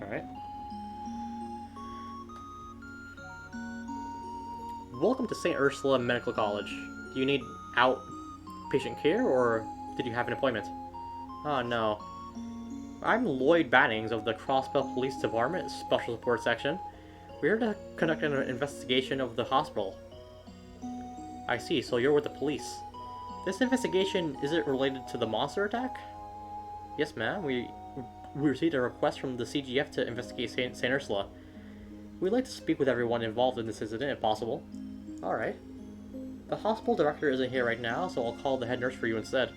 Alright. Welcome to St. Ursula Medical College. Do you need outpatient care, or did you have an appointment? Oh no. I'm Lloyd Bannings of the Crossbell Police Department Special Support Section. We're here to conduct an investigation of the hospital. I see, so you're with the police. This investigation, is it related to the monster attack? Yes, ma'am. We received a request from the CGF to investigate St. Ursula. We'd like to speak with everyone involved in this incident, if possible. Alright. The hospital director isn't here right now, so I'll call the head nurse for you instead.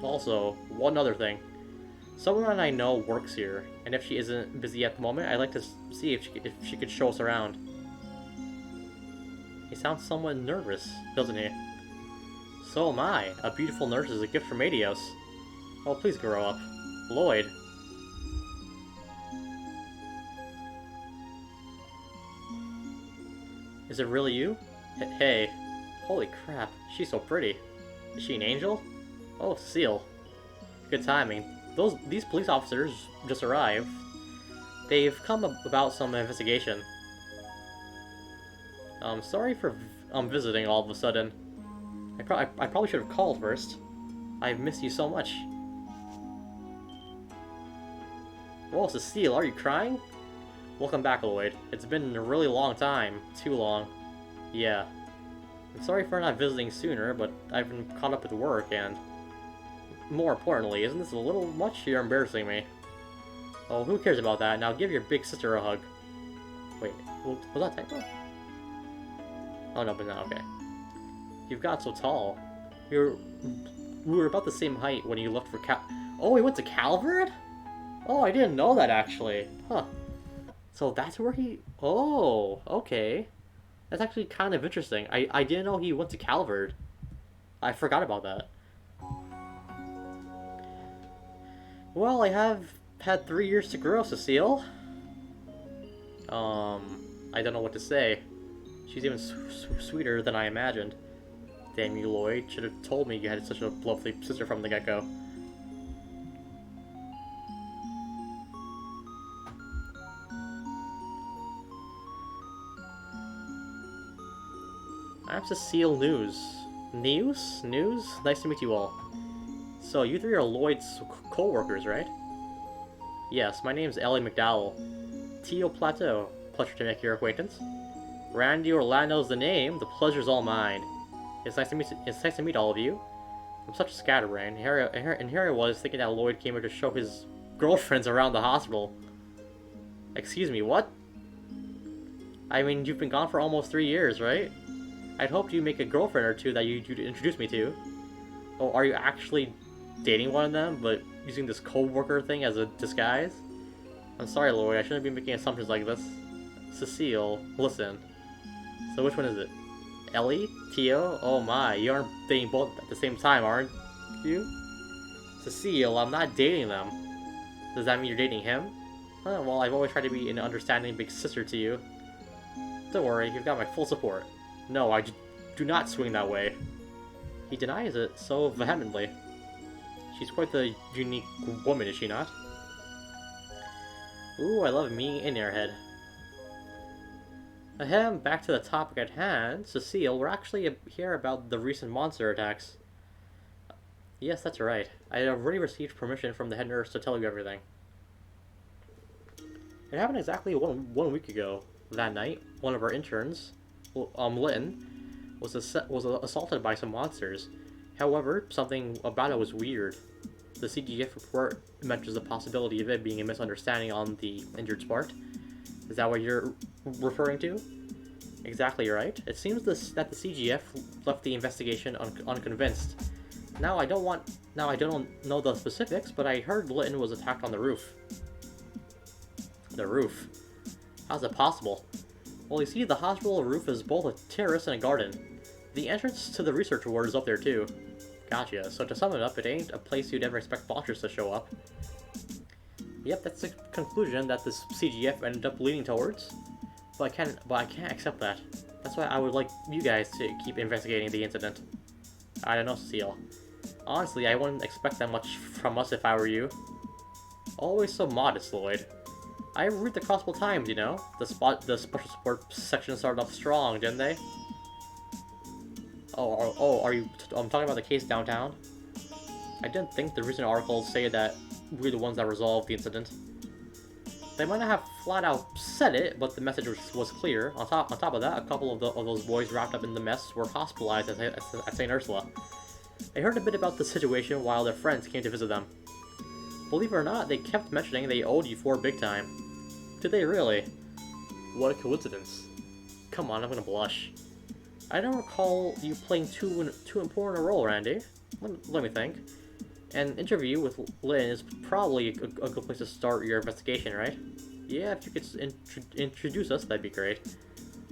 Also, one other thing. Someone I know works here, and if she isn't busy at the moment, I'd like to see if she could show us around. He sounds somewhat nervous, doesn't he? So am I. A beautiful nurse is a gift from Adios. Oh, please grow up. Lloyd. Is it really you? Hey. Holy crap, she's so pretty. Is she an angel? Oh, Cecile. Good timing. These police officers just arrived. They've come about some investigation. Sorry for visiting all of a sudden. I probably should have called first. I've missed you so much. Whoa, Cecile, are you crying? Welcome back, Lloyd. It's been a really long time. Too long. Yeah. I'm sorry for not visiting sooner, but I've been caught up with work, and... More importantly, isn't this a little much? You're embarrassing me. Oh, who cares about that? Now give your big sister a hug. Wait, was that typo? Oh no, but no, okay. You've got so tall. We were about the same height when you left for Oh, he went to Calvert? Oh, I didn't know that, actually. Huh. So that's where he... Oh, okay. That's actually kind of interesting. I didn't know he went to Calvert. I forgot about that. Well, I have had 3 years to grow, Cecile. I don't know what to say. She's even sweeter than I imagined. Damn you, Lloyd. Should have told me you had such a lovely sister from the get-go. I'm Cecile News. News? News? Nice to meet you all. So, you three are Lloyd's co-workers, right? Yes, my name's Ellie McDowell. Teal Plateau. Pleasure to make your acquaintance. Randy Orlando's the name. The pleasure's all mine. It's nice to meet all of you. I'm such a scatterbrain. And here I was thinking that Lloyd came here to show his girlfriends around the hospital. Excuse me, what? I mean, you've been gone for almost 3 years, right? I'd hoped you'd make a girlfriend or two that you'd introduce me to. Oh, are you actually dating one of them, but using this co-worker thing as a disguise? I'm sorry, Lloyd, I shouldn't be making assumptions like this. Cecile, listen. So which one is it? Ellie? Tio? Oh my, you aren't dating both at the same time, aren't you? Cecile, I'm not dating them. Does that mean you're dating him? Well, I've always tried to be an understanding big sister to you. Don't worry, you've got my full support. No, I do not swing that way. He denies it so vehemently. She's quite the unique woman, is she not? Ooh, I love me an airhead. Ahem, back to the topic at hand. Cecile, we're actually here about the recent monster attacks. Yes, that's right. I have already received permission from the head nurse to tell you everything. It happened exactly one week ago. That night, one of our interns, Lynn, was assaulted by some monsters. However, something about it was weird. The CGF report mentions the possibility of it being a misunderstanding on the injured's part. Is that what you're referring to? Exactly right. It seems that the CGF left the investigation unconvinced. Now I don't know the specifics, but I heard Lynn was attacked on the roof. The roof? How's it possible? Well, you see, the hospital roof is both a terrace and a garden. The entrance to the research ward is up there too. Gotcha. So to sum it up, it ain't a place you'd ever expect monsters to show up. Yep, that's the conclusion that this CGF ended up leading towards. But I can't accept that. That's why I would like you guys to keep investigating the incident. I don't know, Cecile. Honestly, I wouldn't expect that much from us if I were you. Always so modest, Lloyd. I read the Gospel Times, you know. The special support section started off strong, didn't they? Are you talking about the case downtown? I didn't think the recent articles say that we're the ones that resolved the incident. They might not have flat out said it, but the message was clear. On top of that, a couple of those boys wrapped up in the mess were hospitalized at St. Ursula. I heard a bit about the situation while their friends came to visit them. Believe it or not, they kept mentioning they owed you 4 big time. Did they really? What a coincidence. Come on, I'm gonna blush. I don't recall you playing too important a role, Randy. Let me think. An interview with Lynn is probably a good place to start your investigation, right? Yeah, if you could introduce us, that'd be great.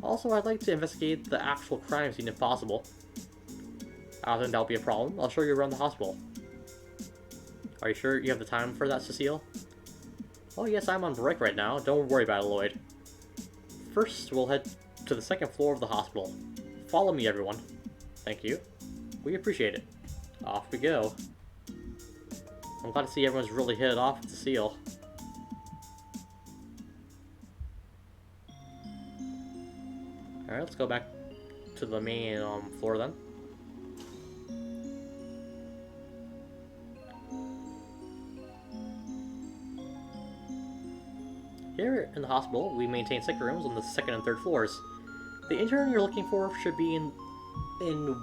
Also, I'd like to investigate the actual crime scene if possible. I don't think that'll be a problem. I'll show you around the hospital. Are you sure you have the time for that, Cecile? Oh yes, I'm on break right now. Don't worry about it, Lloyd. First, we'll head to the 2nd floor of the hospital. Follow me, everyone. Thank you. We appreciate it. Off we go. I'm glad to see everyone's really hit it off with Cecile. Alright, let's go back to the main floor then. Here in the hospital, we maintain sick rooms on the 2nd and 3rd floors. The intern you're looking for should be in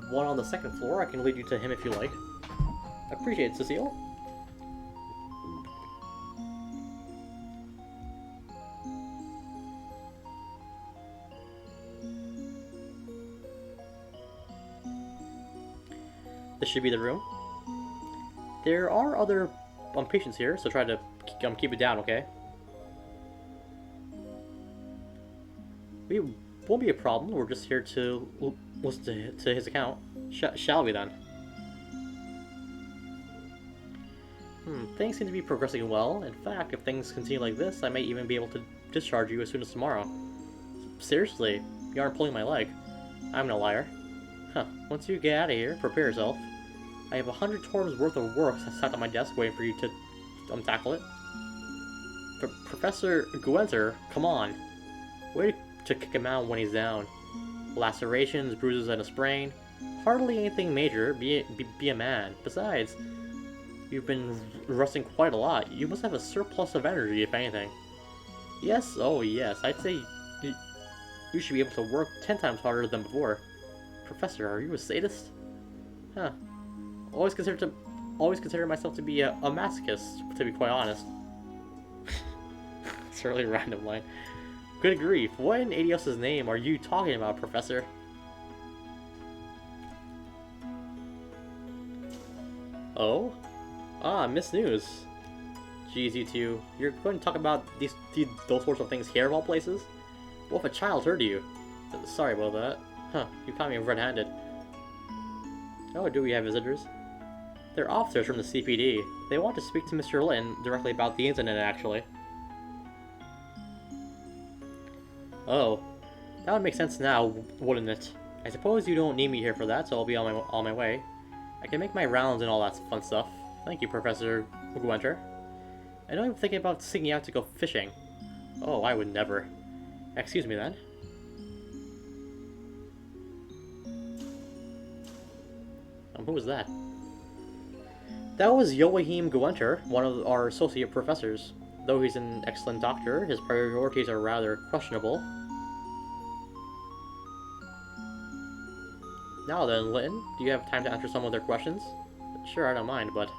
one on the 2nd floor. I can lead you to him if you like. Appreciate it, Cecile. This should be the room. There are other patients here, so try to keep it down, okay? We won't be a problem. We're just here to listen to his account. Shall we then? Things seem to be progressing well. In fact, if things continue like this, I may even be able to discharge you as soon as tomorrow. Seriously, you aren't pulling my leg. I'm no liar. Huh, once you get out of here, prepare yourself. I have 100 torms worth of work sat on my desk waiting for you to tackle it. Professor Guenter, come on. Way to kick him out when he's down. Lacerations, bruises, and a sprain. Hardly anything major, be a man. Besides, you've been resting quite a lot. You must have a surplus of energy, if anything. Yes, oh yes, I'd say you should be able to work 10 times harder than before. Professor, are you a sadist? Huh. Always consider myself to be a masochist, to be quite honest. It's a really random line. Good grief, what in Adios' name are you talking about, Professor? Oh? Ah, Miss News. Geez, you two. You're going to talk about those sorts of things here of all places? What if a child heard you? Sorry about that. Huh, you caught me red-handed. Oh, do we have visitors? They're officers from the CPD. They want to speak to Mr. Lin directly about the incident, actually. Oh, that would make sense now, wouldn't it? I suppose you don't need me here for that, so I'll be on my way. I can make my rounds and all that fun stuff. Thank you, Professor Gwenter. I know I'm thinking about sneaking out to go fishing. Oh, I would never. Excuse me then. Who was that? That was Joachim Gwenter, one of our associate professors. Though he's an excellent doctor, his priorities are rather questionable. Now then, Lin, do you have time to answer some of their questions? Sure, I don't mind, but...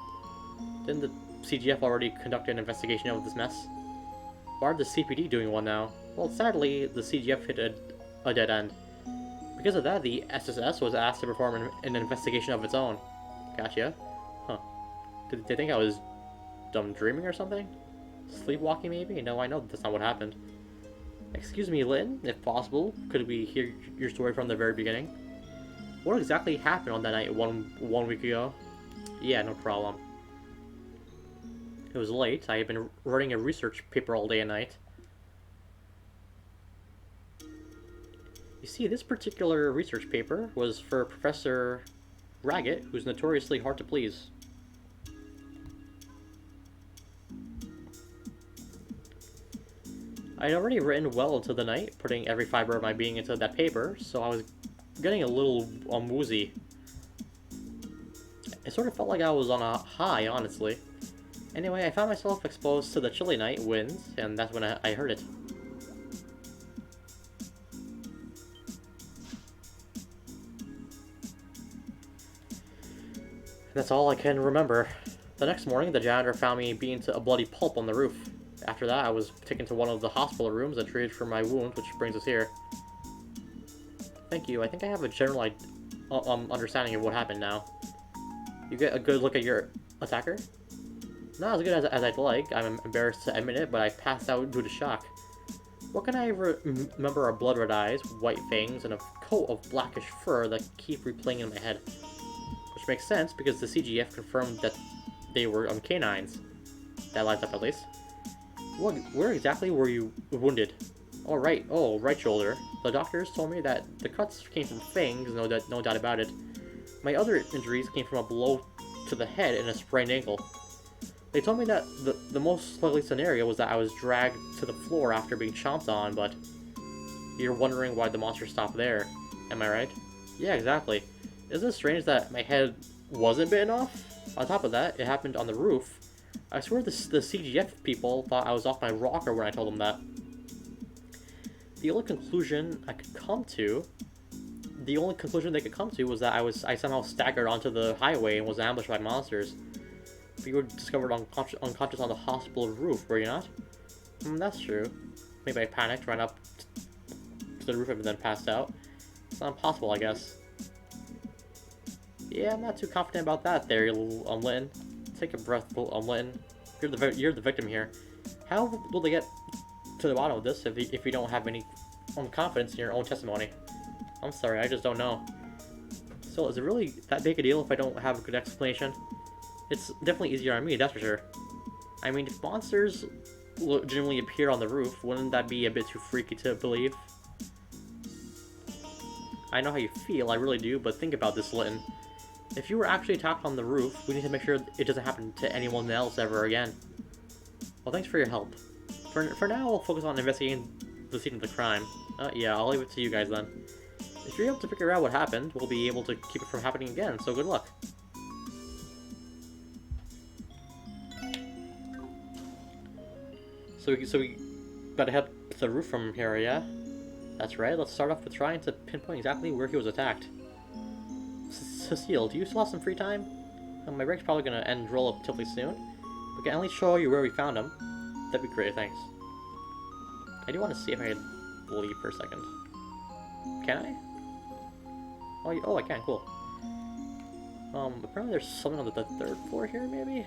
Didn't the CGF already conduct an investigation of this mess? Why are the CPD doing one now? Well, sadly, the CGF hit a dead end. Because of that, the SSS was asked to perform an investigation of its own. Gotcha. Huh. Did they think I was dumb dreaming or something? Sleepwalking, maybe? No, I know that's not what happened. Excuse me, Lin, if possible, could we hear your story from the very beginning? What exactly happened on that night one week ago? Yeah, no problem. It was late. I had been writing a research paper all day and night. You see, this particular research paper was for Professor Raggett, who's notoriously hard to please. I'd already written well into the night, putting every fiber of my being into that paper, so I was getting a little woozy. It sort of felt like I was on a high, honestly. Anyway, I found myself exposed to the chilly night winds, and that's when I heard it. That's all I can remember. The next morning, the janitor found me beaten to a bloody pulp on the roof. After that, I was taken to one of the hospital rooms and treated for my wounds, which brings us here. Thank you. I think I have a general understanding of what happened now. You get a good look at your attacker? Not as good as I'd like. I'm embarrassed to admit it, but I passed out due to shock. What can I remember are blood-red eyes, white fangs, and a coat of blackish fur that keep replaying in my head. Which makes sense, because the CGF confirmed that they were canines. That lines up at least. Where exactly were you wounded? Oh, right shoulder. The doctors told me that the cuts came from fangs, no doubt about it. My other injuries came from a blow to the head and a sprained ankle. They told me that the most likely scenario was that I was dragged to the floor after being chomped on, but you're wondering why the monster stopped there. Am I right? Yeah, exactly. Isn't it strange that my head wasn't bitten off? On top of that, it happened on the roof. I swear the CGF people thought I was off my rocker when I told them that. The only conclusion they could come to was that I somehow staggered onto the highway and was ambushed by monsters. But you were discovered unconscious on the hospital roof, were you not? That's true. Maybe I panicked, ran up to the roof and then passed out. It's not impossible, I guess. Yeah, I'm not too confident about that there, Lin. Take a breath, Lin. You're the victim here. How will they get to the bottom of this if you don't have any confidence in your own testimony? I'm sorry, I just don't know. So, is it really that big a deal if I don't have a good explanation? It's definitely easier on me, that's for sure. I mean, if monsters legitimately appear on the roof, wouldn't that be a bit too freaky to believe? I know how you feel, I really do, but think about this, Lin. If you were actually attacked on the roof, we need to make sure it doesn't happen to anyone else ever again. Well, thanks for your help. For now, I'll focus on investigating the scene of the crime. Yeah, I'll leave it to you guys then. If you're able to figure out what happened, we'll be able to keep it from happening again, so good luck. So we gotta head to the roof from here, yeah? That's right, let's start off with trying to pinpoint exactly where he was attacked. Cecile, do you still have some free time? My break's probably gonna end relatively soon. We can at least show you where we found him. That'd be great, thanks. I do want to see if I can leave for a second. Can I? Oh, I can, cool. Apparently there's something on the third floor here, maybe?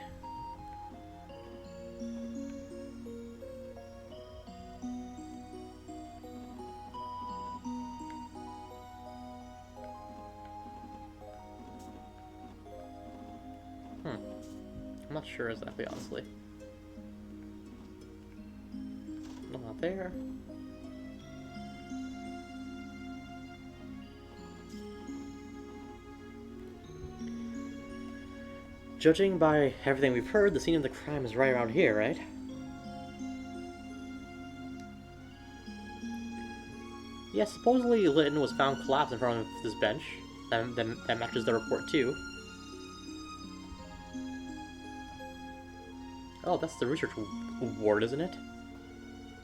I'm not sure exactly, honestly. No, not there. Judging by everything we've heard, the scene of the crime is right around here, right? Yeah, supposedly Litton was found collapsed in front of this bench. That matches the report too. Oh, that's the research ward, isn't it?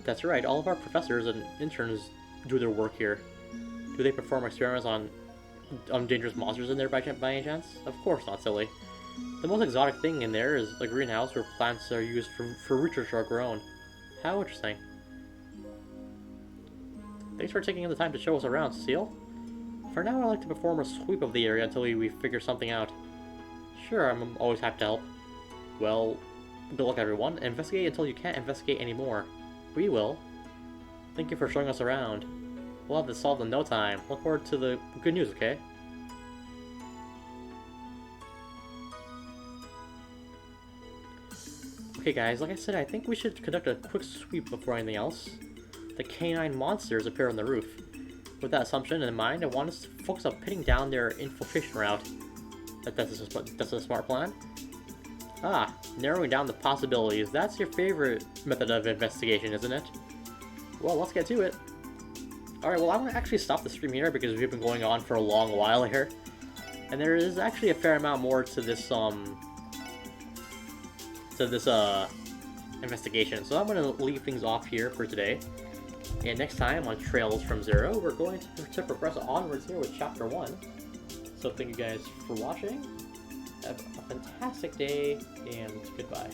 That's right, all of our professors and interns do their work here. Do they perform experiments on dangerous monsters in there by any chance? Of course not, silly. The most exotic thing in there is a greenhouse where plants are used for research are grown. How interesting. Thanks for taking the time to show us around, Cecile. For now, I'd like to perform a sweep of the area until we figure something out. Sure, I'm always happy to help. Well, good luck, everyone. Investigate until you can't investigate anymore. We will. Thank you for showing us around. We'll have this solved in no time. Look forward to the good news, okay? Okay guys, like I said, I think we should conduct a quick sweep before anything else. The canine monsters appear on the roof. With that assumption in mind, I want us to focus on pinning down their infiltration route. That's a smart plan. Ah, narrowing down the possibilities. That's your favorite method of investigation, isn't it? Well, let's get to it. Alright, well, I'm going to actually stop the stream here because we've been going on for a long while here. And there is actually a fair amount more to this, investigation. So I'm going to leave things off here for today. And next time on Trails from Zero, we're going to progress onwards here with Chapter 1. So thank you guys for watching. Have a fantastic day, and goodbye.